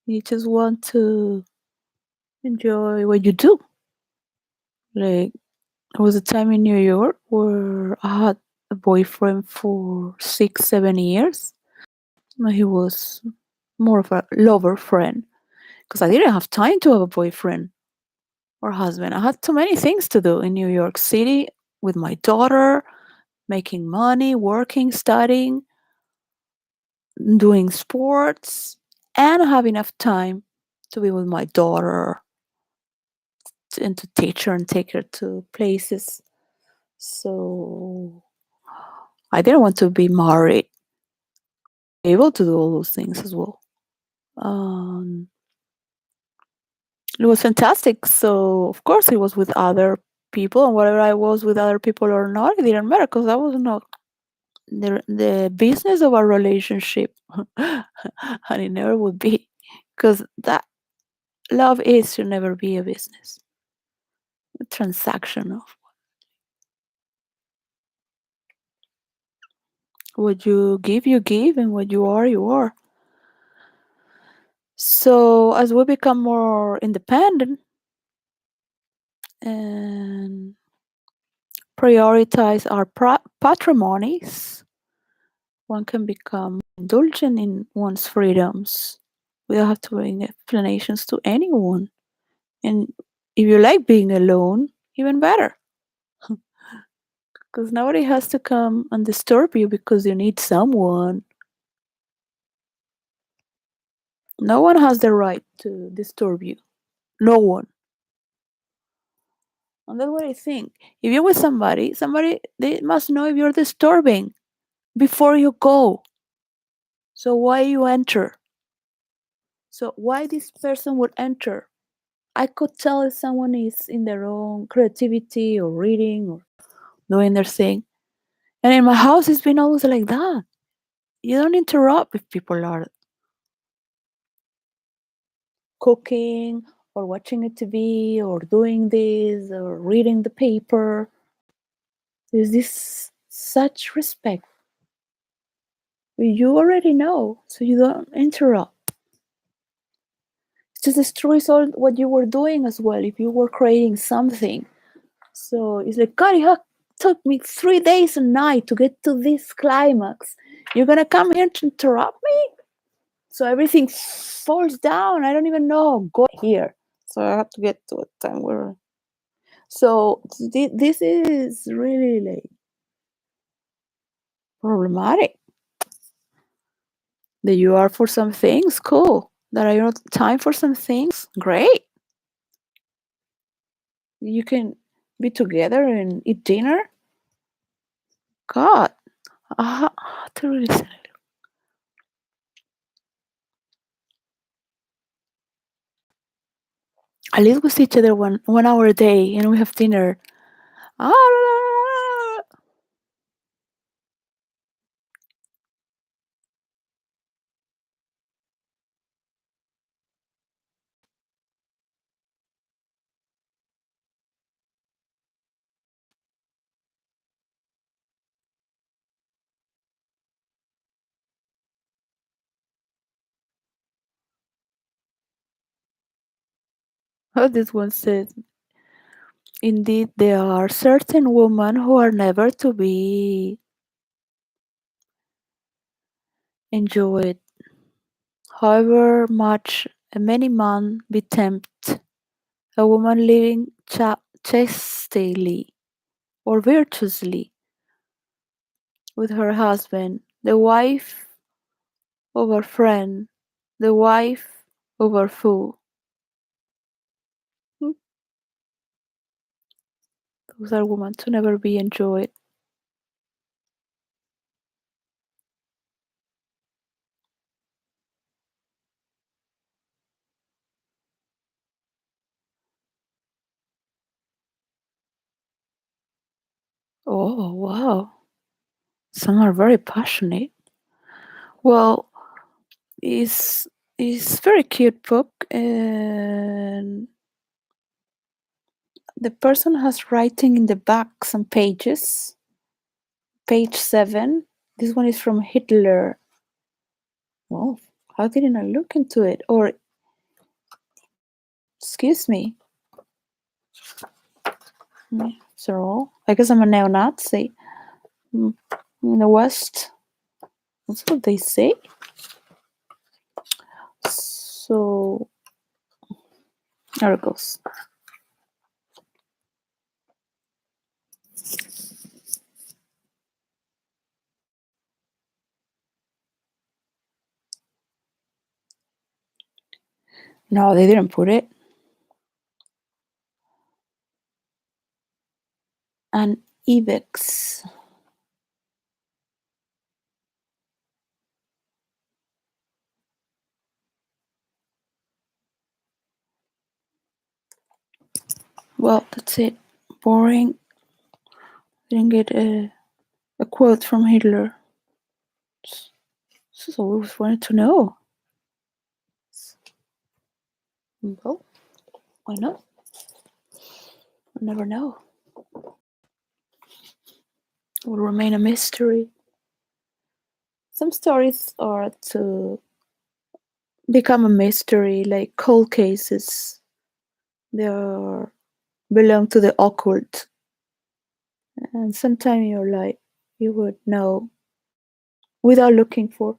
You just want to enjoy what you do. Like, there was a time in New York where I had a boyfriend for 6, 7 years. He was more of a lover friend because I didn't have time to have a boyfriend or husband. I had too many things to do in New York City with my daughter, making money, working, studying, doing sports, and have enough time to be with my daughter and to teach her and take her to places. So I didn't want to be married, able to do all those things as well. Um, it was fantastic. So of course it was with other people, and whether I was with other people or not, it didn't matter because that was not the business of our relationship, and it never would be, because that love is should never be a business, a transaction of what you give, and what you are, you are. So as we become more independent and prioritize our patrimonies, one can become indulgent in one's freedoms without have to bring explanations to anyone. And if you like being alone, even better, because nobody has to come and disturb you because you need someone. No one has the right to disturb you. No one. And that's what I think. If you're with somebody they must know if you're disturbing before you go. So why you enter? So why this person would enter? I could tell if someone is in their own creativity or reading or doing their thing. And in my house it's been always like that. You don't interrupt if people are cooking or watching a TV or doing this or reading the paper. There's this such respect. You already know, so you don't interrupt. It just destroys all what you were doing as well if you were creating something. So it's like, God, it took me 3 days and night to get to this climax. You're gonna come here to interrupt me? So everything falls down. I don't even know how go here. So I have to get to a time where. So this is really like problematic. That you are for some things, cool. that are not time for some things, great. You can be together and eat dinner. God, to really say it. At least we see each other 1 hour a day and we have dinner. Ah, how this one says, indeed, there are certain women who are never to be enjoyed, however much many men be tempted. A woman living chastely or virtuously with her husband, the wife of her friend, the wife of her fool. Hmm, those are women to never be enjoyed. Oh, wow. Some are very passionate. Well, it's very cute book, and the person has writing in the back some pages. Page 7. This one is from Hitler. Oh, how didn't I look into it? Or, excuse me. So, I guess I'm a neo-Nazi. In the West. That's what they say. So, there it goes. No, they didn't put it. And Ibex. Well, that's it. Boring. Didn't get a quote from Hitler. So I always wanted to know. Well, why not? I never know. It will remain a mystery. Some stories are to become a mystery, like cold cases. They are belong to the occult, and sometimes you're like you would know without looking for.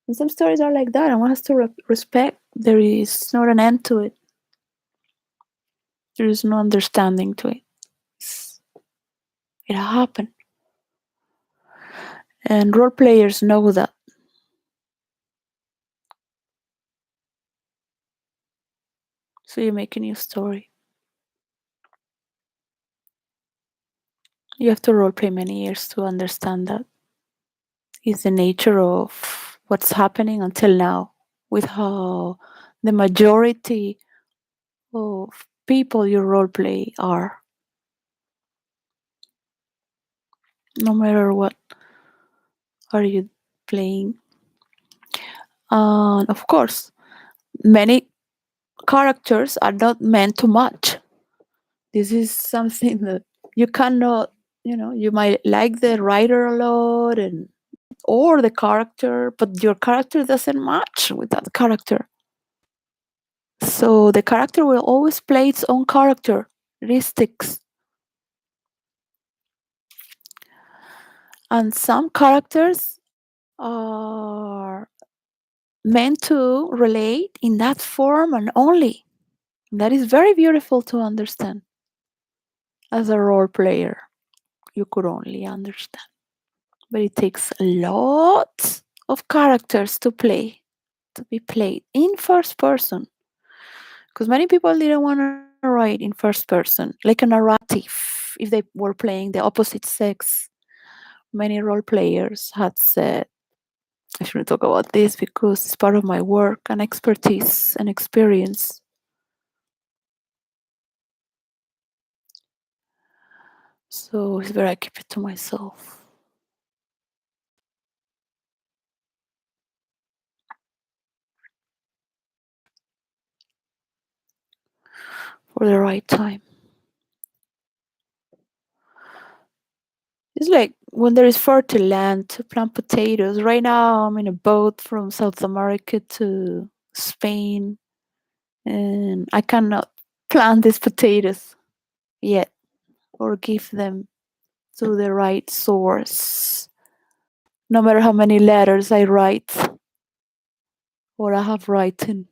And some stories are like that, and one has to respect. There is not an end to it. There is no understanding to it. It happened, and role players know that. So you make a new story. You have to role play many years to understand that. Is the nature of what's happening until now, with how the majority of people you role play are. No matter what are you playing. And of course, many characters are not meant to match. This is something that you cannot, you might like the writer a lot and or the character, but your character doesn't match with that character. So the character will always play its own characteristics. And some characters are meant to relate in that form and only. That is very beautiful to understand. As a role player, you could only understand. But it takes a lot of characters to play. to be played in first person. Because many people didn't want to write in first person, like a narrative. If they were playing the opposite sex, many role players had said, I shouldn't talk about this because it's part of my work and expertise and experience. So it's better I keep it to myself. For the right time. It's like when there is fertile land to plant potatoes. Right now, I'm in a boat from South America to Spain, and I cannot plant these potatoes yet or give them to the right source. No matter how many letters I write or I have written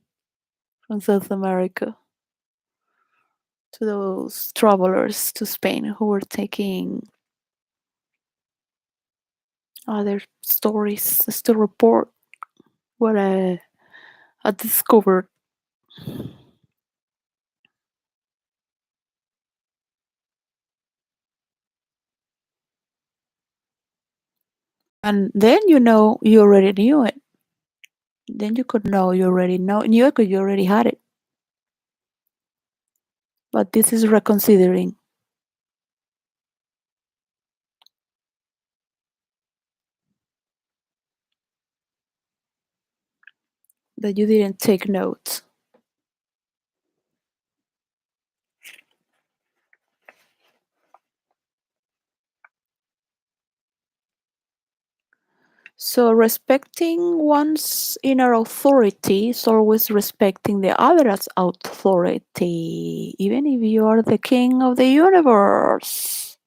from South America to those travelers to Spain who were taking other stories just to report what I discovered. And then you already knew it. Then you could know you already knew it because you already had it. But this is reconsidering that you didn't take notes. So respecting one's inner authority is always respecting the other's authority, even if you are the king of the universe.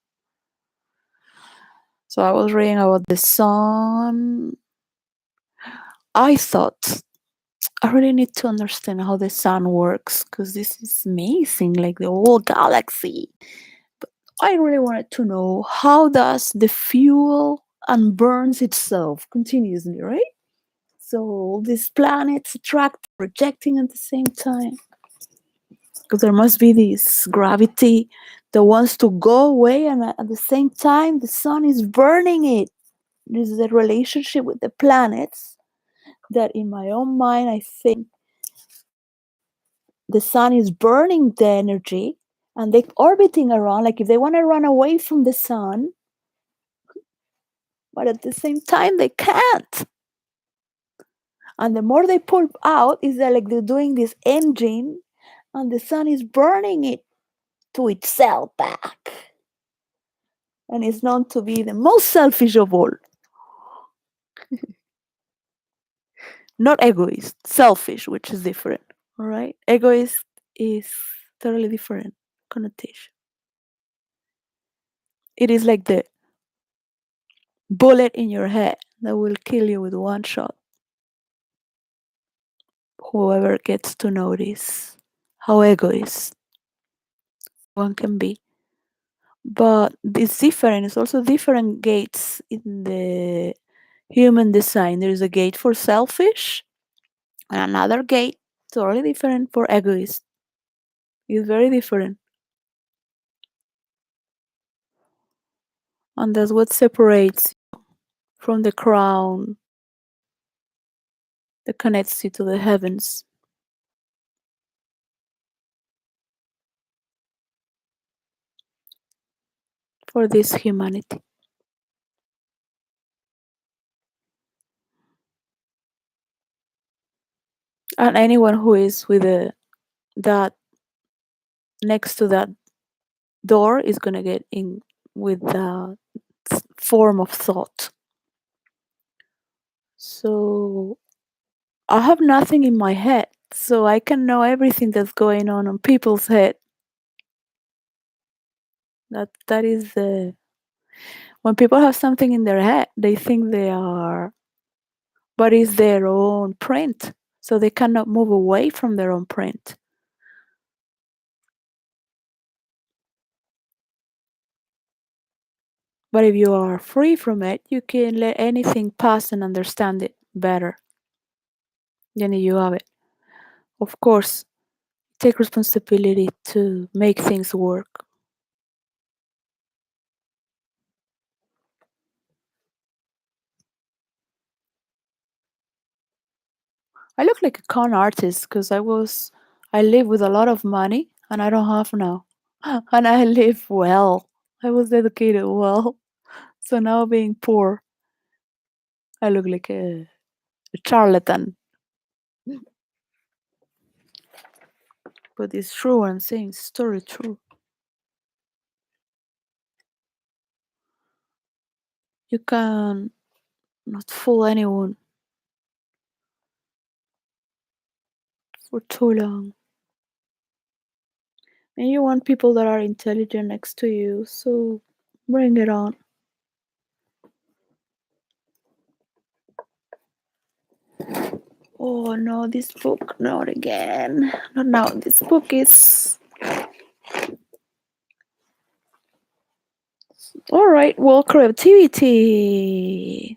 So I was reading about the sun. I thought I really need to understand how the sun works because this is amazing, like the whole galaxy. But I really wanted to know how does the fuel and burns itself continuously, right? So these planets attract, projecting at the same time. Because there must be this gravity that wants to go away, and at the same time, the sun is burning it. This is a relationship with the planets that, in my own mind, I think the sun is burning the energy and they're orbiting around. Like if they want to run away from the sun, but at the same time, they can't. And the more they pull out, is that like they're doing this engine and the sun is burning it to itself back. And it's known to be the most selfish of all. Not egoist, selfish, which is different. All right? Egoist is totally different connotation. It is like the bullet in your head that will kill you with one shot. Whoever gets to notice how egoist one can be. But it's different. It's also different gates in the human design. There's a gate for selfish and another gate totally different for egoist. It's very different. And that's what separates you from the crown that connects you to the heavens. For this humanity. And anyone who is with that next to that door is gonna get in with the form of thought. So I have nothing in my head, so I can know everything that's going on people's head. That is the when people have something in their head, they think they are, but it's their own print, so they cannot move away from their own print. But if you are free from it, you can let anything pass and understand it better. then you have it. Of course, take responsibility to make things work. I look like a con artist because I live with a lot of money and I don't have now. And I live well. I was educated well. So now being poor, I look like a charlatan. But it's true, I'm saying story true. You can not fool anyone for too long. And you want people that are intelligent next to you, so bring it on. Oh no, this book, not again. Not now. This book is. Alright, well, creativity.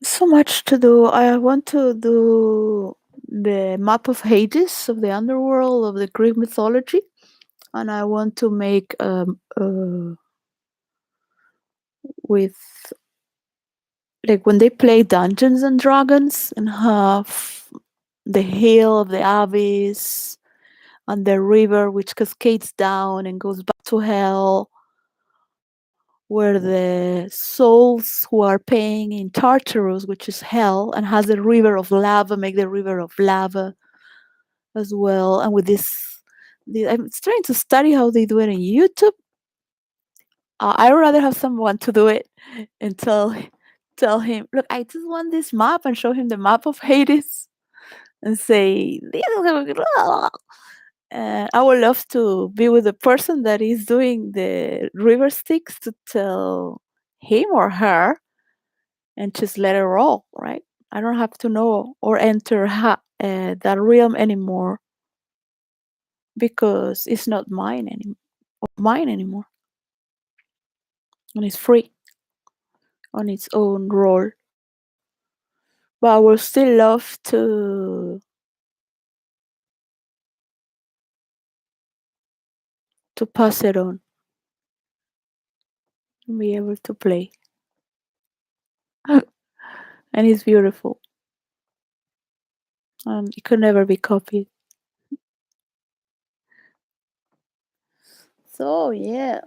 So much to do. I want to do the map of Hades, of the underworld, of the Greek mythology. And I want to make with like when they play Dungeons and Dragons and have the hill of the abyss and the river which cascades down and goes back to hell, where the souls who are paying in Tartarus, which is hell, and has a river of lava, make the river of lava as well. And with this, I'm trying to study how they do it on YouTube. I would rather have someone to do it and tell him, look, I just want this map, and show him the map of Hades and say, this is gonna be blah. I would love to be with the person that is doing the river sticks to tell him or her and just let it roll, right? I don't have to know or enter that realm anymore because it's not mine anymore, and it's free on its own role. But I would still love to pass it on and be able to play. And it's beautiful and it could never be copied. So yeah,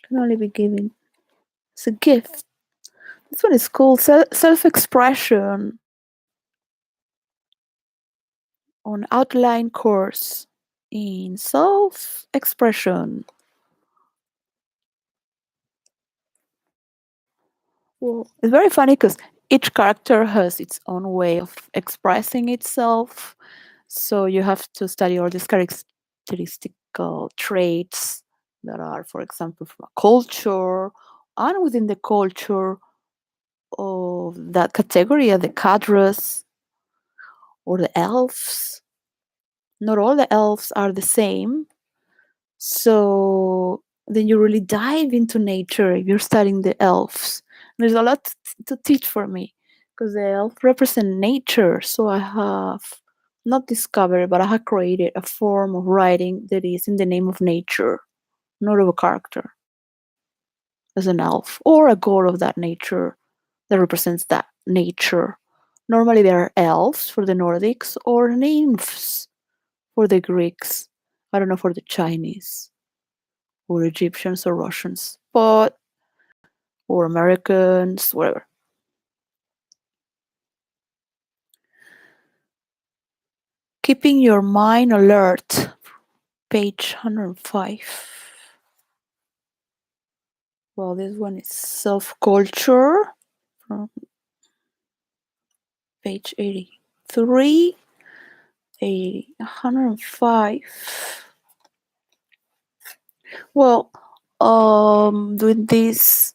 can only be given. It's a gift. This one is called self-expression on outline course in self-expression. Well, it's very funny because each character has its own way of expressing itself. So you have to study all these characteristical traits that are, for example, from a culture, and within the culture of that category are the cadres or the elves. Not all the elves are the same. So then you really dive into nature if you're studying the elves. There's a lot to teach for me because the elves represent nature. So I have not discovered, but I have created a form of writing that is in the name of nature, not of a character as an elf or a god of that nature that represents that nature. Normally, there are elves for the Nordics or nymphs for the Greeks. I don't know for the Chinese or Egyptians or Russians, but or Americans, whatever. Keeping your mind alert, page 105. Well, this one is self-culture from page 83, 105. Well, doing this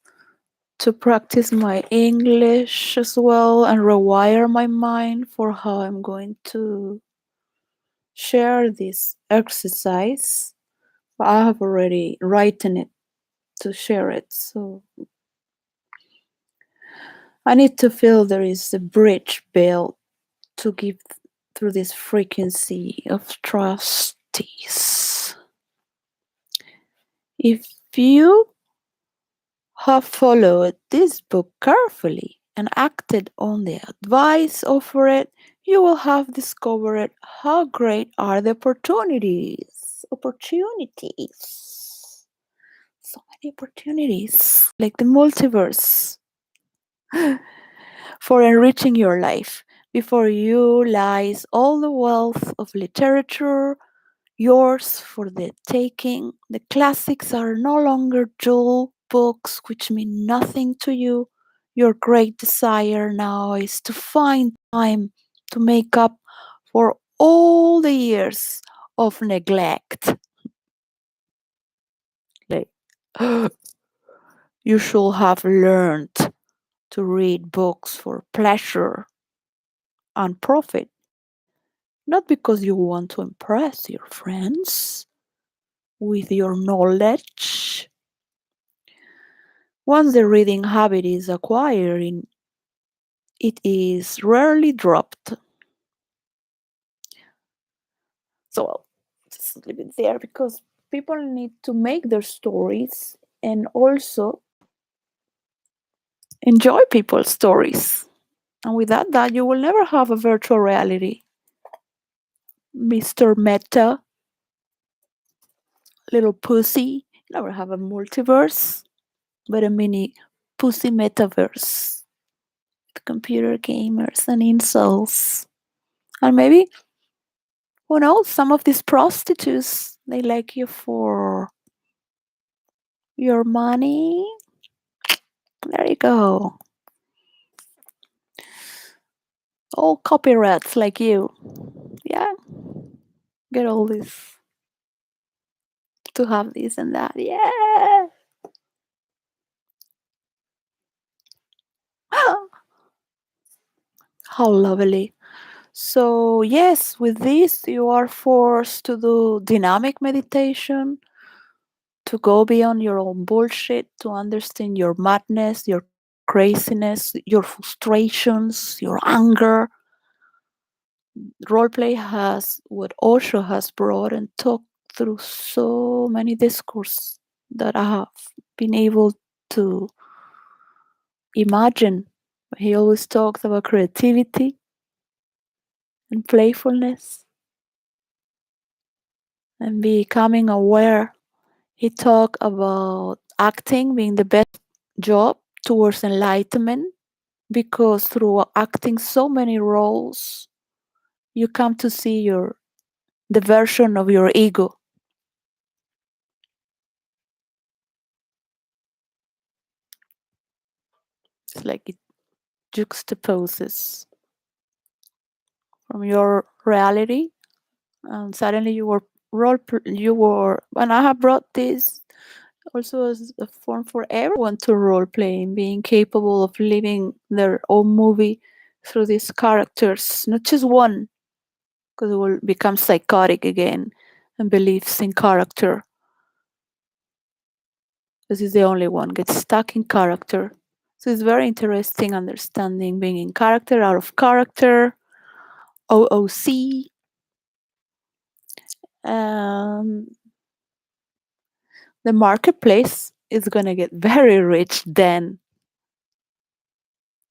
to practice my English as well and rewire my mind for how I'm going to share this exercise. But I have already written it to share it. So I need to feel there is a bridge built to give through this frequency of trustees. If you have followed this book carefully and acted on the advice offered, you will have discovered how great are the opportunities. Opportunities. So many opportunities, like the multiverse, for enriching your life. Before you lies all the wealth of literature, yours for the taking. The classics are no longer dull books which mean nothing to you. Your great desire now is to find time to make up for all the years of neglect. Like, you should have learned to read books for pleasure and profit, not because you want to impress your friends with your knowledge. Once the reading habit is acquired, it is rarely dropped. So I'll just leave it there because people need to make their stories and also enjoy people's stories. And without that, you will never have a virtual reality. Mr. Meta, little pussy, never have a multiverse, but a mini pussy metaverse. Computer gamers and incels. And maybe, who knows, some of these prostitutes, they like you for your money. There you go. All copyrights like you. Yeah. Get all this to have this and that. Yeah. How lovely. So, yes, with this, you are forced to do dynamic meditation, to go beyond your own bullshit, to understand your madness, your craziness, your frustrations, your anger. Roleplay has what Osho has brought and talked through so many discourses that I have been able to imagine. He always talks about creativity and playfulness and becoming aware. He talked about acting being the best job towards enlightenment because through acting so many roles, you come to see the version of your ego. It's like it juxtaposes from your reality, and suddenly you were. And I have brought this also as a form for everyone to role play, being capable of living their own movie through these characters, not just one, because it will become psychotic again and believes in character. This is the only one gets stuck in character. So it's very interesting understanding being in character, out of character, OOC. Um, the marketplace is gonna get very rich then.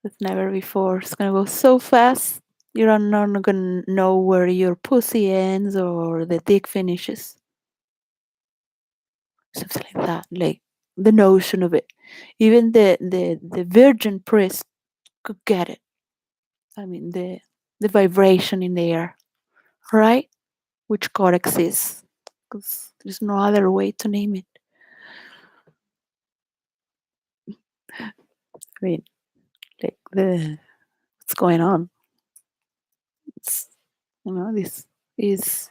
As never before. It's gonna go so fast. You're not gonna know where your pussy ends or the dick finishes. Something like that. Like the notion of it. Even the virgin priest could get it. I mean the vibration in the air, right? Which coexist. Because there's no other way to name it. I mean, like what's going on? It's, this is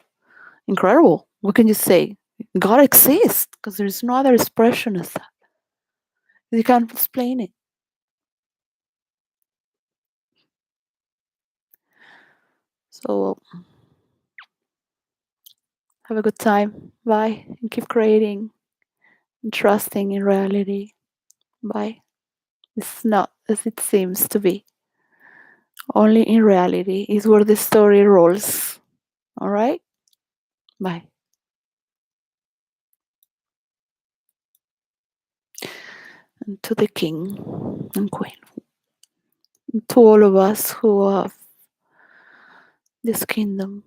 incredible. What can you say? God exists because there's no other expression as that. You can't explain it. So have a good time. Bye and keep creating. and trusting in reality. Bye. It's not as it seems to be. Only in reality is where the story rolls. All right? Bye. And to the king and queen, and to all of us who have this kingdom,